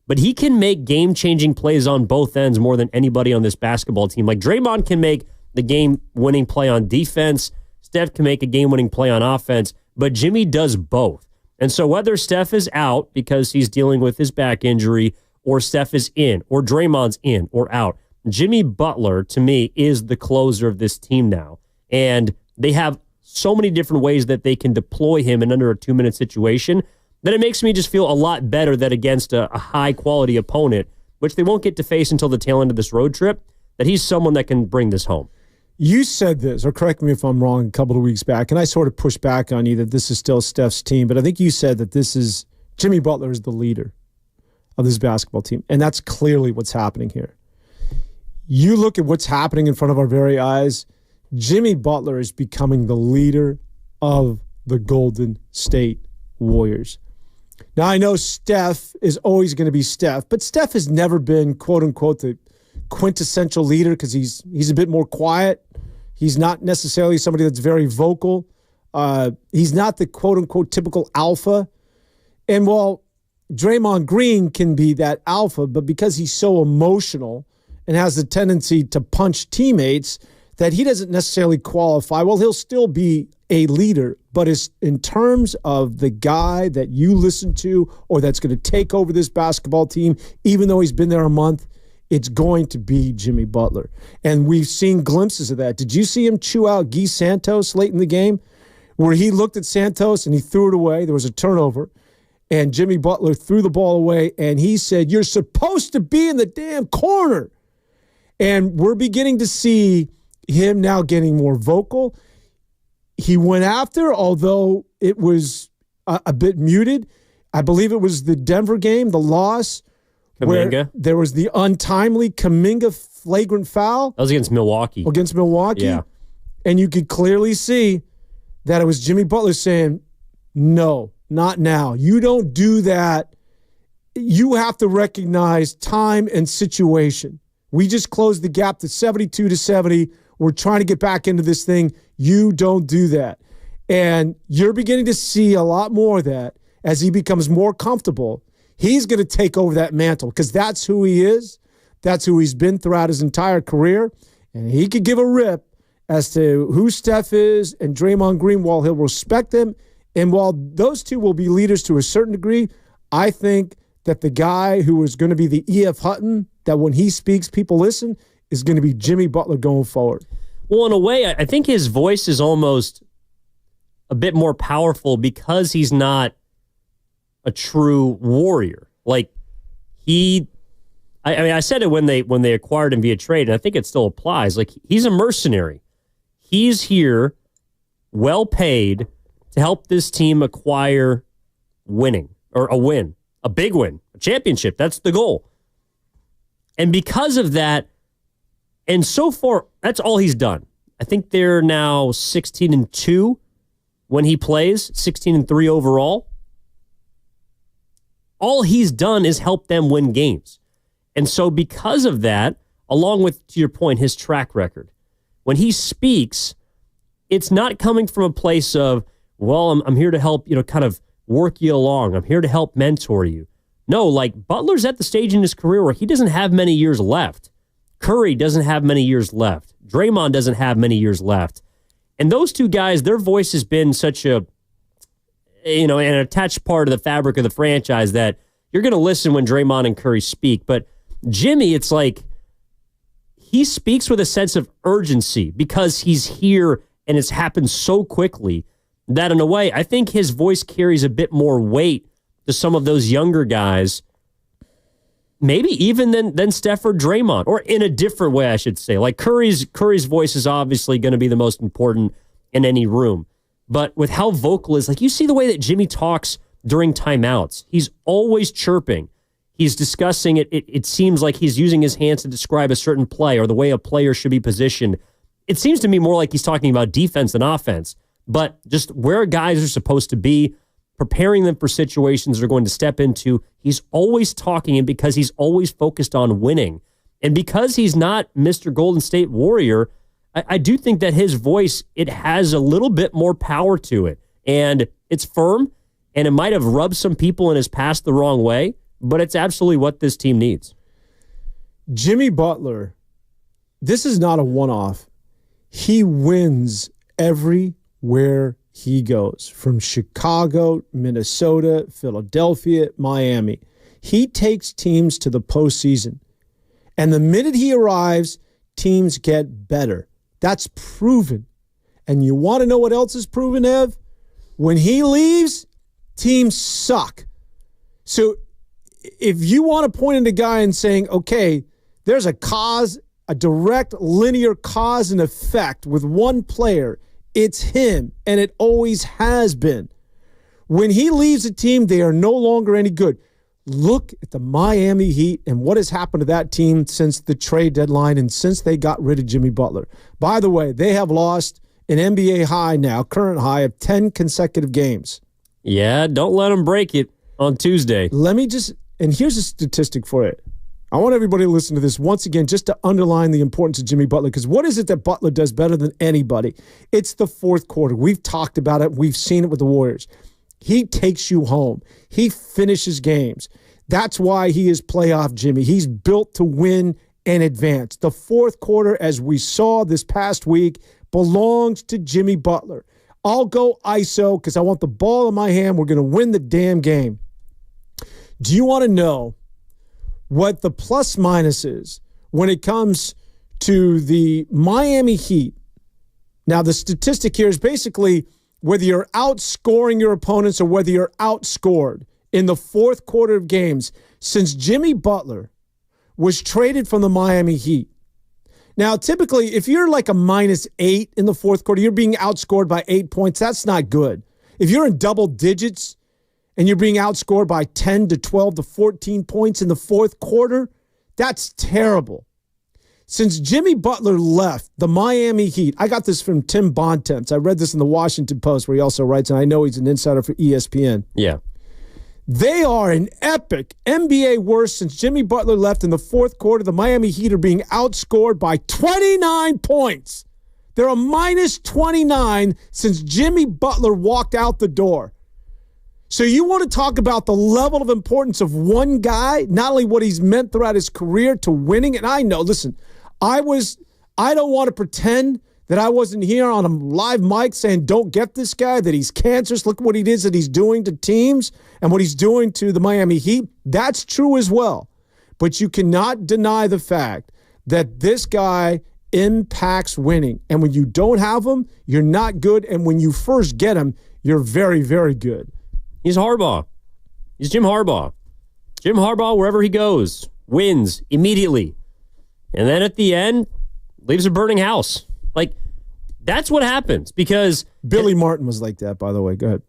[SPEAKER 2] But he can make game-changing plays on both ends more than anybody on this basketball team. Like, Draymond can make the game-winning play on defense. Steph can make a game-winning play on offense. But Jimmy does both. And so whether Steph is out because he's dealing with his back injury, or Steph is in, or Draymond's in or out, Jimmy Butler, to me, is the closer of this team now. And they have so many different ways that they can deploy him in under a 2-minute situation that it makes me just feel a lot better that against a high-quality opponent, which they won't get to face until the tail end of this road trip, that he's someone that can bring this home.
[SPEAKER 3] You said this, or correct me if I'm wrong, a couple of weeks back, and I sort of pushed back on you that this is still Steph's team, but I think you said that this is Jimmy Butler is the leader of this basketball team, and that's clearly what's happening here. You look at what's happening in front of our very eyes, Jimmy Butler is becoming the leader of the Golden State Warriors. Now, I know Steph is always going to be Steph, but Steph has never been, quote-unquote, the quintessential leader because he's a bit more quiet. He's not necessarily somebody that's very vocal. He's not the quote-unquote typical alpha. And while Draymond Green can be that alpha, but because he's so emotional and has the tendency to punch teammates, that he doesn't necessarily qualify. Well, he'll still be a leader, but it's in terms of the guy that you listen to or that's going to take over this basketball team, even though he's been there a month, it's going to be Jimmy Butler. And we've seen glimpses of that. Did you see him chew out Guy Santos late in the game where he looked at Santos and he threw it away? There was a turnover, and Jimmy Butler threw the ball away, and he said, "You're supposed to be in the damn corner." And we're beginning to see him now getting more vocal. He went after, although it was a bit muted. I believe it was the Denver game, the loss, where
[SPEAKER 2] Kuminga.
[SPEAKER 3] there was the untimely Kuminga flagrant foul.
[SPEAKER 2] That was against Milwaukee.
[SPEAKER 3] Against Milwaukee.
[SPEAKER 2] Yeah.
[SPEAKER 3] And you could clearly see that it was Jimmy Butler saying, no, not now. You don't do that. You have to recognize time and situation. We just closed the gap to 72-70. We're trying to get back into this thing. You don't do that. And you're beginning to see a lot more of that as he becomes more comfortable. He's going to take over that mantle because that's who he is. That's who he's been throughout his entire career. And he could give a rip as to who Steph is and Draymond Green while he'll respect them. And while those two will be leaders to a certain degree, I think that the guy who is going to be the E.F. Hutton, that when he speaks, people listen, is going to be Jimmy Butler going forward.
[SPEAKER 2] Well, in a way, I think his voice is almost a bit more powerful because he's not a true warrior. Like, I said it when they acquired him via trade, and I think it still applies. Like, he's a mercenary. He's here, well paid, to help this team acquire winning, or a win, a big win, a championship. That's the goal. And because of that, and so far, that's all he's done. I think they're now 16-2 when he plays, 16-3 overall. All he's done is help them win games. And so because of that, along with, to your point, his track record, when he speaks, it's not coming from a place of, well, I'm here to help, kind of work you along. I'm here to help mentor you. No, like Butler's at the stage in his career where he doesn't have many years left. Curry doesn't have many years left. Draymond doesn't have many years left. And those two guys, their voice has been such an attached part of the fabric of the franchise that you're going to listen when Draymond and Curry speak. But Jimmy, it's like he speaks with a sense of urgency because he's here and it's happened so quickly that in a way, I think his voice carries a bit more weight to some of those younger guys, maybe even than Steph or Draymond, or in a different way, I should say. Like Curry's voice is obviously going to be the most important in any room. But with how vocal is, like you see the way that Jimmy talks during timeouts. He's always chirping. He's discussing it. It seems like he's using his hands to describe a certain play or the way a player should be positioned. It seems to me more like he's talking about defense than offense, but just where guys are supposed to be, preparing them for situations they're going to step into. He's always talking, and because he's always focused on winning, and because he's not Mr. Golden State Warrior, I do think that his voice, it has a little bit more power to it, and it's firm, and it might have rubbed some people in his past the wrong way, but it's absolutely what this team needs.
[SPEAKER 3] Jimmy Butler, this is not a one-off. He wins everywhere he goes, from Chicago, Minnesota, Philadelphia, Miami. He takes teams to the postseason. And the minute he arrives, teams get better. That's proven. And you want to know what else is proven, Ev? When he leaves, teams suck. So if you want to point at a guy and saying, okay, there's a direct linear cause and effect with one player, it's him, and it always has been. When he leaves a team, they are no longer any good. Look at the Miami Heat and what has happened to that team since the trade deadline and since they got rid of Jimmy Butler. By the way, they have lost an NBA high now, current high of 10 consecutive games.
[SPEAKER 2] Yeah, don't let them break it on Tuesday.
[SPEAKER 3] And here's a statistic for it. I want everybody to listen to this once again just to underline the importance of Jimmy Butler, because what is it that Butler does better than anybody? It's the fourth quarter. We've talked about it. We've seen it with the Warriors. He takes you home. He finishes games. That's why he is playoff Jimmy. He's built to win and advance. The fourth quarter, as we saw this past week, belongs to Jimmy Butler. I'll go ISO because I want the ball in my hand. We're going to win the damn game. Do you want to know what the plus minus is when it comes to the Miami Heat? Now, the statistic here is basically whether you're outscoring your opponents or whether you're outscored in the fourth quarter of games since Jimmy Butler was traded from the Miami Heat. Now, typically, if you're like a -8 in the fourth quarter, you're being outscored by 8 points. That's not good. If you're in double digits and you're being outscored by 10 to 12 to 14 points in the fourth quarter, that's terrible. Since Jimmy Butler left the Miami Heat, I got this from Tim Bontemps. I read this in the Washington Post where he also writes, and I know he's an insider for ESPN.
[SPEAKER 2] Yeah.
[SPEAKER 3] They are an epic NBA worst since Jimmy Butler left in the fourth quarter. The Miami Heat are being outscored by 29 points. They're a minus 29 since Jimmy Butler walked out the door. So you want to talk about the level of importance of one guy, not only what he's meant throughout his career to winning. And I know, listen, I don't want to pretend that I wasn't here on a live mic saying, don't get this guy, that he's cancerous. Look what he is that he's doing to teams and what he's doing to the Miami Heat. That's true as well. But you cannot deny the fact that this guy impacts winning. And when you don't have him, you're not good. And when you first get him, you're very, very good.
[SPEAKER 2] He's Harbaugh. He's Jim Harbaugh. Jim Harbaugh, wherever he goes, wins immediately. And then at the end, leaves a burning house. Like, that's what happens because...
[SPEAKER 3] Billy Martin was like that, by the way. Go ahead.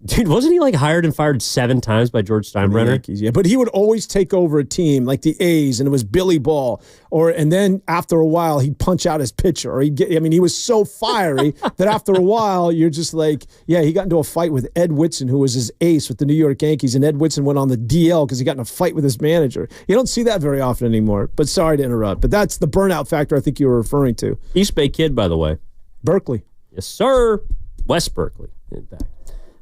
[SPEAKER 2] Dude, wasn't he hired and fired 7 times by George Steinbrenner?
[SPEAKER 3] Yankees, yeah, but he would always take over a team like the A's, and it was Billy Ball. And then after a while, he'd punch out his pitcher. Or he was so fiery that after a while, you're just like, yeah, he got into a fight with Ed Whitson, who was his ace with the New York Yankees, and Ed Whitson went on the DL because he got in a fight with his manager. You don't see that very often anymore, but sorry to interrupt. But that's the burnout factor I think you were referring to.
[SPEAKER 2] East Bay kid, by the way.
[SPEAKER 3] Berkeley.
[SPEAKER 2] Yes, sir. West Berkeley, in fact.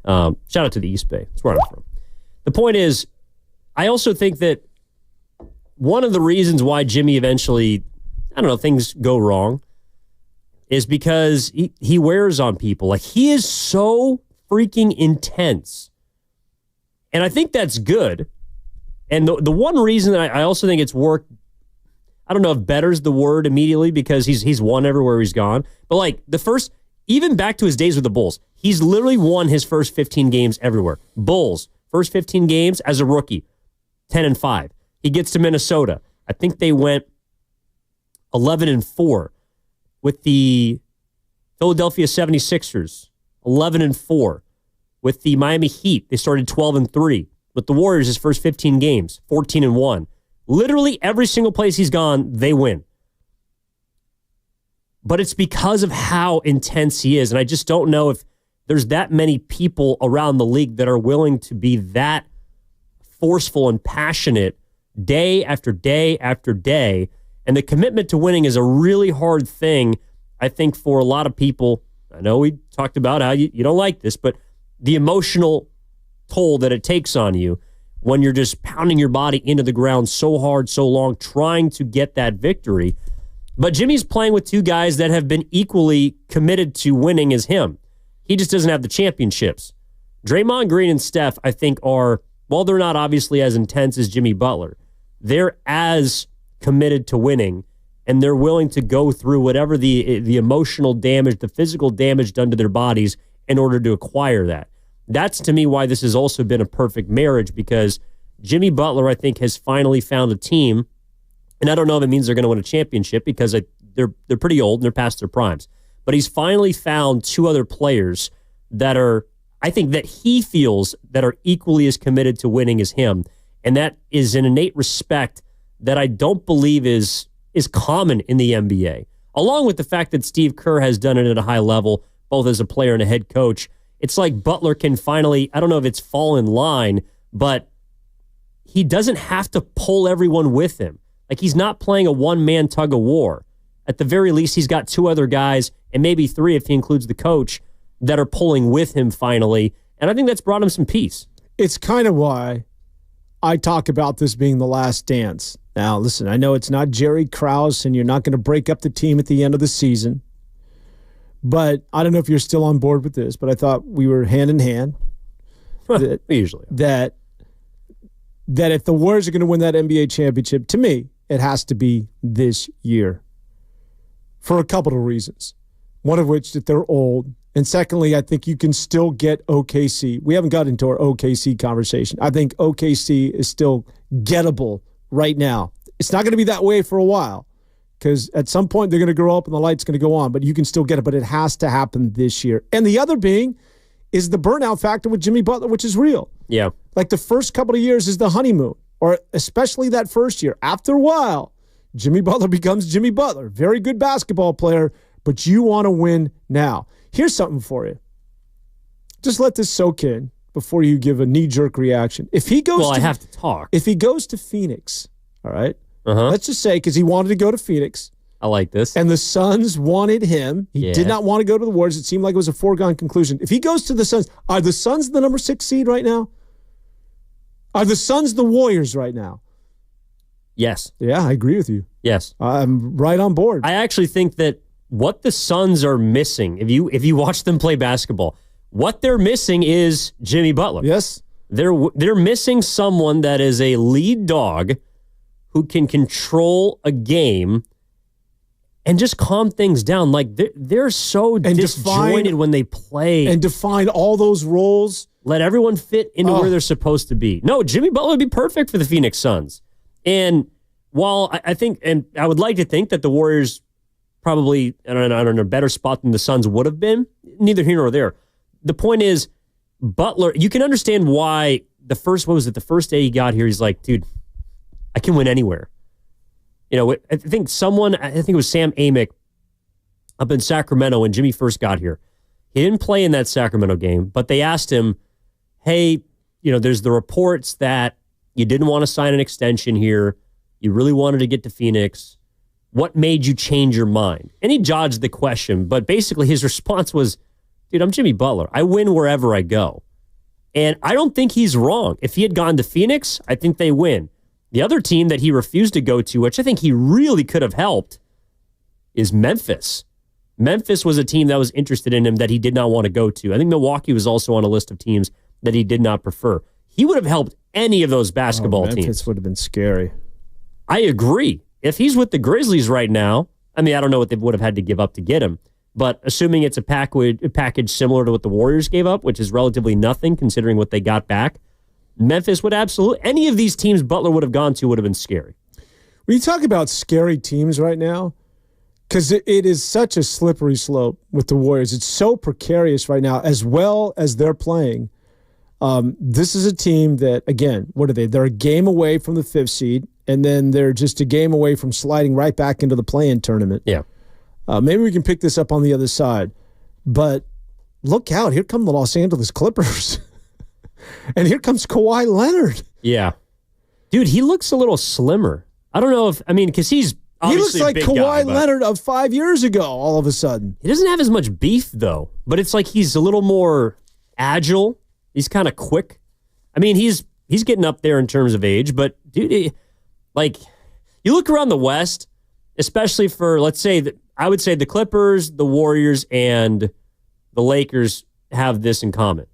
[SPEAKER 2] Shout out to the East Bay. That's where I'm from. The point is, I also think that one of the reasons why Jimmy eventually, things go wrong is because he wears on people. Like, he is so freaking intense. And I think that's good. And the one reason that I also think it's worked, I don't know if better's the word immediately because he's won everywhere he's gone. But even back to his days with the Bulls, he's literally won his first 15 games everywhere. Bulls, first 15 games as a rookie, 10-5. He gets to Minnesota. I think they went 11-4 with the Philadelphia 76ers, 11-4 with the Miami Heat. They started 12-3 with the Warriors. His first 15 games, 14-1. Literally every single place he's gone, they win. But it's because of how intense he is. And I just don't know if there's that many people around the league that are willing to be that forceful and passionate day after day after day. And the commitment to winning is a really hard thing, I think, for a lot of people. I know we talked about how you don't like this, but the emotional toll that it takes on you when you're just pounding your body into the ground so hard, so long, trying to get that victory. But Jimmy's playing with 2 guys that have been equally committed to winning as him. He just doesn't have the championships. Draymond Green and Steph, I think, are, while they're not obviously as intense as Jimmy Butler, they're as committed to winning, and they're willing to go through whatever the emotional damage, the physical damage done to their bodies in order to acquire that. That's, to me, why this has also been a perfect marriage, because Jimmy Butler, I think, has finally found a team. And I don't know if it means they're going to win a championship because they're pretty old and they're past their primes. But he's finally found 2 other players that are, I think, that he feels that are equally as committed to winning as him. And that is an innate respect that I don't believe is common in the NBA. Along with the fact that Steve Kerr has done it at a high level, both as a player and a head coach. It's like Butler can finally, I don't know if it's fall in line, but he doesn't have to pull everyone with him. Like, he's not playing a one-man tug of war. At the very least, he's got 2 other guys, and maybe 3 if he includes the coach, that are pulling with him finally. And I think that's brought him some peace.
[SPEAKER 3] It's kind of why I talk about this being the last dance. Now, listen, I know it's not Jerry Krause, and you're not going to break up the team at the end of the season. But I don't know if you're still on board with this, but I thought we were hand in hand.
[SPEAKER 2] We usually are. That if the Warriors are going to win that NBA championship, to me, it has to be this year for a couple of reasons. One of which that they're old. And secondly, I think you can still get OKC. We haven't got into our OKC conversation. I think OKC is still gettable right now. It's not going to be that way for a while because at some point they're going to grow up and the light's going to go on, but you can still get it. But it has to happen this year. And the other being is the burnout factor with Jimmy Butler, which is real. Yeah.
[SPEAKER 3] Like the first couple of years is the honeymoon, or especially that first year. After a while, Jimmy Butler becomes Jimmy Butler. Very good basketball player, but you want to win now. Here's something for you. Just let this soak in before you give a knee-jerk reaction. If he goes
[SPEAKER 2] I have to talk.
[SPEAKER 3] If he goes to Phoenix, all right, let's just say, because he wanted to go to Phoenix.
[SPEAKER 2] I like this.
[SPEAKER 3] And the Suns wanted him. He did not want to go to the Warriors. It seemed like it was a foregone conclusion. If he goes to the Suns, are the Suns the number 6 seed right now? Are the Suns the Warriors right now?
[SPEAKER 2] Yes.
[SPEAKER 3] Yeah, I agree with you.
[SPEAKER 2] Yes.
[SPEAKER 3] I'm right on board.
[SPEAKER 2] I actually think that what the Suns are missing, if you watch them play basketball, what they're missing is Jimmy Butler.
[SPEAKER 3] Yes.
[SPEAKER 2] They're missing someone that is a lead dog who can control a game and just calm things down. Like, they're so disjointed when they play.
[SPEAKER 3] And define all those roles.
[SPEAKER 2] Let everyone fit into where they're supposed to be. No, Jimmy Butler would be perfect for the Phoenix Suns. And while I think, and I would like to think that the Warriors probably are in a better spot than the Suns would have been, neither here nor there. The point is, Butler, you can understand why the first day he got here, he's like, dude, I can win anywhere. You know, I think it was Sam Amick up in Sacramento when Jimmy first got here. He didn't play in that Sacramento game, but they asked him, hey, you know, there's the reports that you didn't want to sign an extension here. You really wanted to get to Phoenix. What made you change your mind? And he dodged the question, but basically his response was, dude, I'm Jimmy Butler. I win wherever I go. And I don't think he's wrong. If he had gone to Phoenix, I think they win. The other team that he refused to go to, which I think he really could have helped, is Memphis. Memphis was a team that was interested in him that he did not want to go to. I think Milwaukee was also on a list of teams that he did not prefer. He would have helped any of those basketball teams.
[SPEAKER 3] Memphis would have been scary.
[SPEAKER 2] I agree. If he's with the Grizzlies right now, I mean, I don't know what they would have had to give up to get him, but assuming it's a package similar to what the Warriors gave up, which is relatively nothing considering what they got back, Memphis would absolutely, any of these teams Butler would have gone to would have been scary.
[SPEAKER 3] When you talk about scary teams right now, because it is such a slippery slope with the Warriors. It's so precarious right now, as well as they're playing. This is a team that, again, what are they? They're a game away from the 5th seed, and then they're just a game away from sliding right back into the play-in tournament.
[SPEAKER 2] Yeah.
[SPEAKER 3] Maybe we can pick this up on the other side. But look out. Here come the Los Angeles Clippers. And here comes Kawhi Leonard.
[SPEAKER 2] Yeah. Dude, he looks a little slimmer. I don't know because he's obviously
[SPEAKER 3] he looks like
[SPEAKER 2] a big
[SPEAKER 3] Kawhi
[SPEAKER 2] guy,
[SPEAKER 3] Leonard of 5 years ago all of a sudden.
[SPEAKER 2] He doesn't have as much beef, though. But it's like he's a little more agile. He's kind of quick. I mean, he's getting up there in terms of age. But, dude, you look around the West, especially for, let's say, I would say the Clippers, the Warriors, and the Lakers have this in common.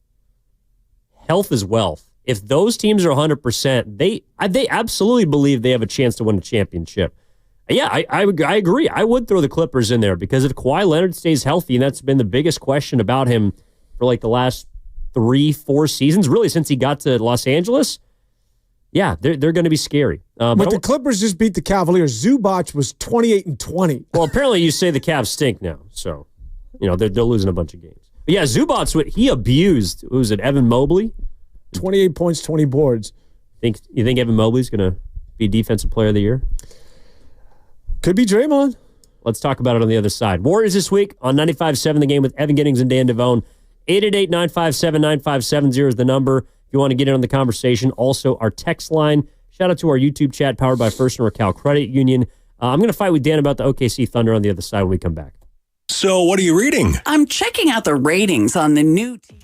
[SPEAKER 2] Health is wealth. If those teams are 100%, they absolutely believe they have a chance to win a championship. Yeah, I agree. I would throw the Clippers in there because if Kawhi Leonard stays healthy, and that's been the biggest question about him for like the last 3-4 seasons, really since he got to Los Angeles, yeah, they're going to be scary.
[SPEAKER 3] But the Clippers just beat the Cavaliers. Zubac was 28-20.
[SPEAKER 2] Well, apparently you say the Cavs stink now, so they're losing a bunch of games. But yeah, Zubac, he abused, who was it, Evan Mobley?
[SPEAKER 3] 28 points, 20 boards.
[SPEAKER 2] You think Evan Mobley's going to be Defensive Player of the Year?
[SPEAKER 3] Could be Draymond.
[SPEAKER 2] Let's talk about it on the other side. Warriors this week on 95.7 The Game with Evan Giddings and Dan Devone. 888-957-9570 is the number if you want to get in on the conversation. Also, our text line. Shout out to our YouTube chat powered by First and Raquel Credit Union. I'm going to fight with Dan about the OKC Thunder on the other side when we come back.
[SPEAKER 1] So, what are you reading?
[SPEAKER 12] I'm checking out the ratings on the new TV.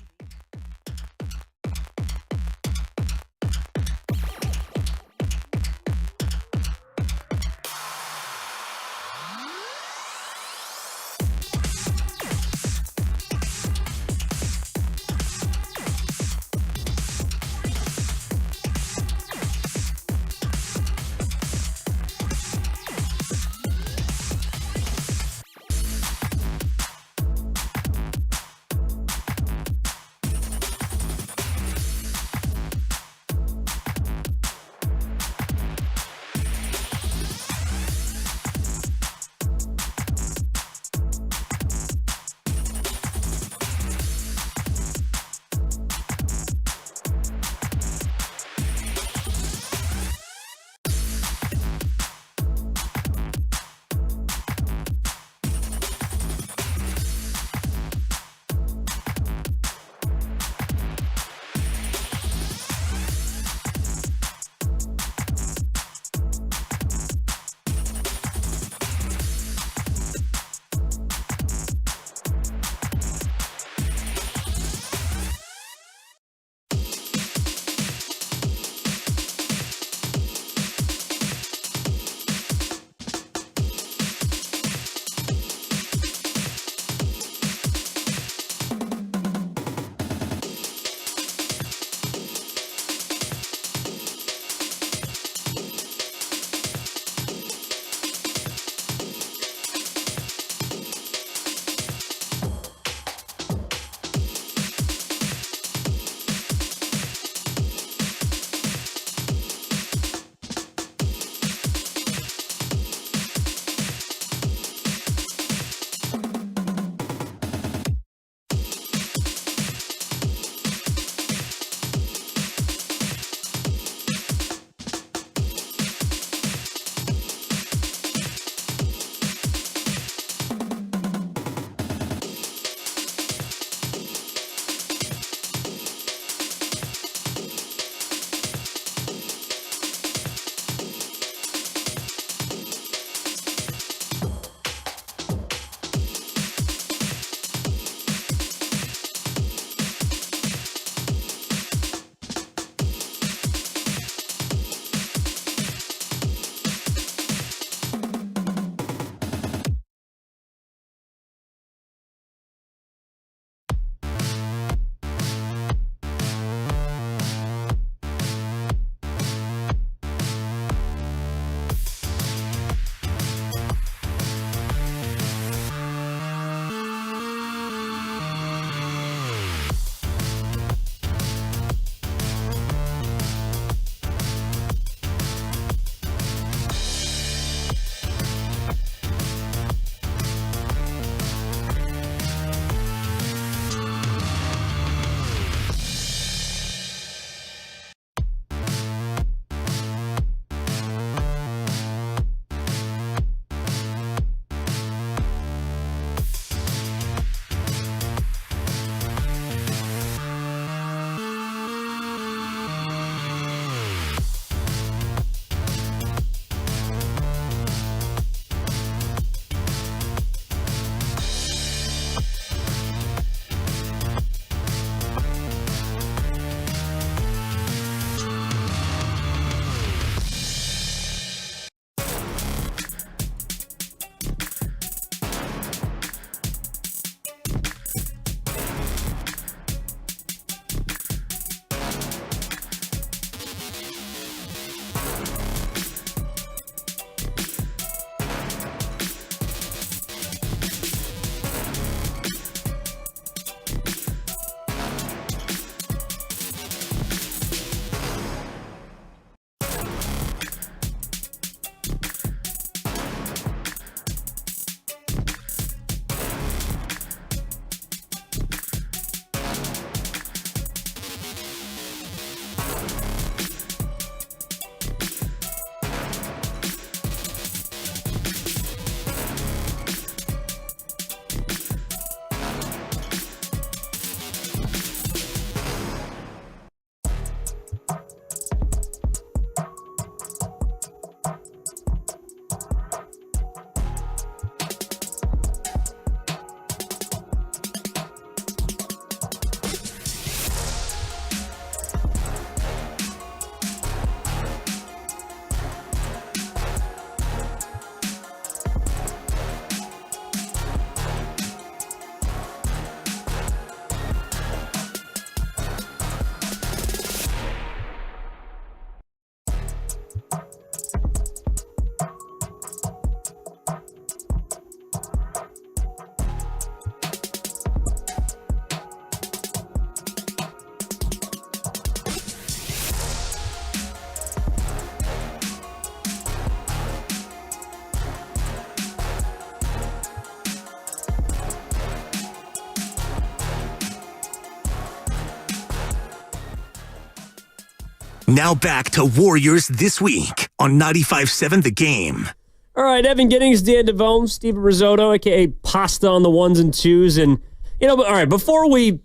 [SPEAKER 1] Now back to Warriors This Week on 95.7 The Game.
[SPEAKER 2] All right, Evan Giddings, Dan Devone, Steve Risotto, a.k.a. Pasta on the ones and twos. And, all right, before we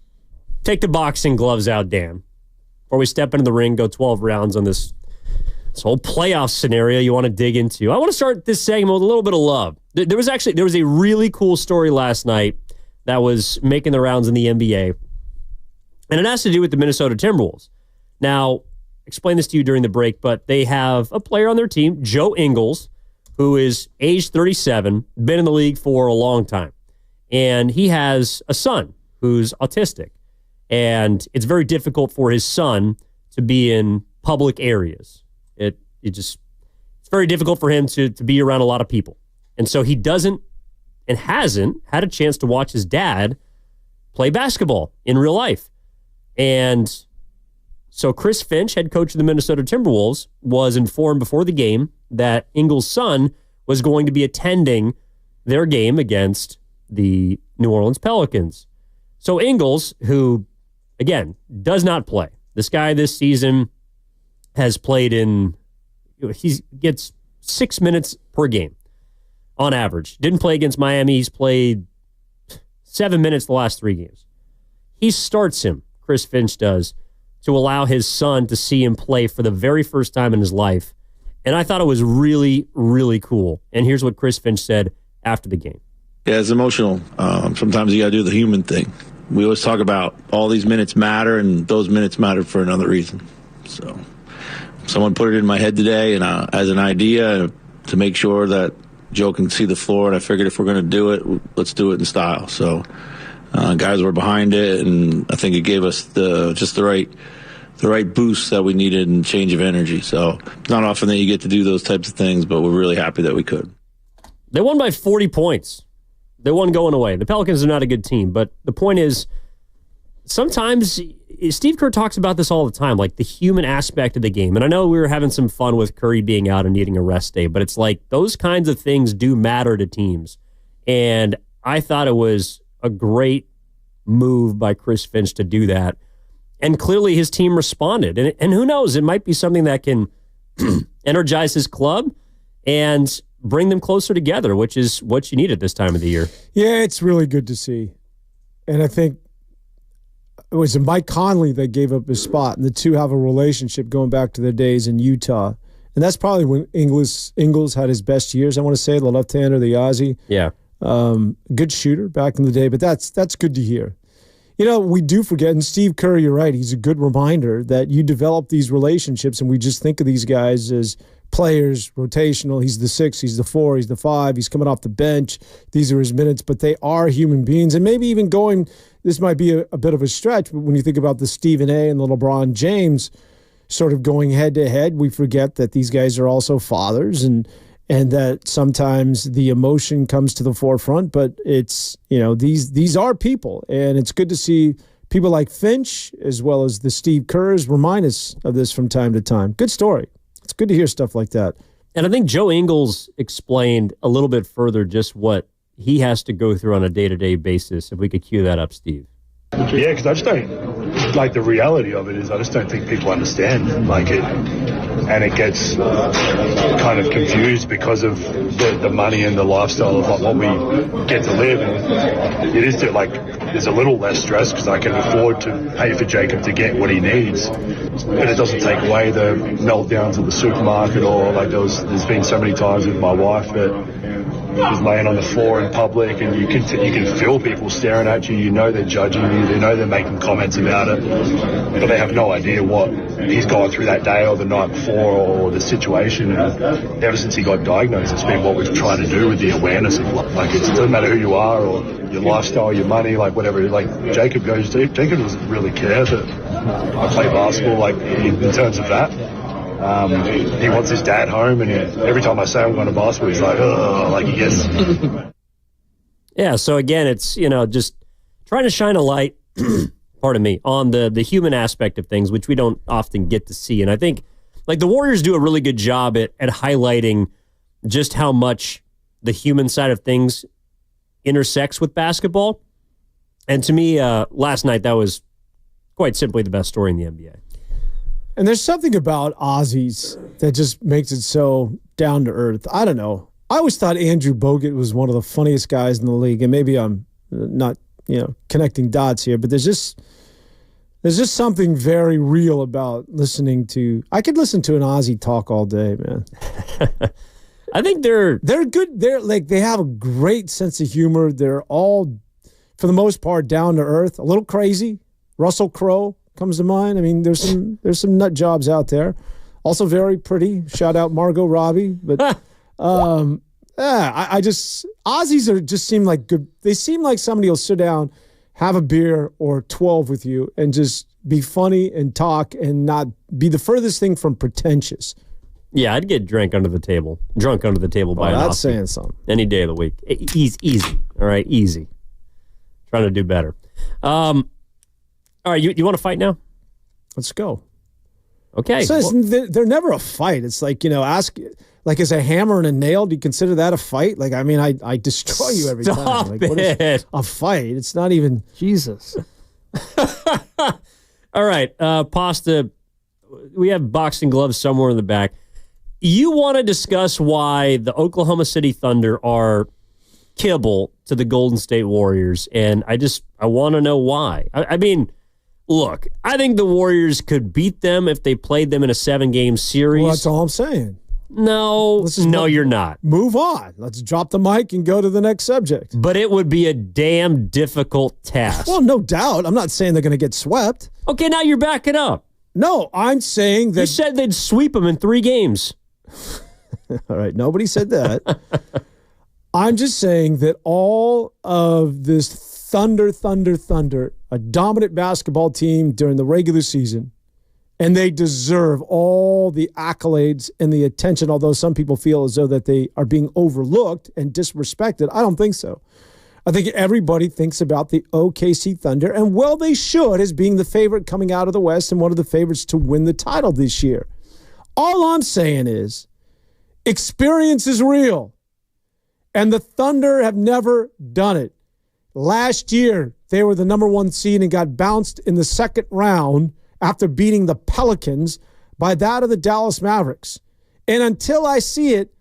[SPEAKER 2] take the boxing gloves out, Dan, before we step into the ring, go 12 rounds on this whole playoff scenario you want to dig into, I want to start this segment with a little bit of love. There was a really cool story last night that was making the rounds in the NBA, and it has to do with the Minnesota Timberwolves. Now, explain this to you during the break, but they have a player on their team, Joe Ingles, who is age 37, been in the league for a long time. And he has a son who's autistic. And it's very difficult for his son to be in public areas. It's very difficult for him to be around a lot of people. And so he doesn't and hasn't had a chance to watch his dad play basketball in real life. And so Chris Finch, head coach of the Minnesota Timberwolves, was informed before the game that Ingles' son was going to be attending their game against the New Orleans Pelicans. So Ingles, who, again, does not play. This guy this season has played he gets 6 minutes per game on average. Didn't play against Miami. He's played 7 minutes the last 3 games. He starts him, Chris Finch does, to allow his son to see him play for the very first time in his life. And I thought it was really, really cool. And here's what Chris Finch said after the game.
[SPEAKER 13] Yeah, it's emotional. Sometimes you got to do the human thing. We always talk about all these minutes matter, and those minutes matter for another reason. So someone put it in my head today and as an idea to make sure that Joe can see the floor, and I figured if we're going to do it, let's do it in style. So guys were behind it, and I think it gave us the right boost that we needed and change of energy. So it's not often that you get to do those types of things, but we're really happy that we could.
[SPEAKER 2] They won by 40 points. They won going away. The Pelicans are not a good team, but the point is, sometimes Steve Kerr talks about this all the time, like the human aspect of the game. And I know we were having some fun with Curry being out and needing a rest day, but it's like those kinds of things do matter to teams. And I thought it was a great move by Chris Finch to do that. And clearly his team responded. And who knows, it might be something that can energize his club and bring them closer together, which is what you need at this time of the year.
[SPEAKER 3] Yeah, it's really good to see. And I think it was Mike Conley that gave up his spot, and the two have a relationship going back to their days in Utah. And that's probably when Ingles had his best years, I want to say, the left-hander, the Aussie.
[SPEAKER 2] Yeah.
[SPEAKER 3] Good shooter back in the day, but that's good to hear. We do forget, and Steve Kerr, you're right, he's a good reminder that you develop these relationships, and we just think of these guys as players, rotational. He's the 6, he's the 4, he's the 5, he's coming off the bench. These are his minutes, but they are human beings. And maybe even this might be a bit of a stretch, but when you think about the Stephen A. and the LeBron James sort of going head-to-head, we forget that these guys are also fathers, and that sometimes the emotion comes to the forefront, but it's, these are people, and it's good to see people like Finch as well as the Steve Kerrs remind us of this from time to time. Good story. It's good to hear stuff like that.
[SPEAKER 2] And I think Joe Ingles explained a little bit further just what he has to go through on a day-to-day basis. If we could cue that up, Steve.
[SPEAKER 14] Yeah, because I just don't, the reality of it is I just don't think people understand, it, and it gets kind of confused because of the money and the lifestyle of what we get to live, and it is there's a little less stress because I can afford to pay for Jacob to get what he needs, but it doesn't take away the meltdowns at the supermarket or there's been so many times with my wife that is laying on the floor in public, and you can feel people staring at you. They're judging you. They know they're making comments about it, but they have no idea what he's gone through that day or the night before or the situation. And ever since he got diagnosed, it's been what we've tried to do with the awareness of it doesn't matter who you are or your lifestyle, your money, whatever. Jacob doesn't really care that I play basketball. In terms of that. He wants his dad home, and every time I say I'm going to basketball, he's like, he gets.
[SPEAKER 2] Yeah, so again, it's, just trying to shine a light, pardon me, on the human aspect of things, which we don't often get to see. And I think, the Warriors do a really good job at highlighting just how much the human side of things intersects with basketball. And to me, last night, that was quite simply the best story in the NBA.
[SPEAKER 3] And there's something about Aussies that just makes it so down to earth. I don't know. I always thought Andrew Bogut was one of the funniest guys in the league, and maybe I'm not, connecting dots here, but there's just something very real about listening to. I could listen to an Aussie talk all day, man.
[SPEAKER 2] I think they're
[SPEAKER 3] good. They have a great sense of humor. They're all, for the most part, down to earth. A little crazy. Russell Crowe comes to mind. I mean, there's some nut jobs out there. Also very pretty. Shout out Margot Robbie. But Aussies just seem like good. They seem like somebody will sit down, have a beer or 12 with you, and just be funny and talk and not be the furthest thing from pretentious.
[SPEAKER 2] Yeah, I'd get drunk under the table by an
[SPEAKER 3] that's
[SPEAKER 2] Aussie
[SPEAKER 3] saying something.
[SPEAKER 2] any day of the week. Easy. All right, easy. Trying to do better. All right, you want to fight now?
[SPEAKER 3] Let's go.
[SPEAKER 2] Okay.
[SPEAKER 3] So they're never a fight. It's like, ask, like, is a hammer and a nail, do you consider that a fight? Like, I mean, I destroy you every time. Like, what is a fight? It's not even.
[SPEAKER 4] Jesus.
[SPEAKER 2] All right, Pasta, we have boxing gloves somewhere in the back. You want to discuss why the Oklahoma City Thunder are kibble to the Golden State Warriors, and I want to know why. I mean, look, I think the Warriors could beat them if they played them in a 7-game series.
[SPEAKER 3] Well, that's all I'm saying.
[SPEAKER 2] No, you're not.
[SPEAKER 3] Move on. Let's drop the mic and go to the next subject.
[SPEAKER 2] But it would be a damn difficult task.
[SPEAKER 3] Well, no doubt. I'm not saying they're going to get swept.
[SPEAKER 2] Okay, now you're backing up.
[SPEAKER 3] No, I'm saying that.
[SPEAKER 2] You said they'd sweep them in 3 games.
[SPEAKER 3] All right, nobody said that. I'm just saying that all of this Thunder, a dominant basketball team during the regular season, and they deserve all the accolades and the attention, although some people feel as though that they are being overlooked and disrespected. I don't think so. I think everybody thinks about the OKC Thunder, and well, they should, as being the favorite coming out of the West and one of the favorites to win the title this year. All I'm saying is experience is real, and the Thunder have never done it. Last year, they were the number 1 seed and got bounced in the second round after beating the Pelicans by that of the Dallas Mavericks. And until I see it,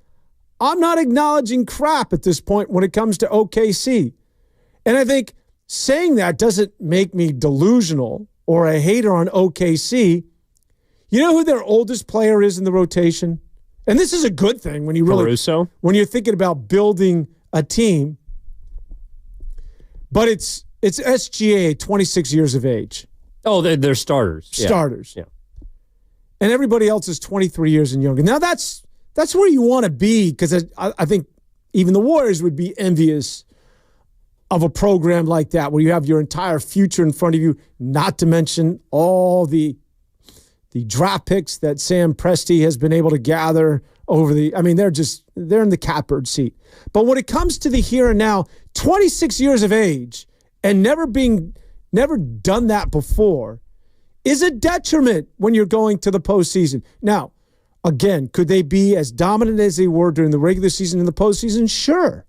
[SPEAKER 3] I'm not acknowledging crap at this point when it comes to OKC. And I think saying that doesn't make me delusional or a hater on OKC. You know who their oldest player is in the rotation? And this is a good thing when you really
[SPEAKER 2] Caruso?
[SPEAKER 3] When you're thinking about building a team. But it's SGA, 26 years of age.
[SPEAKER 2] Oh, they're starters.
[SPEAKER 3] Starters.
[SPEAKER 2] Yeah.
[SPEAKER 3] And everybody else is 23 years and younger. Now, that's where you want to be, because I think even the Warriors would be envious of a program like that where you have your entire future in front of you, not to mention all the draft picks that Sam Presti has been able to gather over they're in the catbird seat. But when it comes to the here and now, 26 years of age and never done that before is a detriment when you're going to the postseason. Now, again, could they be as dominant as they were during the regular season in the postseason? Sure.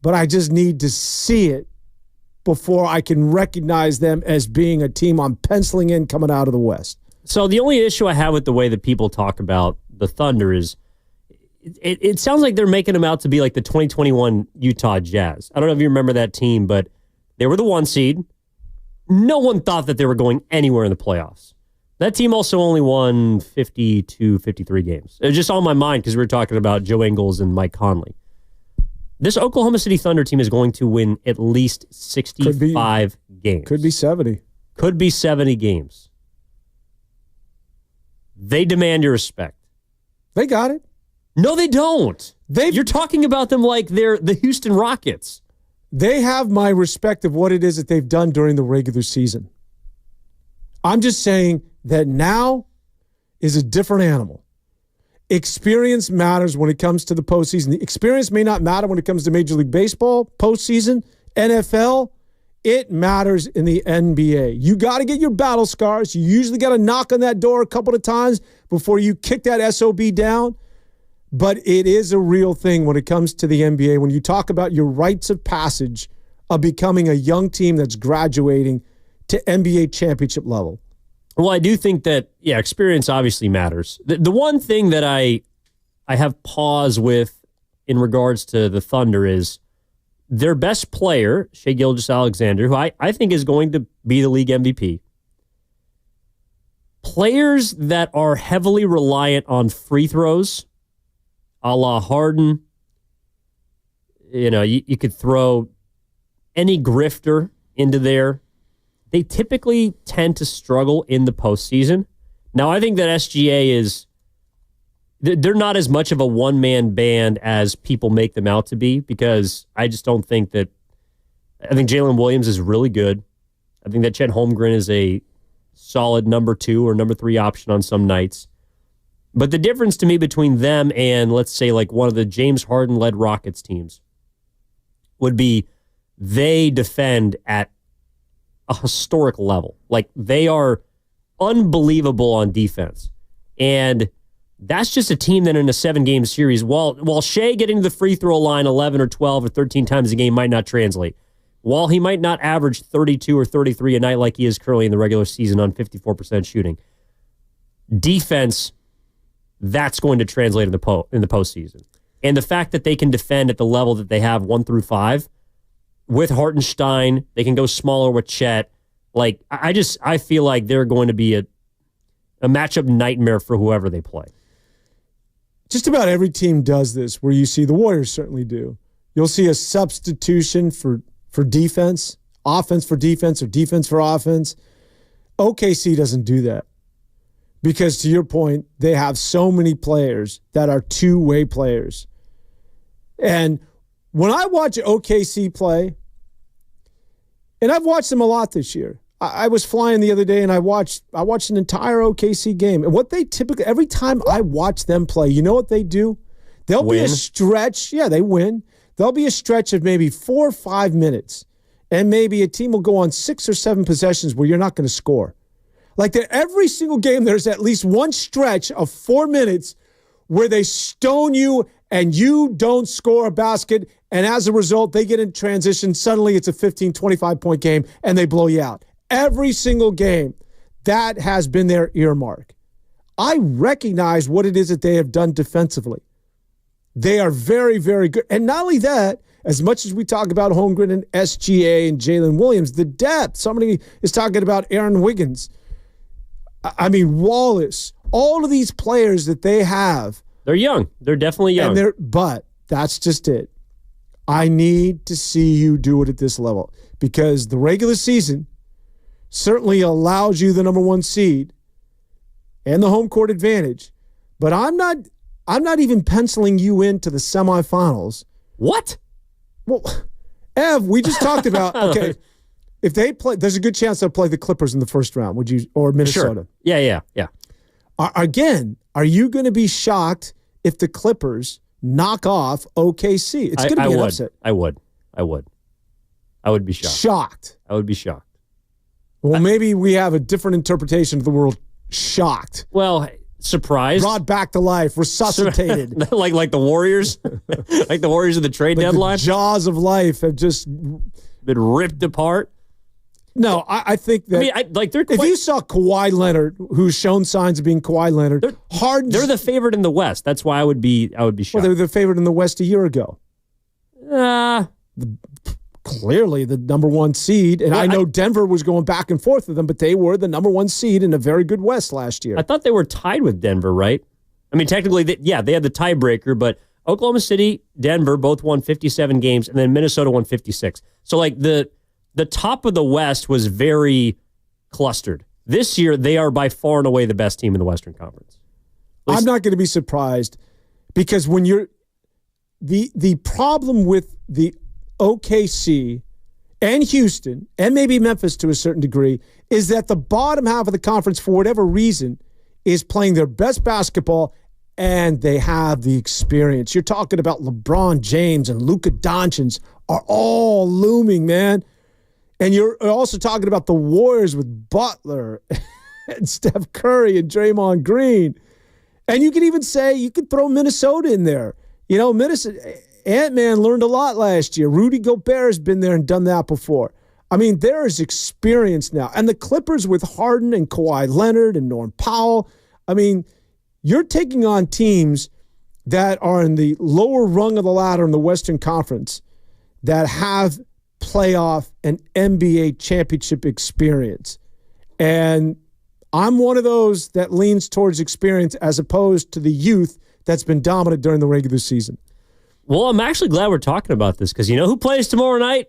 [SPEAKER 3] But I just need to see it before I can recognize them as being a team I'm penciling in coming out of the West.
[SPEAKER 2] So the only issue I have with the way that people talk about the Thunder is it sounds like they're making them out to be like the 2021 Utah Jazz. I don't know if you remember that team, but they were the 1 seed. No one thought that they were going anywhere in the playoffs. That team also only won 52, 53 games. It was just on my mind because we were talking about Joe Ingles and Mike Conley. This Oklahoma City Thunder team is going to win at least 65 games.
[SPEAKER 3] Could be 70.
[SPEAKER 2] Could be 70 games. They demand your respect.
[SPEAKER 3] They got it.
[SPEAKER 2] No, they don't. You're talking about them like they're the Houston Rockets.
[SPEAKER 3] They have my respect of what it is that they've done during the regular season. I'm just saying that now is a different animal. Experience matters when it comes to the postseason. The experience may not matter when it comes to Major League Baseball, postseason, NFL. It matters in the NBA. You got to get your battle scars. You usually got to knock on that door a couple of times before you kick that SOB down. But it is a real thing when it comes to the NBA. When you talk about your rites of passage of becoming a young team that's graduating to NBA championship level.
[SPEAKER 2] Well, I do think that, experience obviously matters. The one thing that I have pause with in regards to the Thunder is their best player, Shai Gilgeous-Alexander, who I think is going to be the league MVP. Players that are heavily reliant on free throws, a la Harden, you could throw any grifter into there. They typically tend to struggle in the postseason. Now, I think that SGA they're not as much of a one-man band as people make them out to be, because I just don't think that. I think Jalen Williams is really good. I think that Chet Holmgren is a solid number 2 or number 3 option on some nights. But the difference to me between them and, let's say, like one of the James Harden-led Rockets teams would be they defend at a historic level. Like, they are unbelievable on defense. And that's just a team that in a 7-game series, while Shai getting to the free throw line 11 or 12 or 13 times a game might not translate, while he might not average 32 or 33 a night like he is currently in the regular season on 54% shooting, defense, that's going to translate in the postseason. And the fact that they can defend at the level that they have 1 through 5, with Hartenstein, they can go smaller with Chet. Like, I feel like they're going to be a matchup nightmare for whoever they play.
[SPEAKER 3] Just about every team does this, where you see the Warriors certainly do. You'll see a substitution for defense, offense for defense, or defense for offense. OKC doesn't do that because, to your point, they have so many players that are two-way players. And when I watch OKC play, and I've watched them a lot this year. I was flying the other day and I watched an entire OKC game. And what they typically, every time I watch them play, you know what they do? There'll be a stretch. Yeah, they win. There'll be a stretch of maybe 4 or 5 minutes. And maybe a team will go on 6 or 7 possessions where you're not going to score. Like, every single game, there's at least one stretch of 4 minutes where they stone you and you don't score a basket, and as a result, they get in transition. Suddenly, it's a 15, 25-point game, and they blow you out. Every single game, that has been their earmark. I recognize what it is that they have done defensively. They are very, very good. And not only that, as much as we talk about Holmgren and SGA and Jalen Williams, the depth. Somebody is talking about Aaron Wiggins. I mean, Wallace. All of these players that they have.
[SPEAKER 2] They're young. They're definitely young.
[SPEAKER 3] But that's just it. I need to see you do it at this level, because the regular season certainly allows you the number 1 seed and the home court advantage. But I'm not even penciling you into the semifinals.
[SPEAKER 2] What?
[SPEAKER 3] Well, Ev, we just talked about, okay, if they play, there's a good chance they'll play the Clippers in the first round, would you, or Minnesota?
[SPEAKER 2] Sure. Yeah.
[SPEAKER 3] Again, are you going to be shocked if the Clippers knock off OKC? It's going to be an upset.
[SPEAKER 2] I would be shocked.
[SPEAKER 3] I would be shocked. Well, maybe we have a different interpretation of the word shocked.
[SPEAKER 2] Well, surprised.
[SPEAKER 3] Brought back to life, resuscitated.
[SPEAKER 2] like the Warriors? Like the Warriors of the trade deadline?
[SPEAKER 3] The jaws of life have just
[SPEAKER 2] been ripped apart.
[SPEAKER 3] No, I think that if you saw Kawhi Leonard, who's shown signs of being Kawhi Leonard,
[SPEAKER 2] they're the favorite in the West. That's why I would be shocked.
[SPEAKER 3] Well, they were the favorite in the West a year ago. Clearly the number 1 seed, and I know Denver was going back and forth with them, but they were the number 1 seed in a very good West last year.
[SPEAKER 2] I thought they were tied with Denver, right? I mean, technically, they had the tiebreaker, but Oklahoma City, Denver both won 57 games, and then Minnesota won 56. So, like, the top of the West was very clustered. This year, they are by far and away the best team in the Western Conference.
[SPEAKER 3] I'm not going to be surprised, because when you're the problem with the OKC and Houston and maybe Memphis to a certain degree is that the bottom half of the conference, for whatever reason, is playing their best basketball, and they have the experience. You're talking about LeBron James and Luka Doncic are all looming, man. And you're also talking about the Warriors with Butler and Steph Curry and Draymond Green. And you could even say, you could throw Minnesota in there. You know, Minnesota, Ant-Man learned a lot last year. Rudy Gobert has been there and done that before. I mean, there is experience now. And the Clippers with Harden and Kawhi Leonard and Norm Powell, I mean, you're taking on teams that are in the lower rung of the ladder in the Western Conference that have playoff and NBA championship experience. And I'm one of those that leans towards experience as opposed to the youth that's been dominant during the regular season.
[SPEAKER 2] Well, I'm actually glad we're talking about this because you know who plays tomorrow night?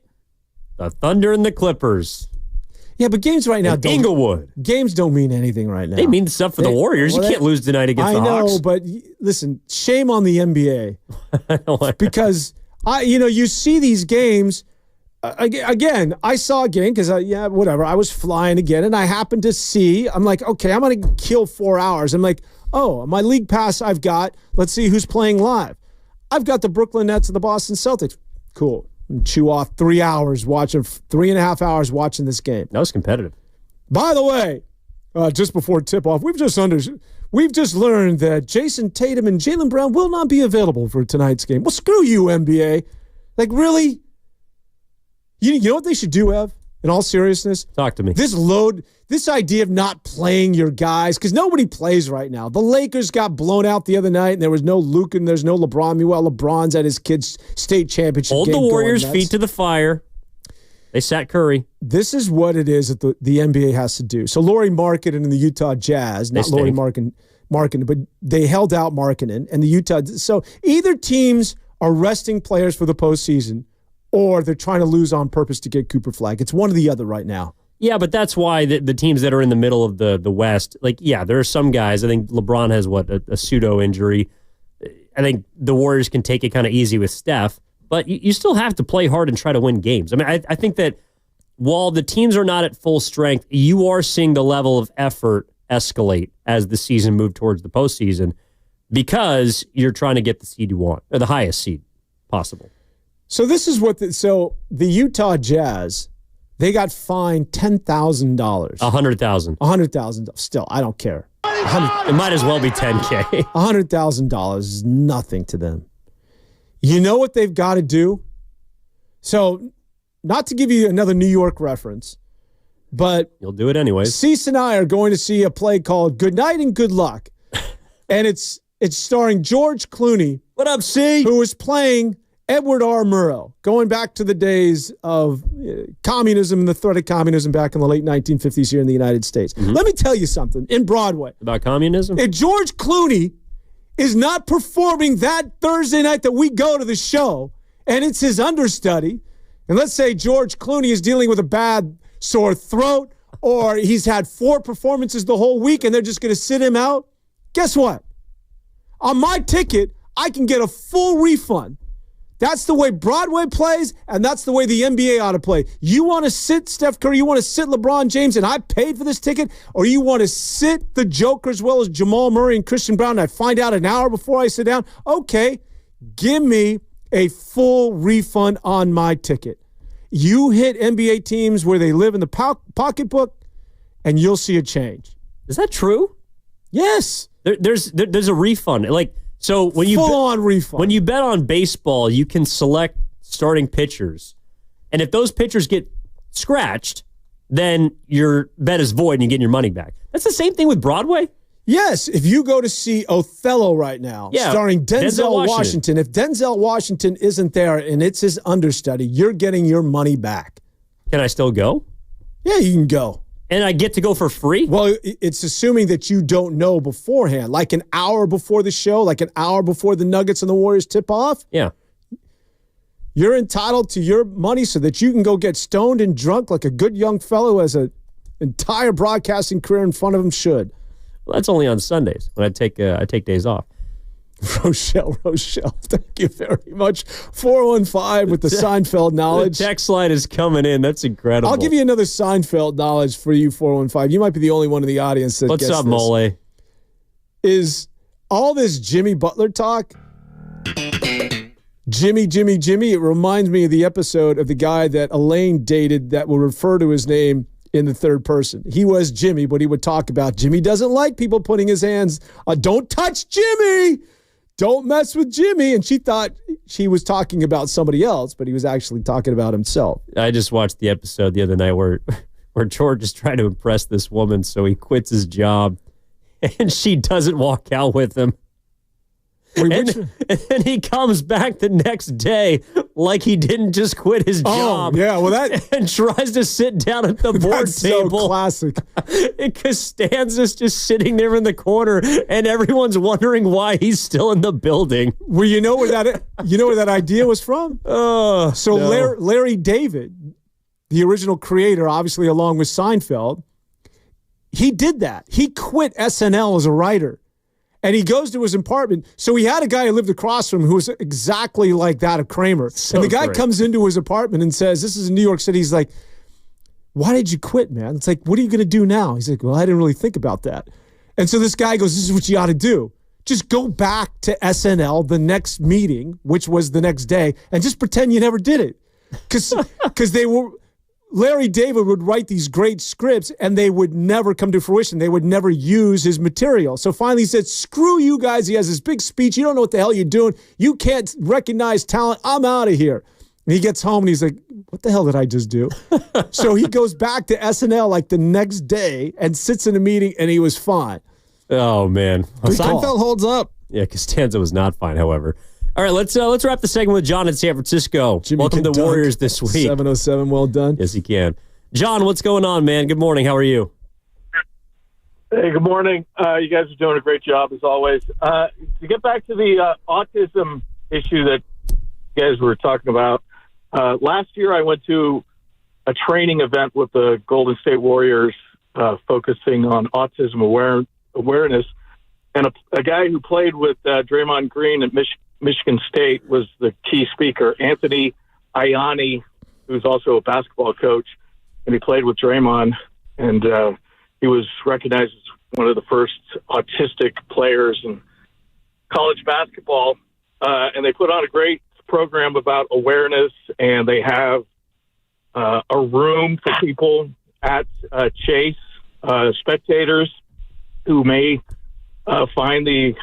[SPEAKER 2] The Thunder and the Clippers.
[SPEAKER 3] Yeah, but games right now
[SPEAKER 2] Inglewood.
[SPEAKER 3] Games don't mean anything right now.
[SPEAKER 2] They mean stuff for the Warriors. You can't lose tonight against the Hawks.
[SPEAKER 3] I know, but listen, shame on the NBA. Because, you see these games. Again, I saw a game because, whatever. I was flying again, and I happened to see. I'm like, okay, I'm going to kill 4 hours. I'm like, oh, my league pass I've got. Let's see who's playing live. I've got the Brooklyn Nets and the Boston Celtics. Cool. And chew off 3 hours watching, 3.5 hours watching this game.
[SPEAKER 2] That was competitive.
[SPEAKER 3] By the way, just before tip-off, we've just learned that Jason Tatum and Jaylen Brown will not be available for tonight's game. Well, screw you, NBA. Like, really? You know what they should do, Ev? In all seriousness?
[SPEAKER 2] Talk to me.
[SPEAKER 3] This idea of not playing your guys, because nobody plays right now. The Lakers got blown out the other night, and there was no Luke and there's no LeBron. Meanwhile, LeBron's at his kids' state championship
[SPEAKER 2] Hold
[SPEAKER 3] game.
[SPEAKER 2] the Warriors' feet to the fire. They sat Curry.
[SPEAKER 3] This is what it is that the NBA has to do. So Lauri Markkanen and the Utah Jazz, not Lauri Markkanen, but they held out Markkanen and the Utah. So either teams are resting players for the postseason, or they're trying to lose on purpose to get Cooper Flag. It's one or the other right now.
[SPEAKER 2] Yeah, but that's why the teams that are in the middle of the West, there are some guys. I think LeBron has a pseudo injury. I think the Warriors can take it kind of easy with Steph, but you still have to play hard and try to win games. I mean, I think that while the teams are not at full strength, you are seeing the level of effort escalate as the season moved towards the postseason because you're trying to get the seed you want, or the highest seed possible.
[SPEAKER 3] So this is what the Utah Jazz, they got fined $10,000.
[SPEAKER 2] $100,000.
[SPEAKER 3] $100,000. Still, I don't care.
[SPEAKER 2] It might as well be $10K.
[SPEAKER 3] $100,000 is nothing to them. You know what they've got to do? So, not to give you another New York reference, but
[SPEAKER 2] you'll do it anyways.
[SPEAKER 3] Cease and I are going to see a play called Good Night and Good Luck. And it's starring George Clooney.
[SPEAKER 2] What up, C?
[SPEAKER 3] Who is playing Edward R. Murrow, going back to the days of communism and the threat of communism back in the late 1950s here in the United States. Mm-hmm. Let me tell you something in Broadway.
[SPEAKER 2] About communism?
[SPEAKER 3] If George Clooney is not performing that Thursday night that we go to the show, and it's his understudy, and let's say George Clooney is dealing with a bad sore throat, or he's had 4 performances the whole week, and they're just going to sit him out, guess what? On my ticket, I can get a full refund. That's the way Broadway plays, and that's the way the NBA ought to play. You want to sit Steph Curry, you want to sit LeBron James, and I paid for this ticket, or you want to sit the Joker as well as Jamal Murray and Christian Brown, and I find out an hour before I sit down? Okay, give me a full refund on my ticket. You hit NBA teams where they live in the pocketbook, and you'll see a change.
[SPEAKER 2] Is that true?
[SPEAKER 3] Yes.
[SPEAKER 2] There's a refund. So when you
[SPEAKER 3] full-on refund.
[SPEAKER 2] When you bet on baseball, you can select starting pitchers. And if those pitchers get scratched, then your bet is void and you get your money back. That's the same thing with Broadway?
[SPEAKER 3] Yes. If you go to see Othello right now, starring Denzel Washington, if Denzel Washington isn't there and it's his understudy, you're getting your money back.
[SPEAKER 2] Can I still go?
[SPEAKER 3] Yeah, you can go.
[SPEAKER 2] And I get to go for free?
[SPEAKER 3] Well, it's assuming that you don't know beforehand, like an hour before the show, like an hour before the Nuggets and the Warriors tip off.
[SPEAKER 2] Yeah.
[SPEAKER 3] You're entitled to your money so that you can go get stoned and drunk like a good young fellow as an entire broadcasting career in front of him should.
[SPEAKER 2] Well, that's only on Sundays when I take days off.
[SPEAKER 3] Rochelle, thank you very much. 415 with the Seinfeld knowledge.
[SPEAKER 2] The text line is coming in. That's incredible.
[SPEAKER 3] I'll give you another Seinfeld knowledge for you, 415. You might be the only one in the audience that
[SPEAKER 2] What's
[SPEAKER 3] gets
[SPEAKER 2] up,
[SPEAKER 3] this.
[SPEAKER 2] Mole?
[SPEAKER 3] Is all this Jimmy Butler talk? Jimmy. It reminds me of the episode of the guy that Elaine dated that will refer to his name in the third person. He was Jimmy, but he would talk about Jimmy doesn't like people putting his hands on. Don't touch Jimmy! don't mess with Jimmy. And she thought she was talking about somebody else, but he was actually talking about himself.
[SPEAKER 2] I just watched the episode the other night where George is trying to impress this woman, so he quits his job, and she doesn't walk out with him. And then he comes back the next day like he didn't just quit his job.
[SPEAKER 3] Yeah, well
[SPEAKER 2] and tries to sit down at the board table.
[SPEAKER 3] So classic.
[SPEAKER 2] Costanza's just sitting there in the corner, and everyone's wondering why he's still in the building.
[SPEAKER 3] Well, you know where that idea was from? Larry David, the original creator, obviously along with Seinfeld, he did that. He quit SNL as a writer. And he goes to his apartment. So he had a guy who lived across from him who was exactly like that of Kramer.
[SPEAKER 2] So
[SPEAKER 3] and the guy
[SPEAKER 2] great.
[SPEAKER 3] comes into his apartment and says, this is in New York City. He's like, why did you quit, man? It's like, what are you going to do now? He's like, well, I didn't really think about that. And so this guy goes, this is what you ought to do. Just go back to SNL the next meeting, which was the next day, and just pretend you never did it. Because they were... Larry David would write these great scripts and they would never come to fruition. They would never use his material. So finally he said, screw you guys. He has this big speech. You don't know what the hell you're doing. You can't recognize talent. I'm out of here. And he gets home and he's like, what the hell did I just do? So he goes back to SNL like the next day and sits in a meeting and he was fine.
[SPEAKER 2] Oh, man.
[SPEAKER 4] Seinfeld holds up.
[SPEAKER 2] Yeah, Costanza was not fine, however. All right, let's wrap the segment with John in San Francisco.
[SPEAKER 3] Jimmy
[SPEAKER 2] Welcome to
[SPEAKER 3] dunk.
[SPEAKER 2] Warriors this week.
[SPEAKER 3] 707, well done.
[SPEAKER 2] Yes, he can. John, what's going on, man? Good morning. How are you?
[SPEAKER 15] Hey, good morning. You guys are doing a great job, as always. To get back to the autism issue that you guys were talking about, last year I went to a training event with the Golden State Warriors focusing on autism awareness. And a guy who played with Draymond Green at Michigan State was the key speaker, Anthony Ianni, who's also a basketball coach, and he played with Draymond, and he was recognized as one of the first autistic players in college basketball. And they put on a great program about awareness, and they have a room for people at Chase, spectators who may find the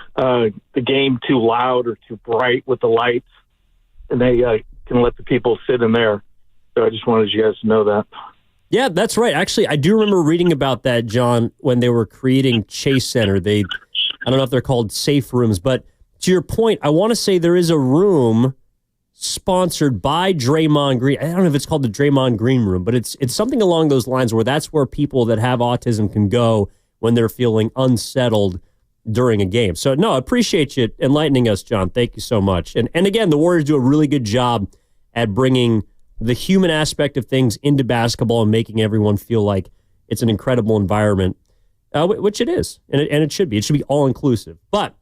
[SPEAKER 15] game too loud or too bright with the lights, and they can let the people sit in there. So I just wanted you guys to know that.
[SPEAKER 2] Yeah, that's right. Actually, I do remember reading about that, John, when they were creating Chase Center. I don't know if they're called safe rooms, but to your point, I want to say there is a room sponsored by Draymond Green. I don't know if it's called the Draymond Green room, but it's something along those lines where that's where people that have autism can go when they're feeling unsettled during a game. So, no, I appreciate you enlightening us, John. Thank you so much. And again, the Warriors do a really good job at bringing the human aspect of things into basketball and making everyone feel like it's an incredible environment, which it is, and it should be. It should be all-inclusive. But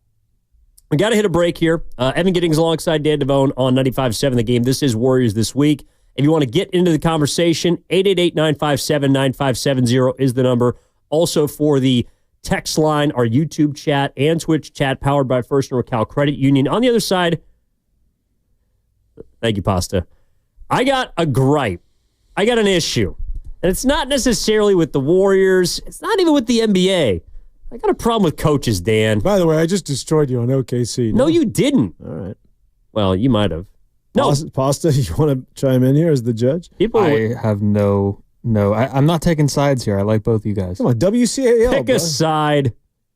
[SPEAKER 2] we got to hit a break here. Evan Giddings alongside Dan Devone on 95.7 The Game. This is Warriors This Week. If you want to get into the conversation, 888-957-9570 is the number. Also for the text line, our YouTube chat, and Twitch chat powered by First NorCal Credit Union. On the other side, thank you, Pasta. I got a gripe. I got an issue. And it's not necessarily with the Warriors. It's not even with the NBA. I got a problem with coaches, Dan.
[SPEAKER 3] By the way, I just destroyed you on OKC.
[SPEAKER 2] No, you didn't.
[SPEAKER 3] All right.
[SPEAKER 2] Well, you might have. No.
[SPEAKER 3] Pasta, you want to chime in here as the judge?
[SPEAKER 4] I have no. I'm not taking sides here. I like both you guys.
[SPEAKER 3] Come on, WCAL.
[SPEAKER 2] Pick a side.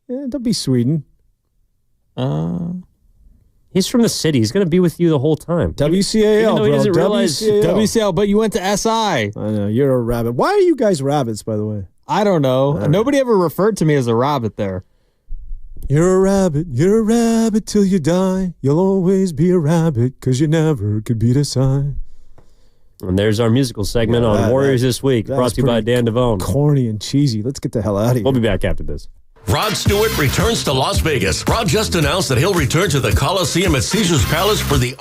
[SPEAKER 3] Yeah, don't be Sweden.
[SPEAKER 2] He's from the city. He's going to be with you the whole time.
[SPEAKER 3] WCAL,
[SPEAKER 2] even though he
[SPEAKER 3] bro.
[SPEAKER 2] doesn't realize
[SPEAKER 4] WCL, but you went to SI.
[SPEAKER 3] I know, you're a rabbit. Why are you guys rabbits, by the way?
[SPEAKER 4] I don't know.
[SPEAKER 3] Right.
[SPEAKER 4] Nobody ever referred to me as a rabbit there.
[SPEAKER 3] You're a rabbit till you die. You'll always be a rabbit because you never could beat a sign.
[SPEAKER 2] And there's our musical segment on Warriors This Week, brought to you by Dan Devone.
[SPEAKER 3] Corny and cheesy. Let's get the hell out of here.
[SPEAKER 2] We'll be back after this.
[SPEAKER 16] Rod Stewart returns to Las Vegas. Rod just announced that he'll return to the Coliseum at Caesars Palace for the...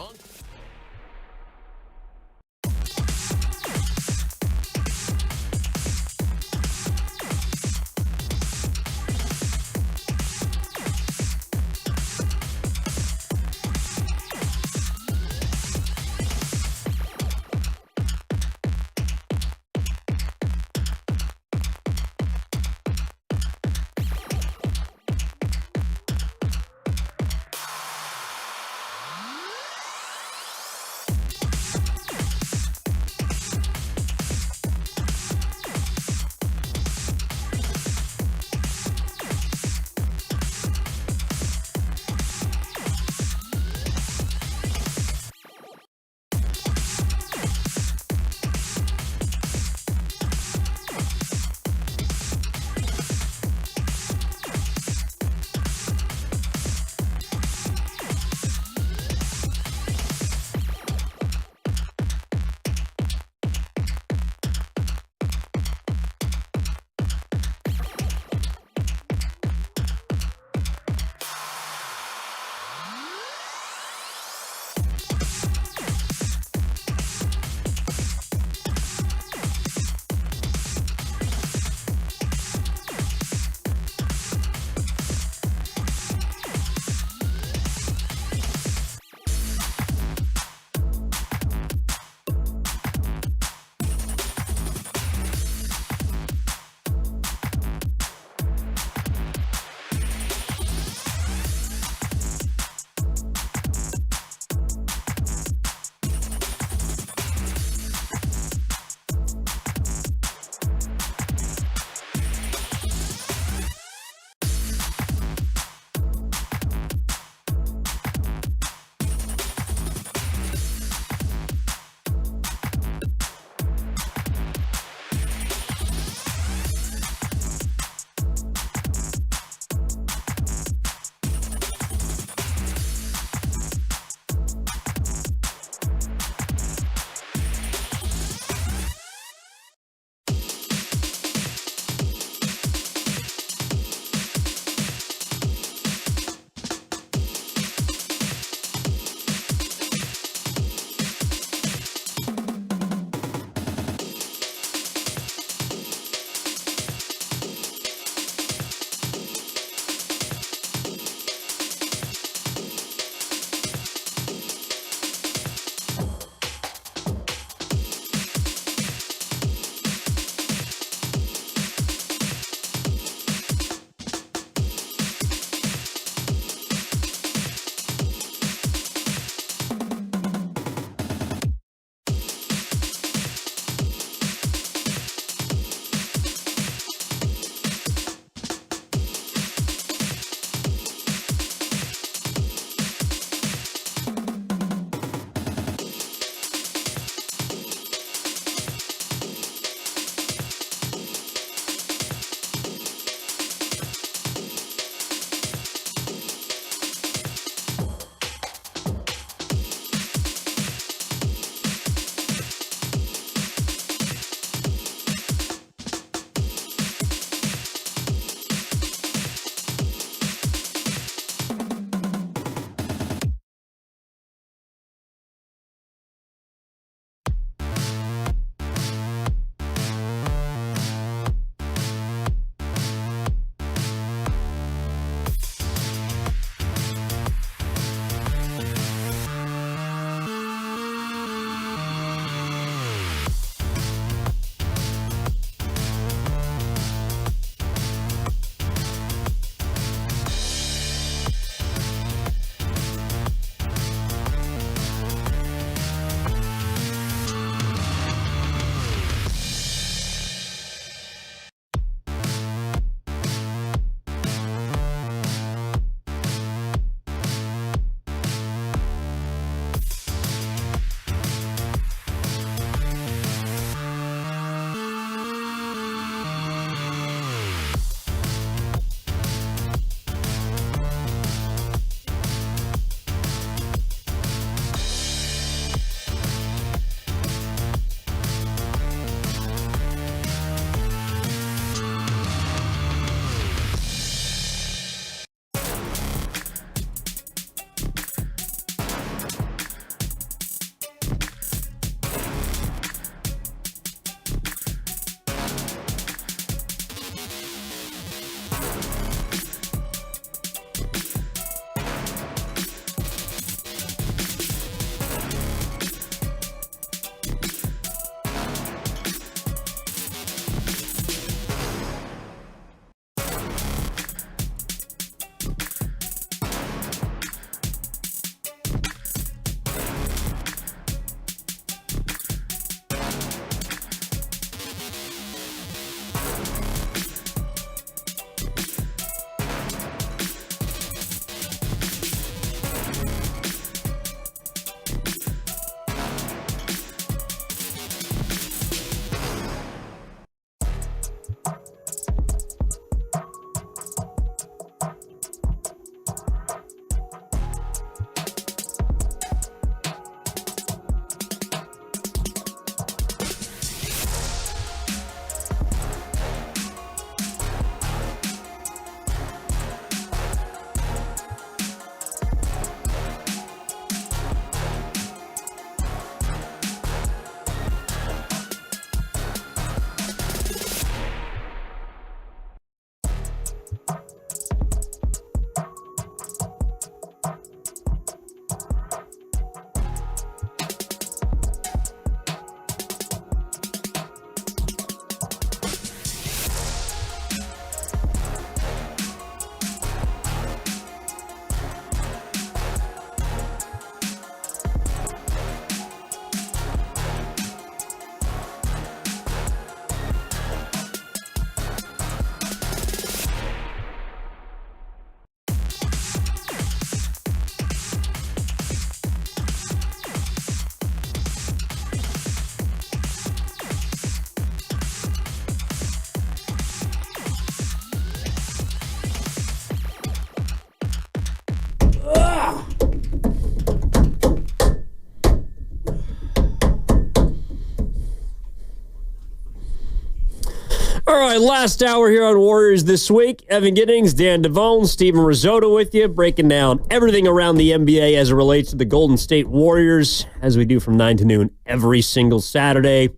[SPEAKER 2] All right, last hour here on Warriors This Week. Evan Giddings, Dan Devone, Steven Risotto with you, breaking down everything around the NBA as it relates to the Golden State Warriors, as we do from 9 to noon every single Saturday.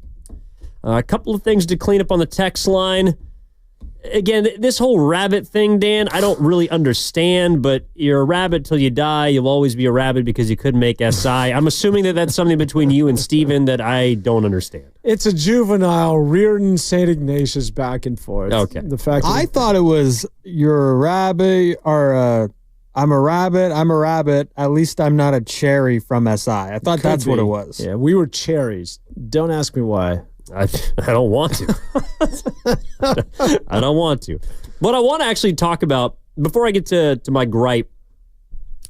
[SPEAKER 2] A couple of things to clean up on the text line. Again, this whole rabbit thing, Dan, I don't really understand, but you're a rabbit till you die. You'll always be a rabbit because you couldn't make SI. I'm assuming that that's something between you and Steven that I don't understand.
[SPEAKER 3] It's a juvenile Reardon St. Ignatius back and forth.
[SPEAKER 2] Okay.
[SPEAKER 3] The fact that
[SPEAKER 4] I thought it was you're a rabbit or I'm a rabbit. At least I'm not a cherry from SI. I thought that's what it was.
[SPEAKER 3] Yeah, we were cherries. Don't ask me why.
[SPEAKER 2] I don't want to. I don't want to. What I want to actually talk about, before I get to my gripe,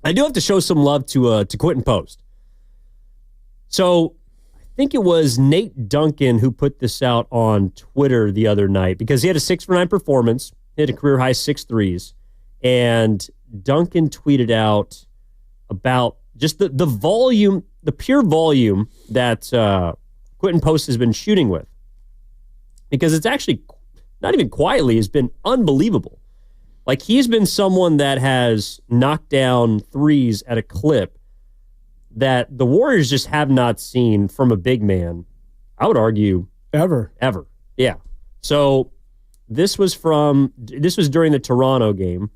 [SPEAKER 2] I do have to show some love to Quinton Post. So I think it was Nate Duncan who put this out on Twitter the other night because he had a 6-for-9 performance, hit a career-high 6 threes, and Duncan tweeted out about just the volume, the pure volume that Quinton Post has been shooting with, because it's actually not even quietly has been unbelievable. Like, he's been someone that has knocked down threes at a clip that the Warriors just have not seen from a big man, I would argue,
[SPEAKER 3] ever.
[SPEAKER 2] Yeah. So this was during the Toronto game.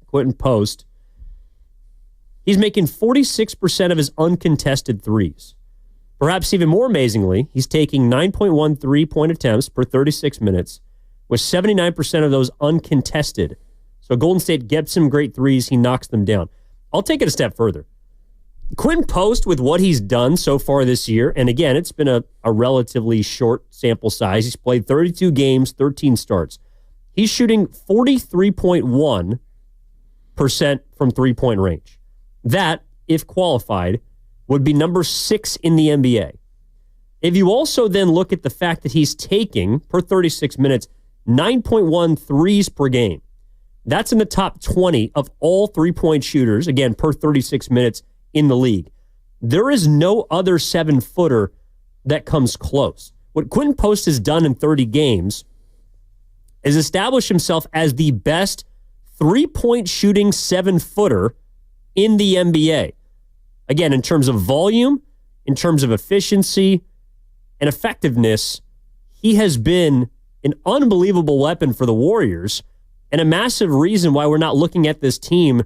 [SPEAKER 2] Quinton Post, he's making 46% of his uncontested threes. Perhaps even more amazingly, he's taking 9.1 3-point attempts per 36 minutes, with 79% of those uncontested. So Golden State gets him great threes, he knocks them down. I'll take it a step further. Quinton Post, with what he's done so far this year, and again, it's been a relatively short sample size. He's played 32 games, 13 starts. He's shooting 43.1% from three-point range. That, if qualified, would be number 6 in the NBA. If you also then look at the fact that he's taking, per 36 minutes, 9.1 threes per game, that's in the top 20 of all three-point shooters, again, per 36 minutes in the league. There is no other 7-footer that comes close. What Quinton Post has done in 30 games is establish himself as the best three-point shooting 7-footer in the NBA. Again, in terms of volume, in terms of efficiency and effectiveness, he has been an unbelievable weapon for the Warriors and a massive reason why we're not looking at this team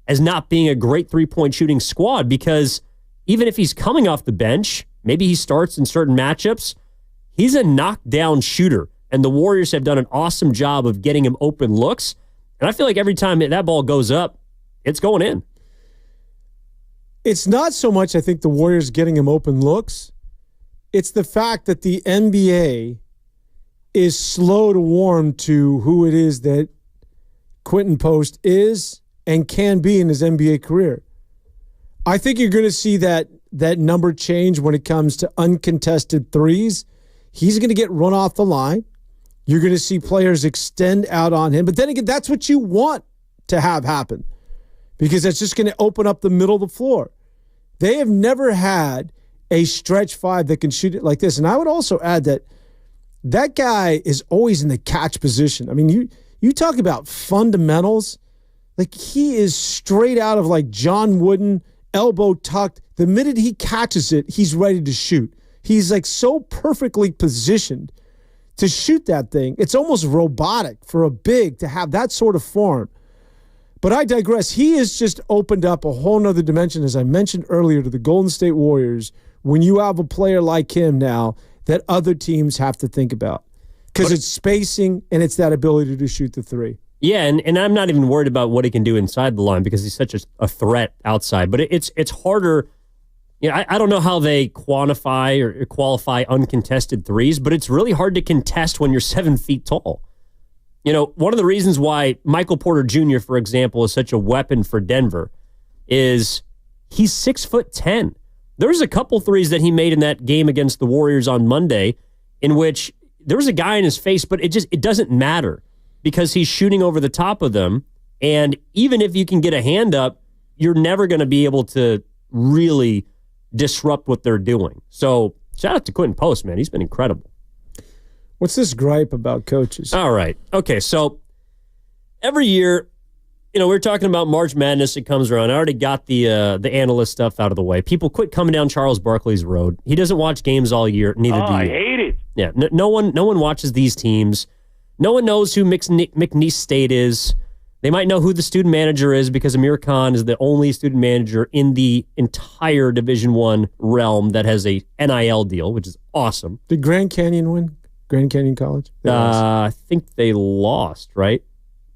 [SPEAKER 2] as not being a great three-point shooting squad, because even if he's coming off the bench, maybe he starts in certain matchups, he's a knockdown shooter, and the Warriors have done an awesome job of getting him open looks, and I feel like every time that ball goes up, it's going in.
[SPEAKER 3] It's not so much, I think, the Warriors getting him open looks. It's the fact that the NBA is slow to warm to who it is that Quinton Post is and can be in his NBA career. I think you're going to see that number change when it comes to uncontested threes. He's going to get run off the line. You're going to see players extend out on him. But then again, that's what you want to have happen, because that's just going to open up the middle of the floor. They have never had a stretch 5 that can shoot it like this. And I would also add that guy is always in the catch position. I mean, you talk about fundamentals. Like, he is straight out of like John Wooden, elbow tucked. The minute he catches it, he's ready to shoot. He's like so perfectly positioned to shoot that thing. It's almost robotic for a big to have that sort of form. But I digress. He has just opened up a whole nother dimension, as I mentioned earlier, to the Golden State Warriors when you have a player like him now that other teams have to think about. Because it's spacing and it's that ability to shoot the three.
[SPEAKER 2] Yeah, and I'm not even worried about what he can do inside the line because he's such a threat outside. But it's harder. You know, I don't know how they quantify or qualify uncontested threes, but it's really hard to contest when you're 7 feet tall. You know, one of the reasons why Michael Porter Jr., for example, is such a weapon for Denver is he's 6'10". There's a couple threes that he made in that game against the Warriors on Monday in which there was a guy in his face, but it doesn't matter because he's shooting over the top of them. And even if you can get a hand up, you're never going to be able to really disrupt what they're doing. So shout out to Quinton Post, man. He's been incredible.
[SPEAKER 3] What's this gripe about coaches?
[SPEAKER 2] All right. Okay, so every year, we're talking about March Madness. It comes around. I already got the analyst stuff out of the way. People quit coming down Charles Barkley's road. He doesn't watch games all year. Neither do you.
[SPEAKER 6] I hate it.
[SPEAKER 2] Yeah, no one watches these teams. No one knows who McNeese State is. They might know who the student manager is because Amir Khan is the only student manager in the entire Division I realm that has a NIL deal, which is awesome.
[SPEAKER 3] Did Grand Canyon win? Grand Canyon College?
[SPEAKER 2] I think they lost, right?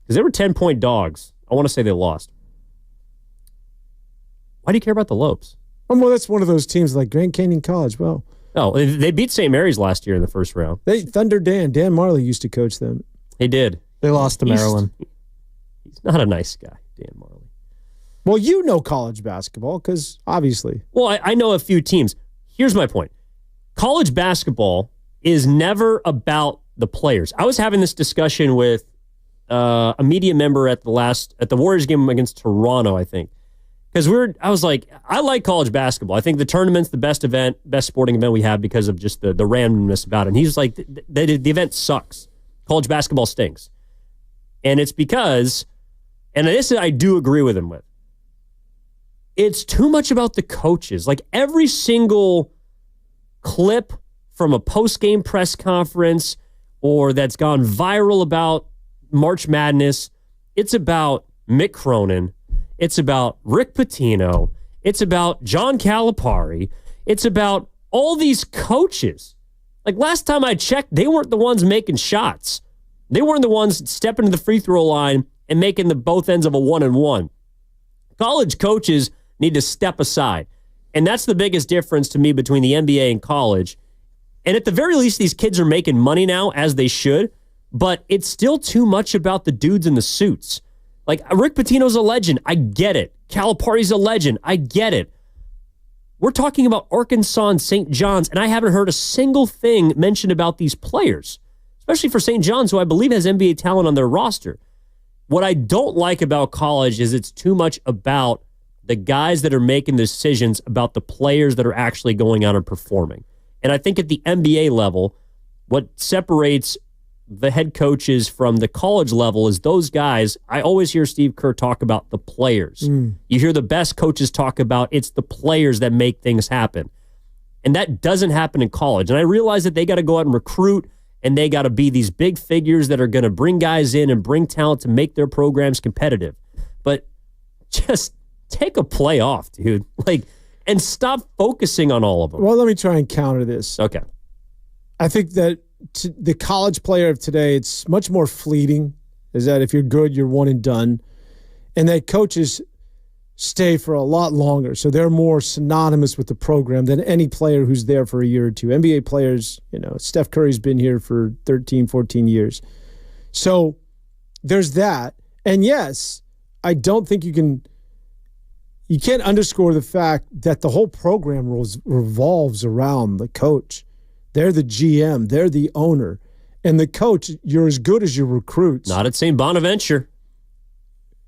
[SPEAKER 2] Because they were 10-point dogs. I want to say they lost. Why do you care about the Lopes?
[SPEAKER 3] Oh, well, that's one of those teams like Grand Canyon College. Well,
[SPEAKER 2] they beat St. Mary's last year in the first round.
[SPEAKER 3] Thunder Dan Marley used to coach them.
[SPEAKER 2] He did.
[SPEAKER 4] They lost to Maryland.
[SPEAKER 2] He's not a nice guy, Dan Marley.
[SPEAKER 3] Well, you know college basketball because obviously.
[SPEAKER 2] Well, I know a few teams. Here's my point. College basketball is never about the players. I was having this discussion with a media member at the Warriors game against Toronto, I think. Because I was like, I like college basketball. I think the tournament's the best sporting event we have because of just the randomness about it. And he's like, the event sucks. College basketball stinks. And it's because, and this I do agree with him with, it's too much about the coaches. Like every single clip from a post-game press conference or that's gone viral about March Madness, it's about Mick Cronin. It's about Rick Pitino. It's about John Calipari. It's about all these coaches. Like last time I checked, they weren't the ones making shots. They weren't the ones stepping to the free throw line and making the both ends of a 1-and-1. College coaches need to step aside. And that's the biggest difference to me between the NBA and college. And at the very least, these kids are making money now, as they should, but it's still too much about the dudes in the suits. Like, Rick Pitino's a legend. I get it. Calipari's a legend. I get it. We're talking about Arkansas and St. John's, and I haven't heard a single thing mentioned about these players, especially for St. John's, who I believe has NBA talent on their roster. What I don't like about college is it's too much about the guys that are making decisions about the players that are actually going out and performing. And I think at the NBA level, what separates the head coaches from the college level is those guys. I always hear Steve Kerr talk about the players. You hear the best coaches talk about it's the players that make things happen. And that doesn't happen in college. And I realize that they got to go out and recruit and they got to be these big figures that are going to bring guys in and bring talent to make their programs competitive. But just take a play off, dude. And stop focusing on all of them.
[SPEAKER 3] Well, let me try and counter this.
[SPEAKER 2] Okay.
[SPEAKER 3] I think that the college player of today, it's much more fleeting, is that if you're good, you're one and done. And that coaches stay for a lot longer. So they're more synonymous with the program than any player who's there for a year or two. NBA players, Steph Curry's been here for 13, 14 years. So there's that. And yes, I don't think you can't underscore the fact that the whole program revolves around the coach. They're the GM. They're the owner. And the coach, you're as good as your recruits.
[SPEAKER 2] Not at St. Bonaventure.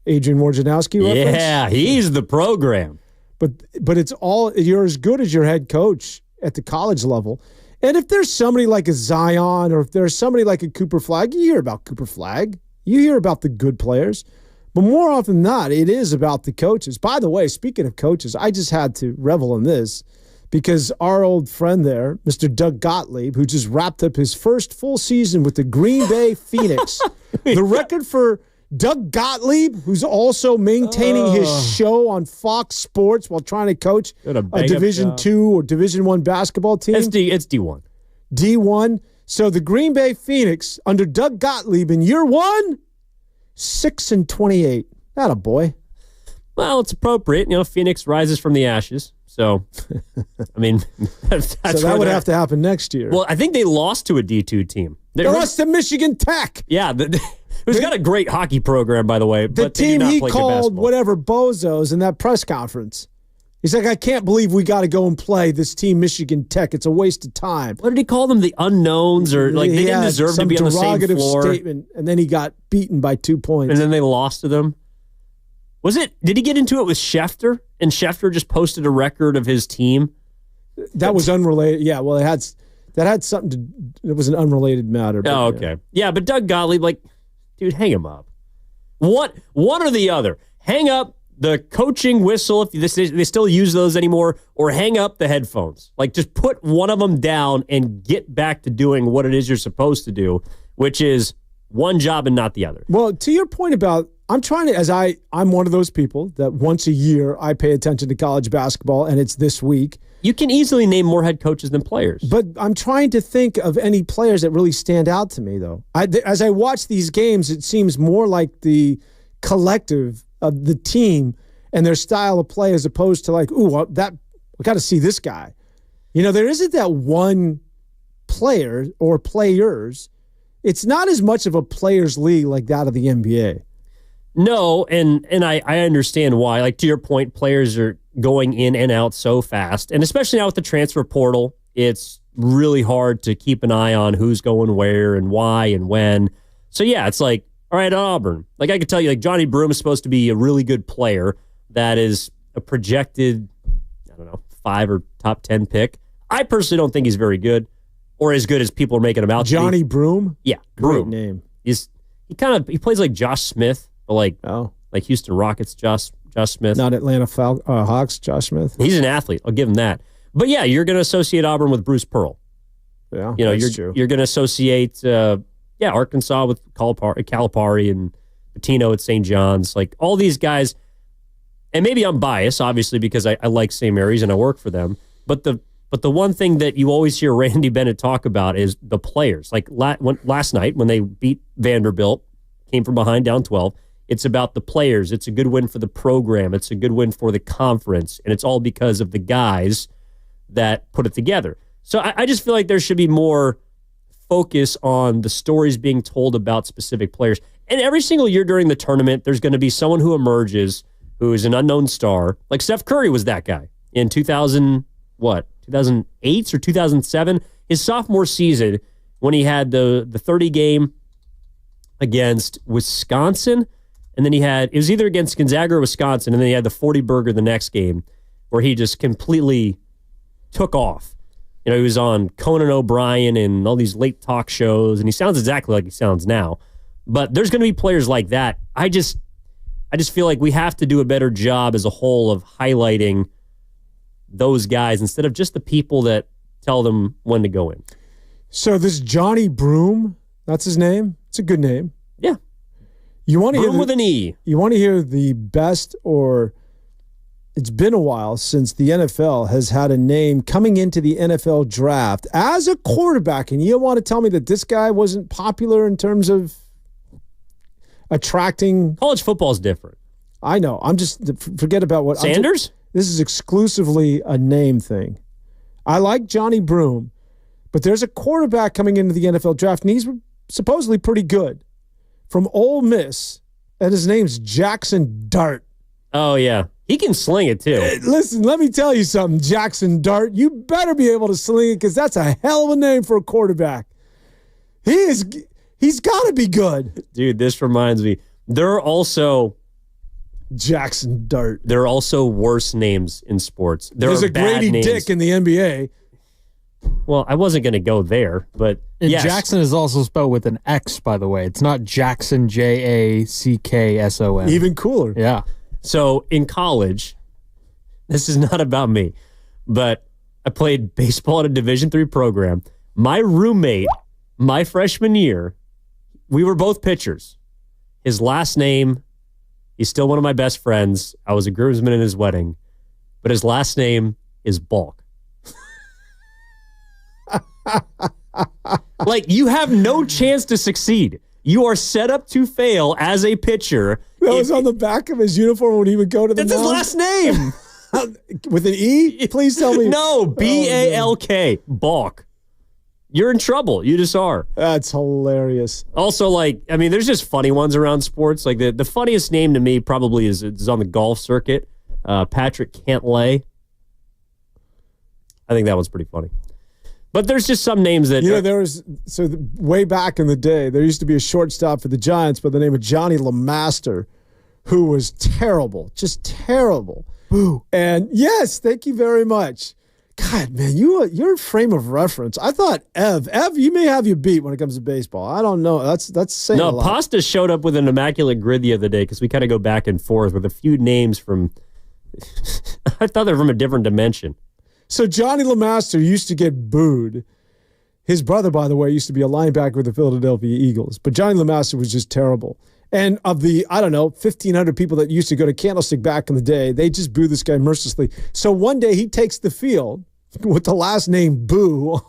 [SPEAKER 3] Adrian Wojnarowski reference?
[SPEAKER 2] Yeah, he's the program.
[SPEAKER 3] But it's all, you're as good as your head coach at the college level. And if there's somebody like a Zion or if there's somebody like a Cooper Flagg, you hear about Cooper Flagg. You hear about the good players. But more often than not, it is about the coaches. By the way, speaking of coaches, I just had to revel in this. Because our old friend there, Mr. Doug Gottlieb, who just wrapped up his first full season with the Green Bay Phoenix. The record for Doug Gottlieb, who's also maintaining his show on Fox Sports while trying to coach a Division II or Division I basketball team.
[SPEAKER 2] It's D1.
[SPEAKER 3] D1. So the Green Bay Phoenix, under Doug Gottlieb in year one, 6-28. Atta boy.
[SPEAKER 2] Well, it's appropriate. Phoenix rises from the ashes. So, I mean, that's
[SPEAKER 3] so that would have to happen next year.
[SPEAKER 2] Well, I think they lost to a D2 team.
[SPEAKER 3] They lost to Michigan Tech.
[SPEAKER 2] Yeah, who's got a great hockey program, by the way.
[SPEAKER 3] The
[SPEAKER 2] but
[SPEAKER 3] team he called
[SPEAKER 2] basketball.
[SPEAKER 3] Whatever bozos in that press conference. He's like, I can't believe we got to go and play this team, Michigan Tech. It's a waste of time.
[SPEAKER 2] What did he call them? The unknowns, or they didn't deserve to be on the same floor.
[SPEAKER 3] Statement, and then he got beaten by 2 points.
[SPEAKER 2] And then they lost to them. Did he get into it with Schefter? And Schefter just posted a record of his team?
[SPEAKER 3] That was unrelated. Yeah, well, That had something to. It was an unrelated matter. But,
[SPEAKER 2] oh, okay. Yeah, but Doug Gottlieb, like, dude, hang him up. What? One or the other. Hang up the coaching whistle, if they still use those anymore, or hang up the headphones. Like, just put one of them down and get back to doing what it is you're supposed to do, which is one job and not the other.
[SPEAKER 3] Well, to your point about, I'm trying to, I'm one of those people that once a year I pay attention to college basketball, and it's this week.
[SPEAKER 2] You can easily name more head coaches than players.
[SPEAKER 3] But I'm trying to think of any players that really stand out to me, though. As I watch these games, it seems more like the collective of the team and their style of play as opposed to like, I got to see this guy. You know, there isn't that one player or players. It's not as much of a players' league like that of the NBA.
[SPEAKER 2] No, and I understand why. Like, to your point, players are going in and out so fast. And especially now with the transfer portal, it's really hard to keep an eye on who's going where and why and when. So, yeah, it's like, all right, Auburn. Like, I could tell you, like, Johnny Broome is supposed to be a really good player that is a projected, 5 or top 10 pick. I personally don't think he's very good or as good as people are making him out to be.
[SPEAKER 3] Johnny Broome?
[SPEAKER 2] Yeah,
[SPEAKER 3] Great
[SPEAKER 2] Broome.
[SPEAKER 3] name.
[SPEAKER 2] He plays like Josh Smith, but like Houston Rockets Josh Smith.
[SPEAKER 3] Not Atlanta Hawks Josh Smith.
[SPEAKER 2] He's an athlete. I'll give him that. But yeah, you're going to associate Auburn with Bruce Pearl.
[SPEAKER 3] Yeah,
[SPEAKER 2] that's true. You're going to associate Arkansas with Calipari and Pitino at St. John's. Like, all these guys, and maybe I'm biased, obviously, because I like St. Mary's and I work for them. But the one thing that you always hear Randy Bennett talk about is the players. Like last night when they beat Vanderbilt, came from behind down 12, it's about the players. It's a good win for the program. It's a good win for the conference. And it's all because of the guys that put it together. So I just feel like there should be more focus on the stories being told about specific players. And every single year during the tournament, there's going to be someone who emerges who is an unknown star. Like Steph Curry was that guy in 2008 or 2007, his sophomore season, when he had the 30 game against Wisconsin, and then it was either against Gonzaga or Wisconsin, and then he had the 40 burger the next game where he just completely took off. He was on Conan O'Brien and all these late talk shows, and he sounds exactly like he sounds now. But there's going to be players like that. I just feel like we have to do a better job as a whole of highlighting those guys instead of just the people that tell them when to go in.
[SPEAKER 3] So this Johnny Broome, that's his name? It's a good name.
[SPEAKER 2] Yeah.
[SPEAKER 3] You want to
[SPEAKER 2] Broome with an E.
[SPEAKER 3] You want to hear the best, or it's been a while since the NFL has had a name coming into the NFL draft as a quarterback, and you want to tell me that this guy wasn't popular in terms of attracting...
[SPEAKER 2] College football is different.
[SPEAKER 3] I know. I'm just... Forget about what...
[SPEAKER 2] Sanders?
[SPEAKER 3] This is exclusively a name thing. I like Johnny Broome, but there's a quarterback coming into the NFL draft, and he's supposedly pretty good. From Ole Miss, and his name's Jackson Dart.
[SPEAKER 2] Oh, yeah. He can sling it, too.
[SPEAKER 3] Listen, let me tell you something, Jackson Dart. You better be able to sling it because that's a hell of a name for a quarterback. He's got to be good.
[SPEAKER 2] Dude, this reminds me. There are also...
[SPEAKER 3] Jackson Dart.
[SPEAKER 2] There are also worse names in sports.
[SPEAKER 3] There's a Grady
[SPEAKER 2] names.
[SPEAKER 3] Dick in the NBA.
[SPEAKER 2] Well, I wasn't going to go there, but
[SPEAKER 4] and
[SPEAKER 2] yes.
[SPEAKER 4] Jackson is also spelled with an X, by the way. It's not Jackson, Jackson.
[SPEAKER 3] Even cooler.
[SPEAKER 4] Yeah.
[SPEAKER 2] So in college, this is not about me, but I played baseball at a Division III program. My roommate, my freshman year, we were both pitchers. His last name, he's still one of my best friends. I was a groomsman in his wedding, but his last name is Balk. Like, you have no chance to succeed. You are set up to fail as a pitcher.
[SPEAKER 3] That was on the back of his uniform when he would go to the
[SPEAKER 2] That's his last name.
[SPEAKER 3] With an E? Please tell me.
[SPEAKER 2] No, B-A-L-K. Balk. You're in trouble. You just are.
[SPEAKER 3] That's hilarious.
[SPEAKER 2] Also, there's just funny ones around sports. Like, the funniest name to me probably is on the golf circuit. Patrick Cantlay. I think that one's pretty funny. But there's just some names that...
[SPEAKER 3] way back in the day, there used to be a shortstop for the Giants by the name of Johnny LeMaster, who was terrible, just terrible.
[SPEAKER 4] Boo.
[SPEAKER 3] And yes, thank you very much. God, man, your frame of reference. I thought Ev, you may have you beat when it comes to baseball. I don't know. That's saying a lot.
[SPEAKER 2] Pasta showed up with an immaculate grid the other day because we kind of go back and forth with a few names from. I thought they were from a different dimension.
[SPEAKER 3] So Johnny LeMaster used to get booed. His brother, by the way, used to be a linebacker with the Philadelphia Eagles. But Johnny LeMaster was just terrible. And of the, 1,500 people that used to go to Candlestick back in the day, they just boo this guy mercilessly. So one day he takes the field with the last name Boo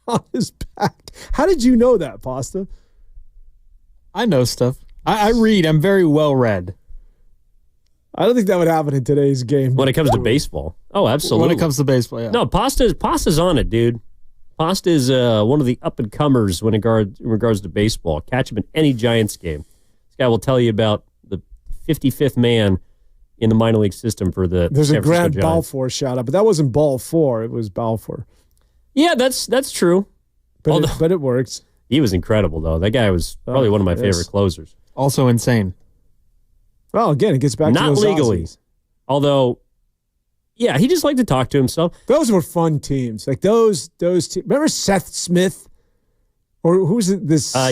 [SPEAKER 3] on his back. How did you know that, Pasta?
[SPEAKER 4] I know stuff. I read. I'm very well read.
[SPEAKER 3] I don't think that would happen in today's game.
[SPEAKER 2] When it comes to baseball. Oh, absolutely.
[SPEAKER 4] When it comes to baseball, yeah.
[SPEAKER 2] No, Pasta's on it, dude. Pasta is one of the up-and-comers when in regards to baseball. Catch him in any Giants game. This guy will tell you about the 55th man in the minor league system for the
[SPEAKER 3] There's
[SPEAKER 2] San
[SPEAKER 3] a Grant
[SPEAKER 2] Francisco Giants.
[SPEAKER 3] Balfour shout-out, but that wasn't Ball 4. It was Balfour.
[SPEAKER 2] Yeah, that's true.
[SPEAKER 3] But it works.
[SPEAKER 2] He was incredible, though. That guy was probably one of my favorite closers.
[SPEAKER 4] Also insane.
[SPEAKER 3] Well, again, it gets back to
[SPEAKER 2] Not
[SPEAKER 3] those
[SPEAKER 2] legally.
[SPEAKER 3] Aussies.
[SPEAKER 2] Although, yeah, he just liked to talk to himself.
[SPEAKER 3] Those were fun teams. Like those teams. Remember Seth Smith? Or who's it?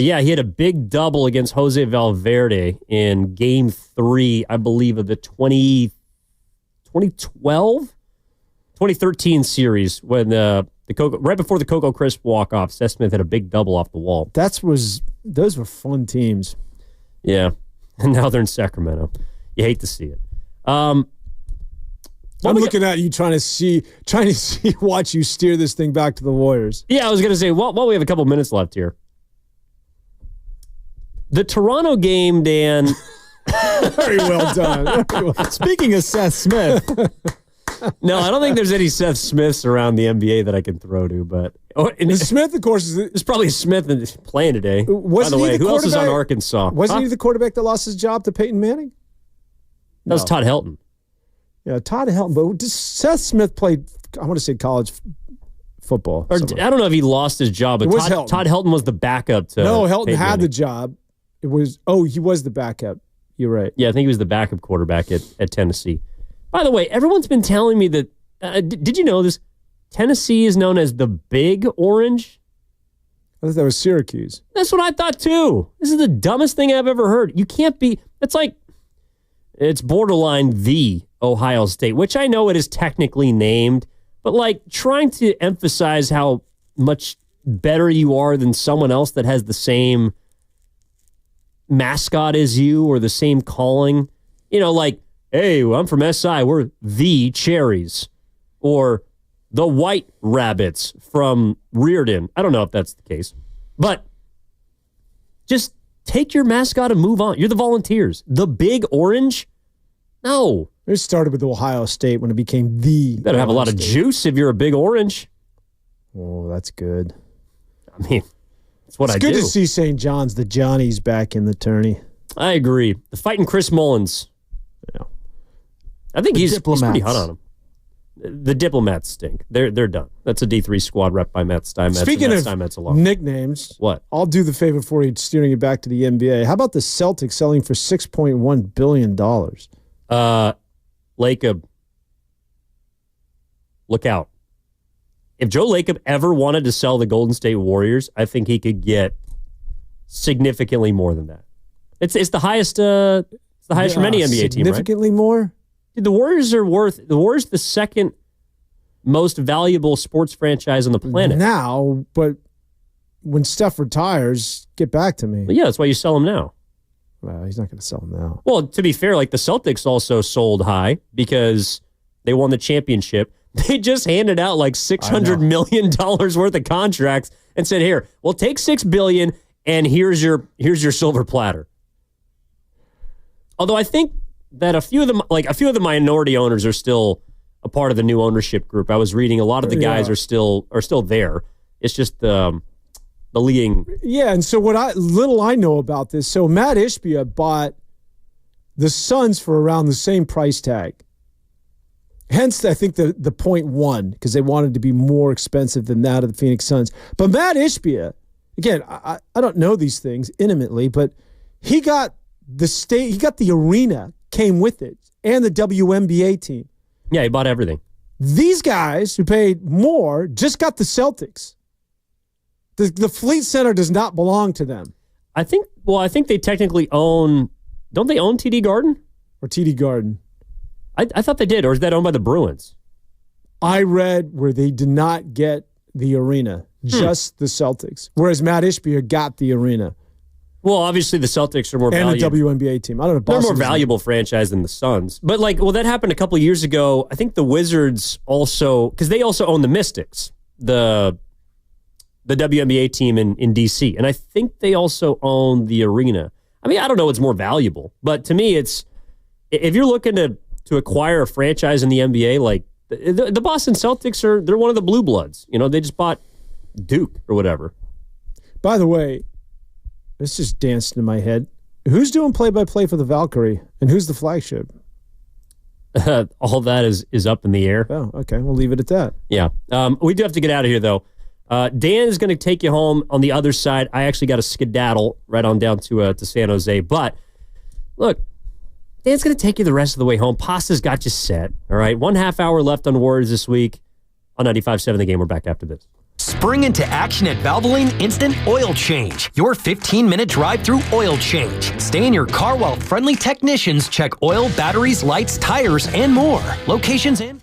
[SPEAKER 2] Yeah, he had a big double against Jose Valverde in Game 3, I believe, of the 2013 series when right before the Coco Crisp walk-off, Seth Smith had a big double off the wall.
[SPEAKER 3] Those were fun teams.
[SPEAKER 2] Yeah. And now they're in Sacramento. You hate to see it. I'm
[SPEAKER 3] looking at you trying to see, watch you steer this thing back to the Warriors.
[SPEAKER 2] Yeah, I was going to say, well, we have a couple minutes left here. The Toronto game, Dan.
[SPEAKER 3] Very well done.
[SPEAKER 4] Speaking of Seth Smith.
[SPEAKER 2] No, I don't think there's any Seth Smiths around the NBA that I can throw to, but
[SPEAKER 3] Smith, of course,
[SPEAKER 2] there's probably a Smith playing today. By the way, who else is on Arkansas?
[SPEAKER 3] Wasn't he the quarterback that lost his job to Peyton Manning?
[SPEAKER 2] That was Todd Helton.
[SPEAKER 3] Yeah, Todd Helton. But Seth Smith played, I want to say, college football.
[SPEAKER 2] Or, I don't know if he lost his job, but Todd Helton was the backup to.
[SPEAKER 3] No, Helton
[SPEAKER 2] Peyton
[SPEAKER 3] had
[SPEAKER 2] Manning.
[SPEAKER 3] the job. He was the backup. You're right.
[SPEAKER 2] Yeah, I think he was the backup quarterback at Tennessee. By the way, everyone's been telling me that. Did you know this? Tennessee is known as the Big Orange.
[SPEAKER 3] I thought that was Syracuse.
[SPEAKER 2] That's what I thought too. This is the dumbest thing I've ever heard. You can't be. It's borderline the Ohio State, which I know it is technically named, but like trying to emphasize how much better you are than someone else that has the same mascot as you or the same calling. Hey, I'm from SI. We're the Cherries. Or the White Rabbits from Reardon. I don't know if that's the case. But just take your mascot and move on. You're the Volunteers. The Big Orange? No.
[SPEAKER 3] It started with Ohio State when it became the.
[SPEAKER 2] You better have a lot of juice if you're a Big Orange.
[SPEAKER 3] Oh, that's good.
[SPEAKER 2] I mean, that's what I do.
[SPEAKER 3] It's good to see St. John's, the Johnnies, back in the tourney.
[SPEAKER 2] I agree. The fighting Chris Mullins.
[SPEAKER 3] Yeah.
[SPEAKER 2] I think he's pretty hot on him. The Diplomats stink. They're done. That's a D3 squad rep by Matt Steinmetz.
[SPEAKER 3] Speaking of nicknames,
[SPEAKER 2] what?
[SPEAKER 3] I'll do the favor for you, steering it back to the NBA. How about the Celtics selling for $6.1 billion?
[SPEAKER 2] Lacob, look out. If Joe Lacob ever wanted to sell the Golden State Warriors, I think he could get significantly more than that. It's the highest. It's the highest from any NBA team, right?
[SPEAKER 3] Significantly more.
[SPEAKER 2] Dude, the Warriors the second most valuable sports franchise on the planet
[SPEAKER 3] now. But when Steph retires, get back to me.
[SPEAKER 2] Well, yeah, that's why you sell him now.
[SPEAKER 3] Well, he's not going to sell them now.
[SPEAKER 2] Well, to be fair, like the Celtics also sold high because they won the championship. They just handed out like $600 million worth of contracts and said, "Here, we'll take $6 billion, and here's your silver platter." Although I think that a few of the minority owners are still a part of the new ownership group. I was reading a lot of the guys are still there. It's just the leading.
[SPEAKER 3] Yeah, and so what I know about this. So Matt Ishbia bought the Suns for around the same price tag. Hence, I think the 0.1, because they wanted to be more expensive than that of the Phoenix Suns. But Matt Ishbia, again, I don't know these things intimately, but he got the arena came with it, and the WNBA team.
[SPEAKER 2] Yeah, he bought everything.
[SPEAKER 3] These guys who paid more just got the Celtics. The Fleet Center does not belong to them.
[SPEAKER 2] I think they technically own, don't they own TD Garden?
[SPEAKER 3] Or TD Garden.
[SPEAKER 2] I thought they did, or is that owned by the Bruins?
[SPEAKER 3] I read where they did not get the arena, just the Celtics, whereas Matt Ishbia got the arena.
[SPEAKER 2] Well, obviously the Celtics are more
[SPEAKER 3] and
[SPEAKER 2] valuable.
[SPEAKER 3] a WNBA team. I don't know.
[SPEAKER 2] They're a more
[SPEAKER 3] Boston's
[SPEAKER 2] valuable franchise than the Suns. But that happened a couple of years ago. I think the Wizards also, because they also own the Mystics, the WNBA team in DC. And I think they also own the arena. I mean, I don't know what's more valuable, but to me, it's, if you're looking to acquire a franchise in the NBA, like the Boston Celtics they're one of the blue bloods. They just bought Duke or whatever.
[SPEAKER 3] By the way, this just danced in my head. Who's doing play-by-play for the Valkyrie, and who's the flagship?
[SPEAKER 2] All that is up in the air.
[SPEAKER 3] Oh, okay. We'll leave it at that.
[SPEAKER 2] Yeah. We do have to get out of here, though. Dan is going to take you home on the other side. I actually got a skedaddle right on down to San Jose. But, look, Dan's going to take you the rest of the way home. Pasta's got you set. All right. 1.5 hour left on Warriors this week on 95.7 The Game. We're back after this.
[SPEAKER 17] Spring into action at Valvoline Instant Oil Change. Your 15-minute drive-through oil change. Stay in your car while friendly technicians check oil, batteries, lights, tires, and more. Locations and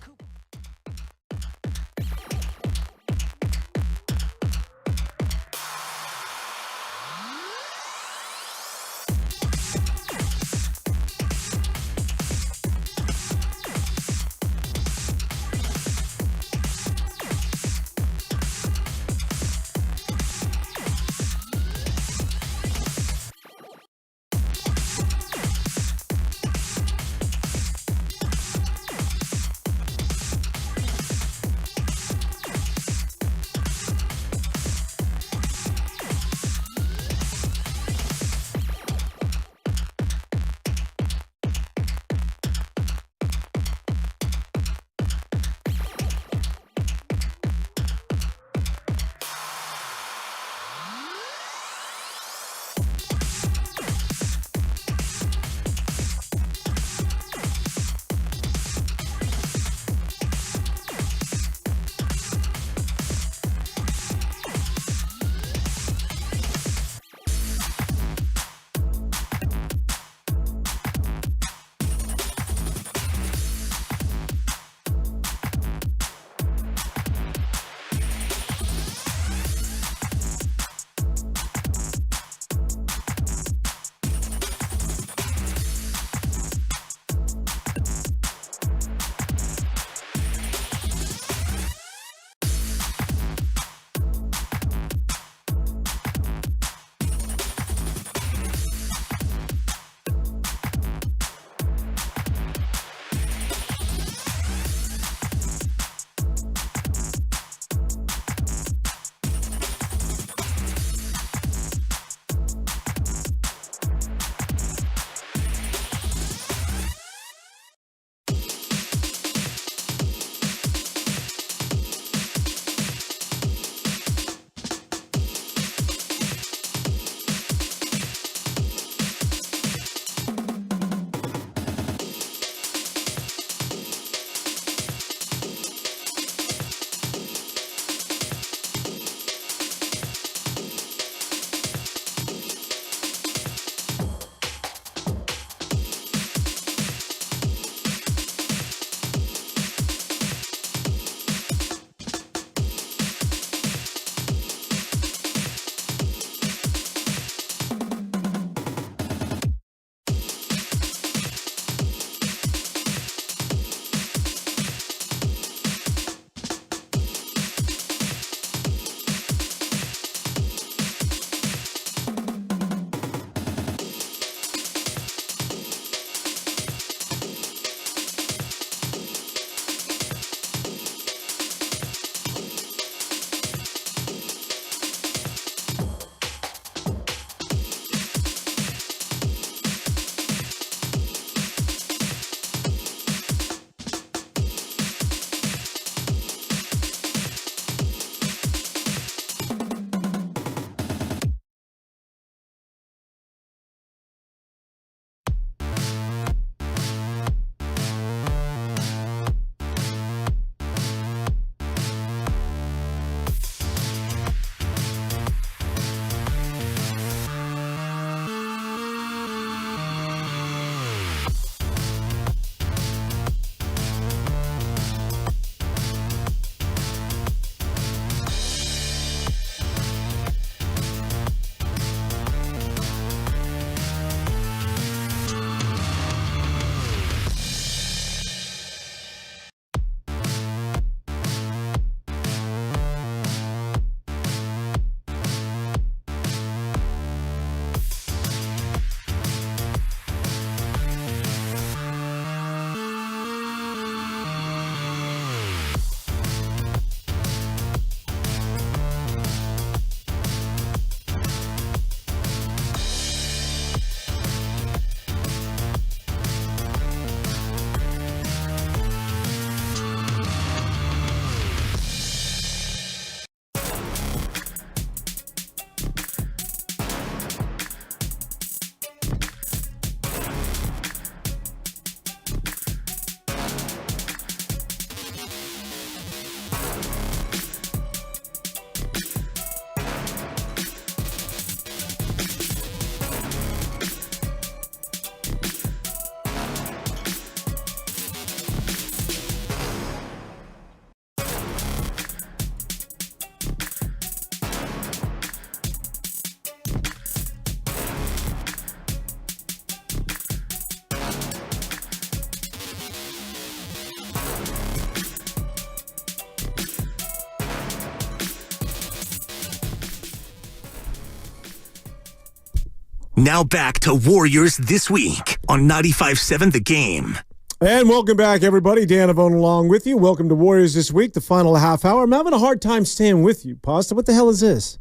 [SPEAKER 1] Now back to Warriors This Week on 95.7 The Game.
[SPEAKER 3] And welcome back, everybody. Dan Avone along with you. Welcome to Warriors This Week, the final half hour. I'm having a hard time staying with you, Pasta. What the hell is this?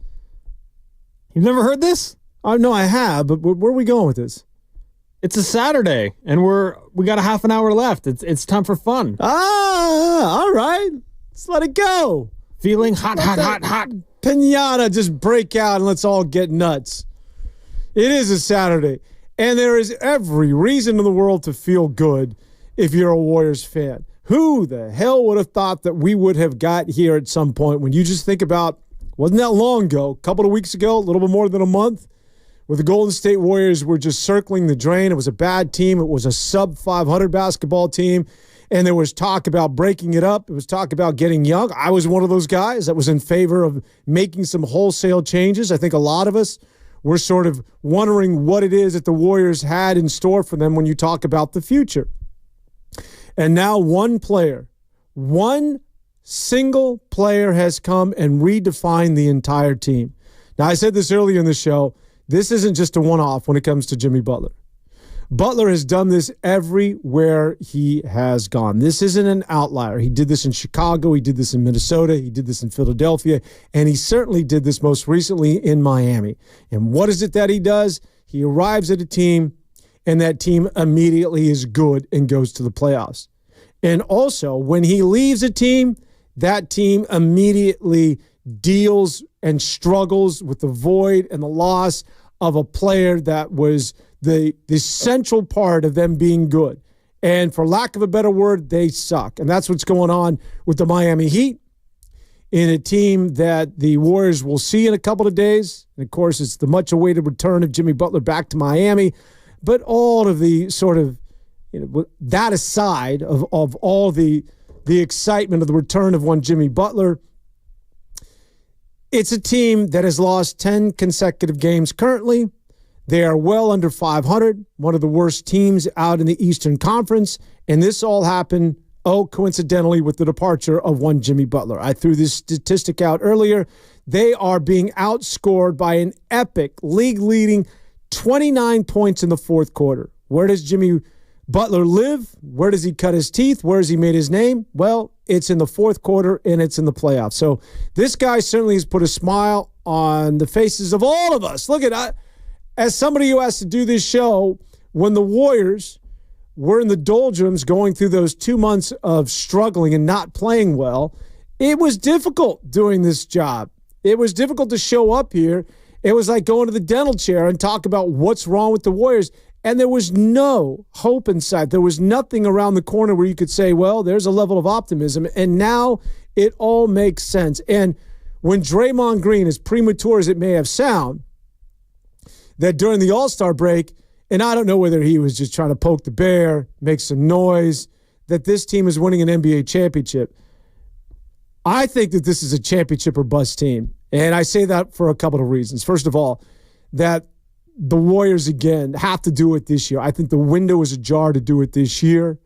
[SPEAKER 4] You've never heard this?
[SPEAKER 3] No, I have, but where are we going with this?
[SPEAKER 4] It's a Saturday, and we got a half an hour left. It's time for fun.
[SPEAKER 3] All right. Let's let it go.
[SPEAKER 4] Feeling hot.
[SPEAKER 3] Pinata, just break out and let's all get nuts. It is a Saturday, and there is every reason in the world to feel good if you're a Warriors fan. Who the hell would have thought that we would have got here at some point when you just think about, wasn't that long ago, a couple of weeks ago, a little bit more than a month, where the Golden State Warriors were just circling the drain. It was a bad team. It was a sub-500 basketball team, and there was talk about breaking it up. It was talk about getting young. I was one of those guys that was in favor of making some wholesale changes. I think a lot of us were sort of wondering what it is that the Warriors had in store for them when you talk about the future. And now one single player has come and redefined the entire team. Now, I said this earlier in the show. This isn't just a one-off when it comes to Jimmy Butler. Butler has done this everywhere he has gone. This isn't an outlier. He did this in Chicago. He did this in Minnesota. He did this in Philadelphia. And he certainly did this most recently in Miami. And what is it that he does? He arrives at a team, and that team immediately is good and goes to the playoffs. And also, when he leaves a team, that team immediately deals and struggles with the void and the loss of a player that was the central part of them being good. And for lack of a better word, they suck. And that's what's going on with the Miami Heat in a team that the Warriors will see in a couple of days. And, of course, it's the much-awaited return of Jimmy Butler back to Miami. But all of the sort of, that aside of all the excitement of the return of one Jimmy Butler, it's a team that has lost 10 consecutive games currently. They are well under 500, one of the worst teams out in the Eastern Conference. And this all happened, coincidentally, with the departure of one Jimmy Butler. I threw this statistic out earlier. They are being outscored by an epic, league-leading 29 points in the fourth quarter. Where does Jimmy Butler live? Where does he cut his teeth? Where has he made his name? Well, it's in the fourth quarter, and it's in the playoffs. So this guy certainly has put a smile on the faces of all of us. Look at, as somebody who has to do this show, when the Warriors were in the doldrums going through those 2 months of struggling and not playing well, it was difficult doing this job. It was difficult to show up here. It was like going to the dental chair and talk about what's wrong with the Warriors. And there was no hope in sight. There was nothing around the corner where you could say, well, there's a level of optimism. And now it all makes sense. And when Draymond Green, as premature as it may have sounded, that during the All-Star break, and I don't know whether he was just trying to poke the bear, make some noise, that this team is winning an NBA championship. I think that this is a championship or bust team. And I say that for a couple of reasons. First of all, that the Warriors, again, have to do it this year. I think the window is ajar to do it this year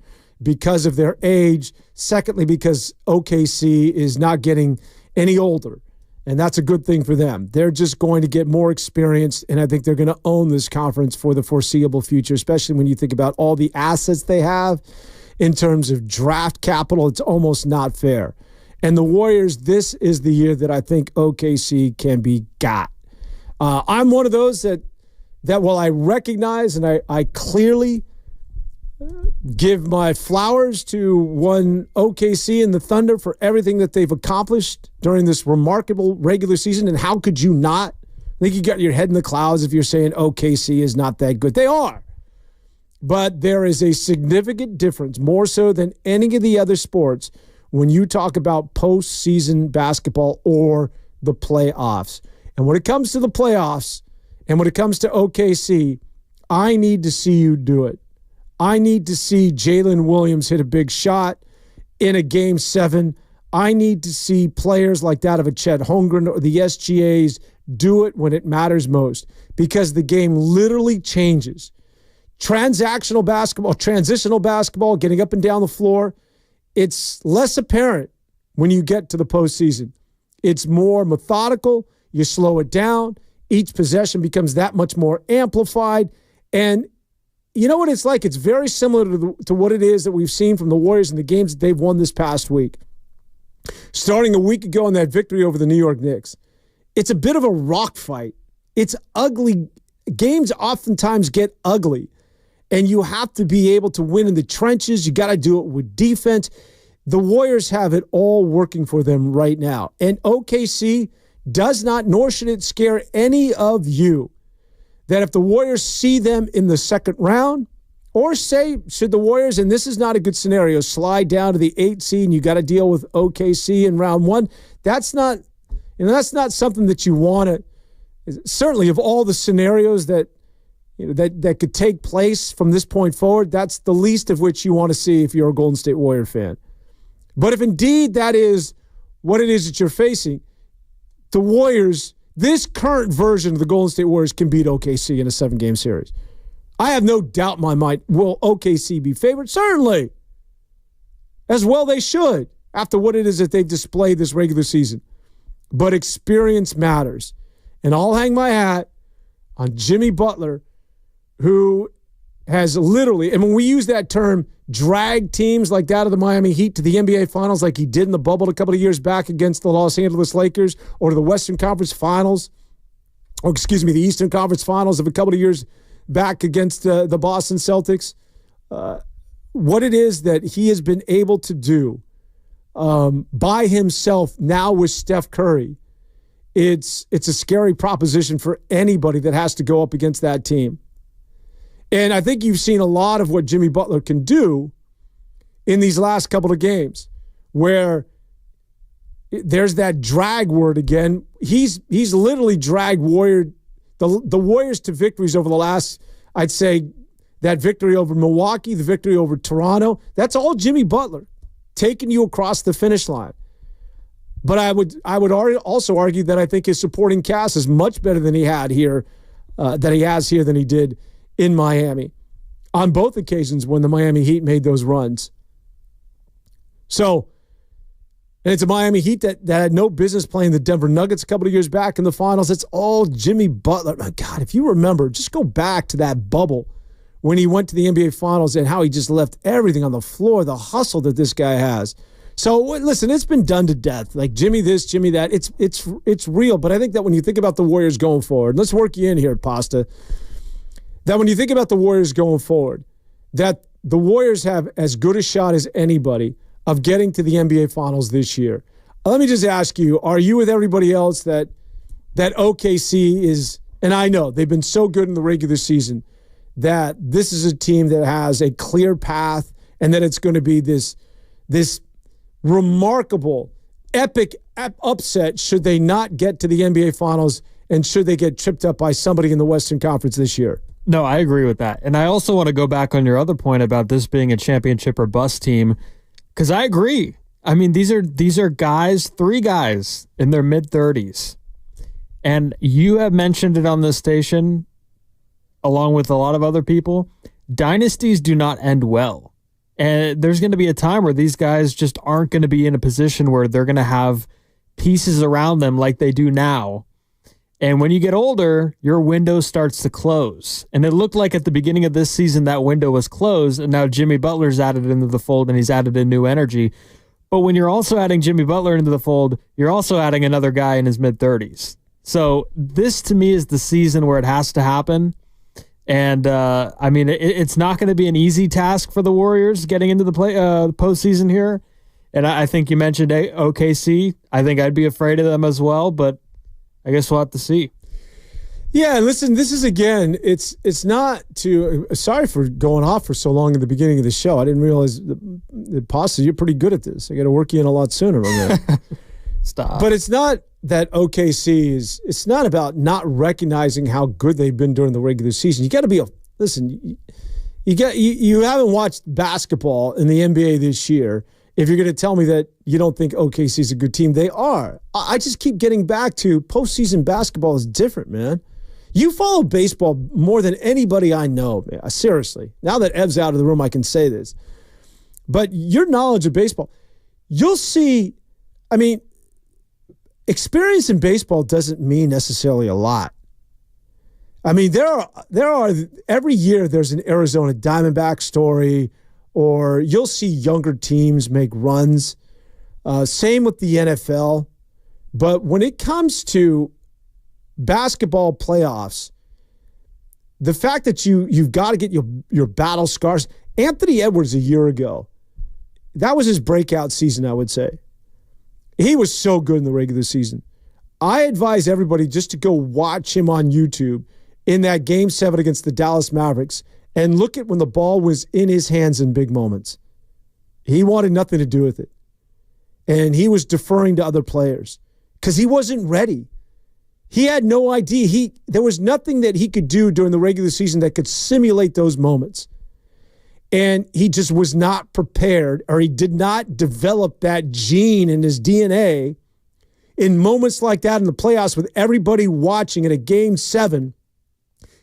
[SPEAKER 3] because of their age. Secondly, because OKC is not getting any older, and that's a good thing for them. They're just going to get more experienced, and I think they're going to own this conference for the foreseeable future, especially when you think about all the assets they have in terms of draft capital. It's almost not fair. And the Warriors, this is the year that I think OKC can be got. I'm one of those that while I recognize and I clearly give my flowers to one OKC and the Thunder for everything that they've accomplished during this remarkable regular season. And how could you not? I think you got your head in the clouds if you're saying OKC is not that good. They are. But there is a significant difference, more so than any of the other sports, when you talk about postseason basketball or the playoffs. And when it comes to the playoffs, and when it comes to OKC, I need to see you do it. I need to see Jalen Williams hit a big shot in a Game 7. I need to see players like that of a Chet Holmgren or the SGAs do it when it matters most, because the game literally changes. Transitional basketball, getting up and down the floor, it's less apparent when you get to the postseason. It's more methodical. You slow it down. each possession becomes that much more amplified. And you know what it's like? It's very similar to what it is that we've seen from the Warriors in the games that they've won this past week. Starting a week ago in that victory over the New York Knicks. It's a bit of a rock fight. It's ugly. Games oftentimes get ugly. And you have to be able to win in the trenches. You got to do it with defense. The Warriors have it all working for them right now. And OKC does not, nor should it scare any of you, that if the Warriors see them in the second round, or say, should the Warriors, and this is not a good scenario, slide down to the 8th seed and you got to deal with OKC in round 1, that's not something that you want to, certainly of all the scenarios that could take place from this point forward, that's the least of which you want to see if you're a Golden State Warrior fan. But if indeed that is what it is that you're facing, the Warriors, this current version of the Golden State Warriors can beat OKC in a 7-game series. I have no doubt in my mind. Will OKC be favored? Certainly. As well they should, after what it is that they've displayed this regular season. But experience matters. And I'll hang my hat on Jimmy Butler, who has literally, and when we use that term, drag teams like that of the Miami Heat to the NBA Finals like he did in the bubble a couple of years back against the Los Angeles Lakers, or to the Western Conference Finals, or excuse me, the Eastern Conference Finals of a couple of years back against the Boston Celtics. What it is that he has been able to do by himself now with Steph Curry, it's a scary proposition for anybody that has to go up against that team. And I think you've seen a lot of what Jimmy Butler can do in these last couple of games, where there's that drag word again. He's literally dragged the Warriors to victories over the last, I'd say, that victory over Milwaukee, the victory over Toronto. That's all Jimmy Butler taking you across the finish line. But I would also argue that I think his supporting cast is much better than he had here, than he has here than he did in Miami on both occasions when the Miami Heat made those runs. So, and it's a Miami Heat that had no business playing the Denver Nuggets a couple of years back in the finals. It's all Jimmy Butler. My God, if you remember, just go back to that bubble when he went to the NBA Finals and how he just left everything on the floor, the hustle that this guy has. So, listen, it's been done to death. Like Jimmy this, Jimmy that. It's real. But I think that when you think about the Warriors going forward, let's work you in here, Pasta, that when you think about the Warriors going forward, that the Warriors have as good a shot as anybody of getting to the NBA Finals this year. Let me just ask you, are you with everybody else that OKC is, and I know they've been so good in the regular season, that this is a team that has a clear path and that it's going to be this remarkable, epic upset should they not get to the NBA Finals and should they get tripped up by somebody in the Western Conference this year?
[SPEAKER 4] No, I agree with that. And I also want to go back on your other point about this being a championship or bust team, because I agree. I mean, these are guys, 3 guys in their mid-30s. And you have mentioned it on this station, along with a lot of other people. Dynasties do not end well. And there's going to be a time where these guys just aren't going to be in a position where they're going to have pieces around them like they do now. And when you get older, your window starts to close. And it looked like at the beginning of this season that window was closed, and now Jimmy Butler's added into the fold and he's added in new energy. But when you're also adding Jimmy Butler into the fold, you're also adding another guy in his mid-30s. So this to me is the season where it has to happen. And I mean, it's not going to be an easy task for the Warriors getting into the postseason here. And I think you mentioned OKC. I think I'd be afraid of them as well, but I guess we'll have to see.
[SPEAKER 3] Yeah, listen, this is, again, it's not to, sorry for going off for so long at the beginning of the show. I didn't realize that Pasta, you're pretty good at this. I got to work you in a lot sooner.
[SPEAKER 4] Stop.
[SPEAKER 3] But it's not that OKC is, it's not about not recognizing how good they've been during the regular season. You got to be, listen, you haven't watched basketball in the NBA this year if you're going to tell me that you don't think OKC is a good team. They are. I just keep getting back to postseason basketball is different, man. You follow baseball more than anybody I know, man. Seriously. Now that Ev's out of the room, I can say this. But your knowledge of baseball, you'll see, I mean, experience in baseball doesn't mean necessarily a lot. I mean, there are every year there's an Arizona Diamondback story, or you'll see younger teams make runs. Same with the NFL. But when it comes to basketball playoffs, the fact that you've got to get your battle scars. Anthony Edwards a year ago, that was his breakout season, I would say. He was so good in the regular season. I advise everybody just to go watch him on YouTube in that Game 7 against the Dallas Mavericks and look at when the ball was in his hands in big moments. He wanted nothing to do with it. And he was deferring to other players because he wasn't ready. He had no idea. There was nothing that he could do during the regular season that could simulate those moments. And he just was not prepared, or he did not develop that gene in his DNA in moments like that in the playoffs with everybody watching in a Game 7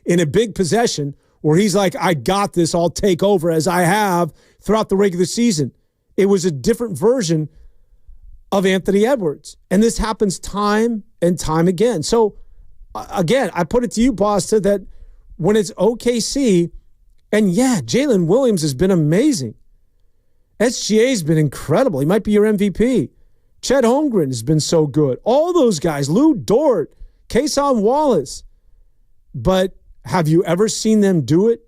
[SPEAKER 3] in a big possession where he's like, I got this, I'll take over, as I have throughout the regular season. It was a different version of Anthony Edwards. And this happens time and time again. So, again, I put it to you, Basta, that when it's OKC, and yeah, Jalen Williams has been amazing. SGA's been incredible. He might be your MVP. Chet Holmgren has been so good. All those guys, Lou Dort, Kason Wallace. But have you ever seen them do it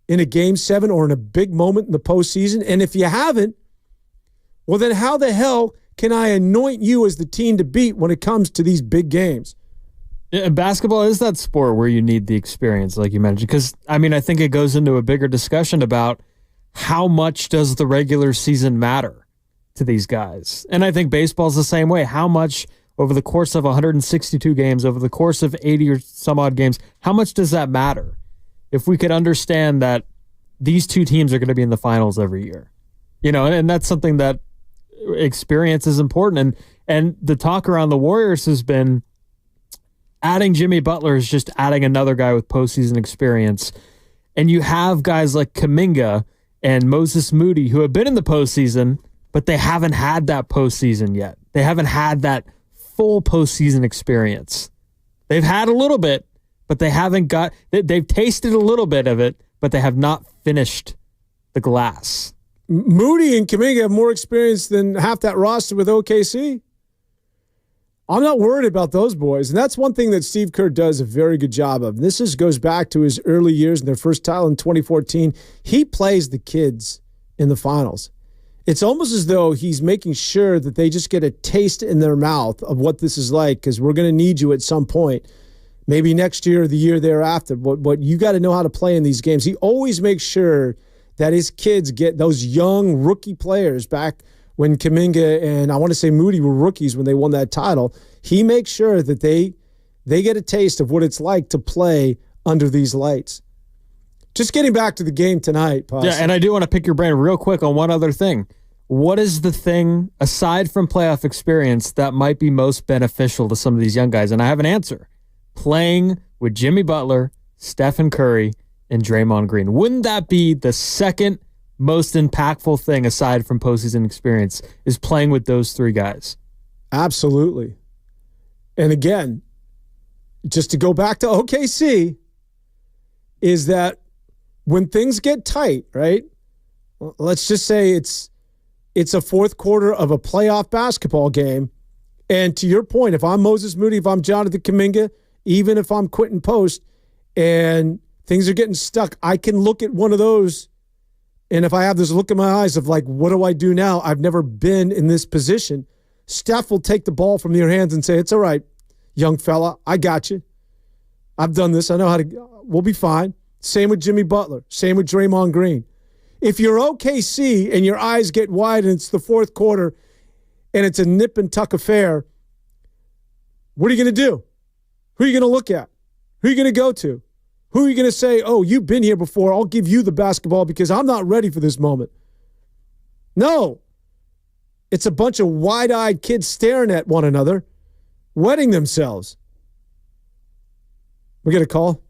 [SPEAKER 3] in a Game 7 or in a big moment in the postseason? And if you haven't, well, then how the hell can I anoint you as the team to beat when it comes to these big games?
[SPEAKER 4] Yeah, basketball is that sport where you need the experience, like you mentioned. Because, I mean, I think it goes into a bigger discussion about how much does the regular season matter to these guys. And I think baseball's the same way. How much over the course of 162 games, over the course of 80 or some odd games, how much does that matter? If we could understand that these two teams are going to be in the finals every year. You know, and that's something that experience is important. And the talk around the Warriors has been adding Jimmy Butler is just adding another guy with postseason experience. And you have guys like Kuminga and Moses Moody who have been in the postseason, but they haven't had that postseason yet. They haven't had that full postseason experience. They've had a little bit, but they haven't got, they've tasted a little bit of it, but they have not finished the glass.
[SPEAKER 3] Moody and Kuminga have more experience than half that roster with OKC. I'm not worried about those boys. And that's one thing that Steve Kerr does a very good job of. This goes back to his early years in their first title in 2014. He plays the kids in the finals. It's almost as though he's making sure that they just get a taste in their mouth of what this is like, because we're going to need you at some point, maybe next year or the year thereafter. But you got to know how to play in these games. He always makes sure that his kids get those young rookie players back when Kuminga and I want to say Moody were rookies when they won that title. He makes sure that they get a taste of what it's like to play under these lights. Just getting back to the game tonight, Pasta.
[SPEAKER 4] Yeah, and I do want to pick your brain real quick on one other thing. What is the thing, aside from playoff experience, that might be most beneficial to some of these young guys? And I have an answer. Playing with Jimmy Butler, Stephen Curry, and Draymond Green. Wouldn't that be the second most impactful thing aside from postseason experience, is playing with those three guys?
[SPEAKER 3] Absolutely. And again, just to go back to OKC, is that when things get tight, right? Let's just say it's a fourth quarter of a playoff basketball game. And to your point, if I'm Moses Moody, if I'm Jonathan Kuminga, even if I'm Quinton Post, and things are getting stuck, I can look at one of those, and if I have this look in my eyes of like, what do I do now? I've never been in this position. Steph will take the ball from your hands and say, it's all right, young fella, I got you. I've done this. I know how to, we'll be fine. Same with Jimmy Butler. Same with Draymond Green. If you're OKC and your eyes get wide and it's the fourth quarter and it's a nip and tuck affair, what are you going to do? Who are you going to look at? Who are you going to go to? Who are you going to say, oh, you've been here before, I'll give you the basketball because I'm not ready for this moment? No. It's a bunch of wide-eyed kids staring at one another, wetting themselves. We get a call?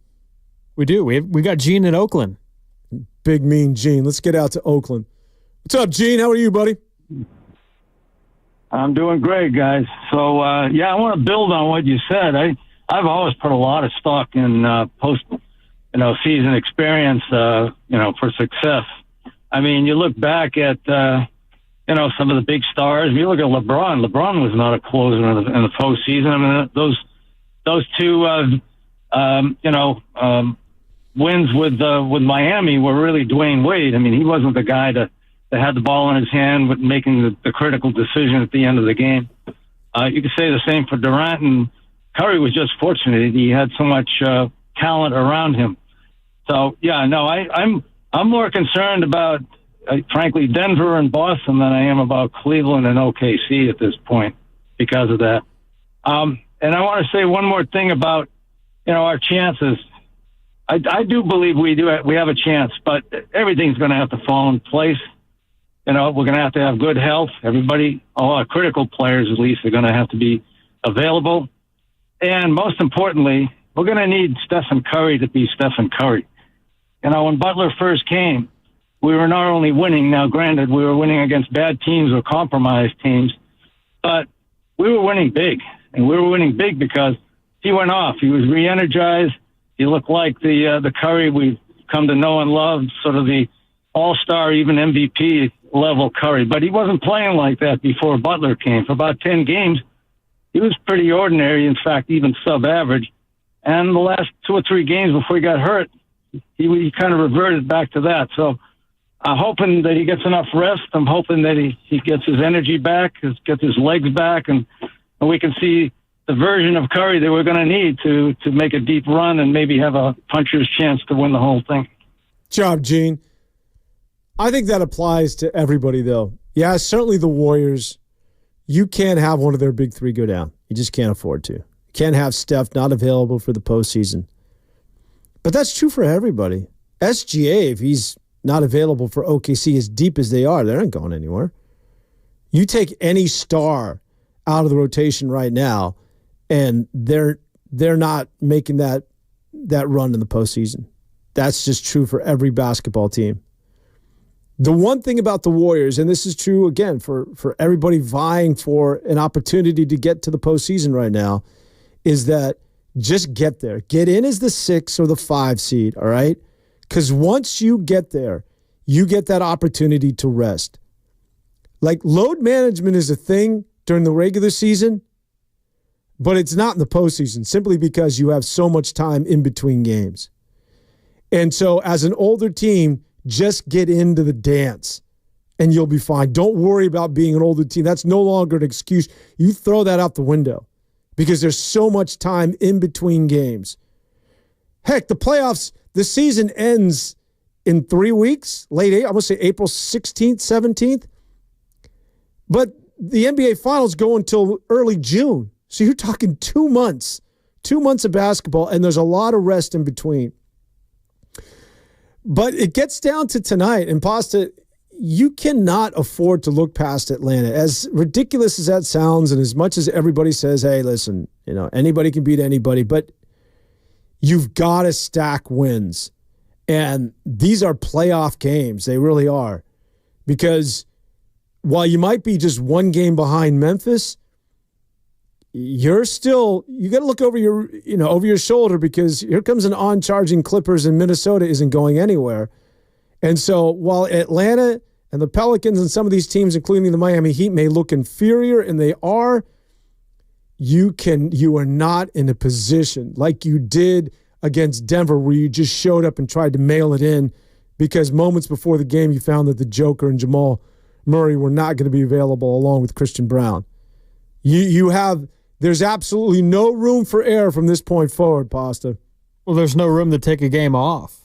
[SPEAKER 4] We do. We got Gene in Oakland.
[SPEAKER 3] Big mean Gene. Let's get out to Oakland. What's up, Gene? How are you, buddy?
[SPEAKER 18] I'm doing great, guys. So, I want to build on what you said.
[SPEAKER 6] I've always put a lot of stock in post, season experience, for success. I mean, you look back at, some of the big stars. You look at LeBron. LeBron was not a closer in the postseason. I mean, those two, wins with Miami were really Dwayne Wade. I mean, he wasn't the guy that had the ball in his hand with making the critical decision at the end of the game. You could say the same for Durant, and Curry was just fortunate. He had so much talent around him. So, yeah, no, I'm more concerned about, frankly, Denver and Boston than I am about Cleveland and OKC at this point because of that. And I want to say one more thing about, our chances. I do believe we have a chance, but everything's going to have to fall in place. We're going to have good health. Everybody, all our critical players at least, are going to have to be available. And most importantly, we're going to need Stephen Curry to be Stephen Curry. When Butler first came, we were not only winning. Now, granted, we were winning against bad teams or compromised teams, but we were winning big. And we were winning big because he went off. He was re-energized. He looked like the Curry we've come to know and love, sort of the all-star, even MVP level Curry. But he wasn't playing like that before Butler came. For about 10 games, he was pretty ordinary, in fact, even sub-average. And the last 2 or 3 games before he got hurt, he kind of reverted back to that. So I'm hoping that he gets enough rest. I'm hoping that he gets his energy back, gets his legs back, and we can see the version of Curry that we're going to need to make a deep run and maybe have a puncher's chance to win the whole thing.
[SPEAKER 3] Job, Gene. I think that applies to everybody, though. Yeah, certainly the Warriors. You can't have one of their big three go down. You just can't afford to. You can't have Steph not available for the postseason. But that's true for everybody. SGA, if he's not available for OKC as deep as they are, they aren't going anywhere. You take any star out of the rotation right now, and they're not making that run in the postseason. That's just true for every basketball team. The one thing about the Warriors, and this is true, again, for everybody vying for an opportunity to get to the postseason right now, is that just get there. Get in as the 6 or the 5 seed, all right? Because once you get there, you get that opportunity to rest. Like, load management is a thing during the regular season, but it's not in the postseason, simply because you have so much time in between games. And so as an older team, just get into the dance and you'll be fine. Don't worry about being an older team. That's no longer an excuse. You throw that out the window because there's so much time in between games. Heck, the playoffs, the season ends in 3 weeks, late I'm going to say April 16th, 17th. But the NBA Finals go until early June. So you're talking 2 months. 2 months of basketball, and there's a lot of rest in between. But it gets down to tonight, and Pasta, you cannot afford to look past Atlanta. As ridiculous as that sounds, and as much as everybody says, hey, listen, anybody can beat anybody, but you've got to stack wins. And these are playoff games. They really are. Because while you might be just one game behind Memphis, you got to look over your shoulder, because here comes an on-charging Clippers, and Minnesota isn't going anywhere. And so while Atlanta and the Pelicans and some of these teams, including the Miami Heat, may look inferior, and they are, you are not in a position like you did against Denver, where you just showed up and tried to mail it in because moments before the game you found that the Joker and Jamal Murray were not going to be available along with Christian Brown. There's absolutely no room for error from this point forward, Pasta.
[SPEAKER 4] Well, there's no room to take a game off.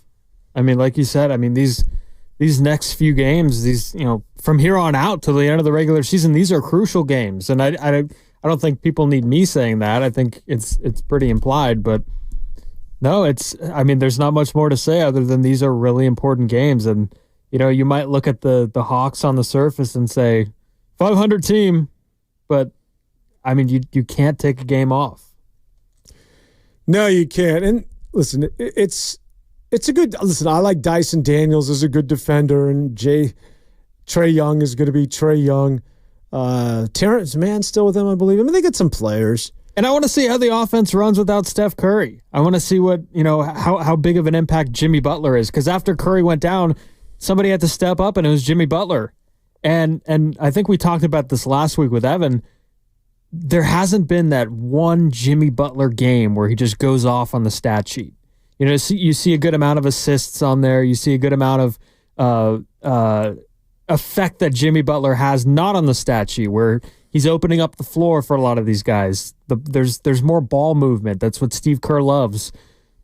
[SPEAKER 4] I mean, like you said, these next few games, from here on out to the end of the regular season, these are crucial games. And I don't think people need me saying that. I think it's pretty implied, but no, there's not much more to say other than these are really important games. And, you might look at the Hawks on the surface and say 500 team, but you can't take a game off.
[SPEAKER 3] No, you can't. And listen, it's a good – listen, I like Dyson Daniels as a good defender, and Trae Young is going to be Trae Young. Terrence Mann still with them, I believe. They get some players.
[SPEAKER 4] And I want to see how the offense runs without Steph Curry. I want to see what, how big of an impact Jimmy Butler is. Because after Curry went down, somebody had to step up, and it was Jimmy Butler. And I think we talked about this last week with Evan. There hasn't been that one Jimmy Butler game where he just goes off on the stat sheet. You see a good amount of assists on there. You see a good amount of effect that Jimmy Butler has not on the stat sheet, where he's opening up the floor for a lot of these guys. There's more ball movement. That's what Steve Kerr loves.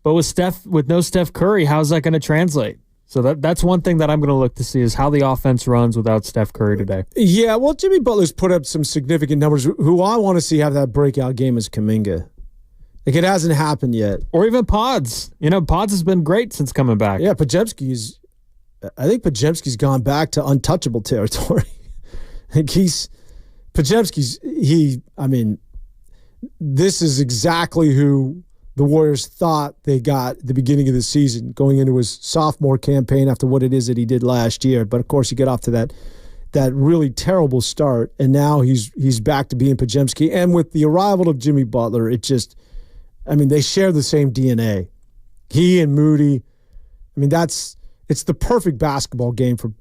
[SPEAKER 4] But with no Steph Curry, how's that going to translate? So that's one thing that I'm going to look to see is how the offense runs without Steph Curry today.
[SPEAKER 3] Yeah, well, Jimmy Butler's put up some significant numbers. Who I want to see have that breakout game is Kuminga. Like, it hasn't happened yet.
[SPEAKER 4] Or even Pods. Pods has been great since coming back.
[SPEAKER 3] Yeah, Podziemski's gone back to untouchable territory. This is exactly who the Warriors thought they got at the beginning of the season, going into his sophomore campaign after what it is that he did last year. But, of course, he got off to that really terrible start, and now he's back to being Podziemski. And with the arrival of Jimmy Butler, they share the same DNA. He and Moody, it's the perfect basketball game for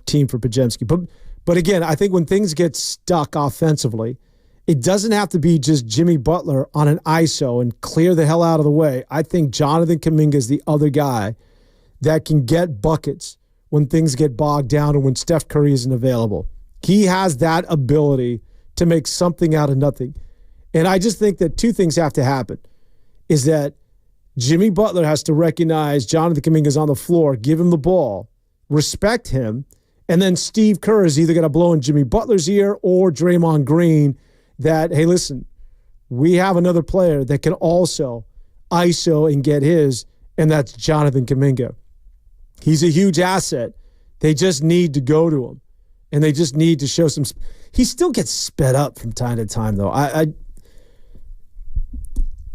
[SPEAKER 3] team for Podziemski. But again, I think when things get stuck offensively, it doesn't have to be just Jimmy Butler on an ISO and clear the hell out of the way. I think Jonathan Kuminga is the other guy that can get buckets when things get bogged down and when Steph Curry isn't available. He has that ability to make something out of nothing. And I just think that two things have to happen. Is that Jimmy Butler has to recognize Jonathan Kuminga's on the floor, give him the ball, respect him, and then Steve Kerr is either going to blow in Jimmy Butler's ear or Draymond Green that, hey, listen, we have another player that can also ISO and get his, and that's Jonathan Kuminga. He's a huge asset. They just need to go to him, and they just need to show some. He still gets sped up from time to time, though.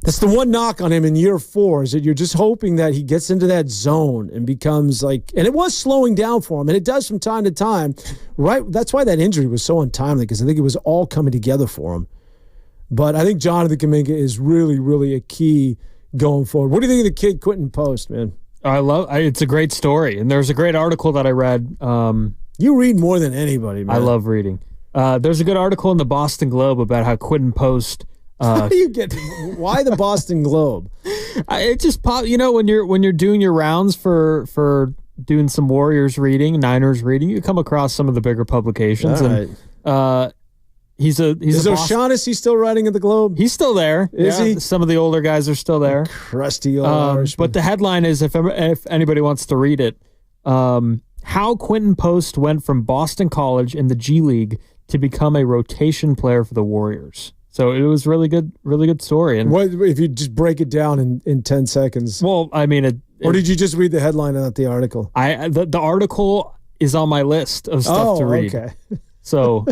[SPEAKER 3] That's the one knock on him in year 4 is that you're just hoping that he gets into that zone and becomes like, and it was slowing down for him, and it does from time to time, right? That's why that injury was so untimely, because I think it was all coming together for him. But I think Jonathan Kuminga is really, really a key going forward. What do you think of the kid Quinton Post, man?
[SPEAKER 4] It's a great story, and there's a great article that I read.
[SPEAKER 3] You read more than anybody, man.
[SPEAKER 4] I love reading. There's a good article in the Boston Globe about how Quinton Post.
[SPEAKER 3] How do you get? Why the Boston Globe?
[SPEAKER 4] It just pop. When you're doing your rounds for doing some Warriors reading, Niners reading, you come across some of the bigger publications.
[SPEAKER 3] All right.
[SPEAKER 4] And is
[SPEAKER 3] O'Shaughnessy still writing at the Globe?
[SPEAKER 4] He's still there.
[SPEAKER 3] Is he?
[SPEAKER 4] Some of the older guys are still there.
[SPEAKER 3] Crusty old Irishman.
[SPEAKER 4] But the headline is, if anybody wants to read it, how Quinton Post went from Boston College in the G League to become a rotation player for the Warriors. So it was really good story. And
[SPEAKER 3] what if you just break it down in 10 seconds?
[SPEAKER 4] Well, or
[SPEAKER 3] did you just read the headline and not the article?
[SPEAKER 4] The article is on my list of stuff to read.
[SPEAKER 3] Okay.
[SPEAKER 4] So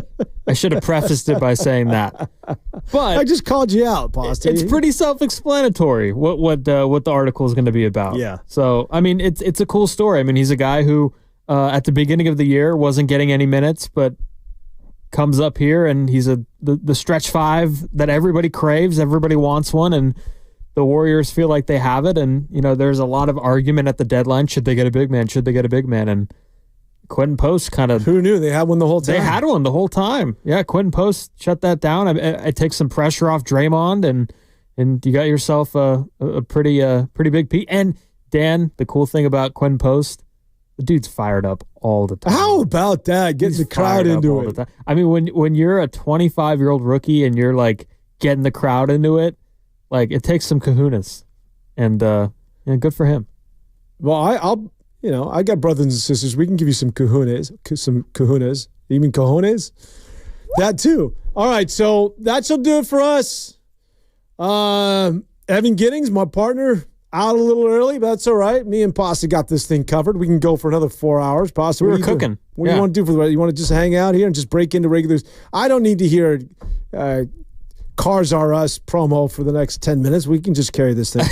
[SPEAKER 4] I should have prefaced it by saying that. But
[SPEAKER 3] I just called you out, Post.
[SPEAKER 4] It's pretty self-explanatory what the article is going to be about.
[SPEAKER 3] Yeah.
[SPEAKER 4] So it's a cool story. He's a guy who at the beginning of the year wasn't getting any minutes, but comes up here and he's the stretch 5 that everybody craves. Everybody wants one, and the Warriors feel like they have it. And there's a lot of argument at the deadline. Should they get a big man? Should they get a big man? And Quinton Post kind of...
[SPEAKER 3] Who knew? They had one the whole time.
[SPEAKER 4] They had one the whole time. Yeah, Quinton Post shut that down. It takes some pressure off Draymond, and you got yourself a pretty big piece. And Dan, the cool thing about Quinton Post, the dude's fired up all the time.
[SPEAKER 3] How about that? Getting the crowd into it.
[SPEAKER 4] When you're a 25-year-old rookie and you're like getting the crowd into it, like it takes some kahunas, and good for him.
[SPEAKER 3] Well, I got brothers and sisters. We can give you some kahunas. You mean cojones? That too. All right, so that shall do it for us. Evan Giddings, my partner, out a little early, but that's all right. Me and Pasta got this thing covered. We can go for another 4 hours. Pasta,
[SPEAKER 4] we were cooking.
[SPEAKER 3] What do you want to do for the rest? You want to just hang out here and just break into regulars? I don't need to hear Cars Are Us promo for the next 10 minutes. We can just carry this thing.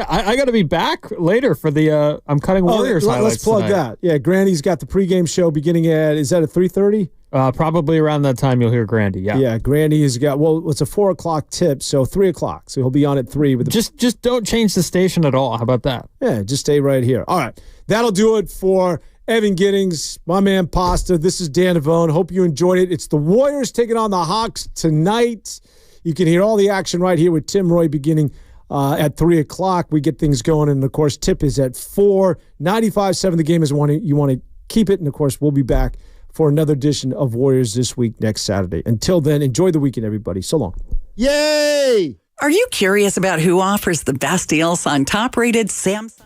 [SPEAKER 4] I got to be back later for the I'm Cutting Warriors highlights.
[SPEAKER 3] Let's plug
[SPEAKER 4] tonight.
[SPEAKER 3] that. Yeah, Granny's got the pregame show beginning is that at 3:30?
[SPEAKER 4] Probably around that time you'll hear Grandy, yeah.
[SPEAKER 3] Yeah, Grandy has got, it's a 4 o'clock tip, so 3 o'clock. So he'll be on at 3. With
[SPEAKER 4] Just don't change the station at all. How about that?
[SPEAKER 3] Yeah, just stay right here. All right, that'll do it for Evan Giddings, my man Pasta. This is Dan Devone. Hope you enjoyed it. It's the Warriors taking on the Hawks tonight. You can hear all the action right here with Tim Roy beginning at 3 o'clock. We get things going, and, of course, tip is at 4. 95.7 the game is one you want to keep it, and, of course, we'll be back for another edition of Warriors This Week next Saturday. Until then, enjoy the weekend, everybody. So long.
[SPEAKER 12] Yay! Are you curious about who offers the best deals on top-rated Samsung?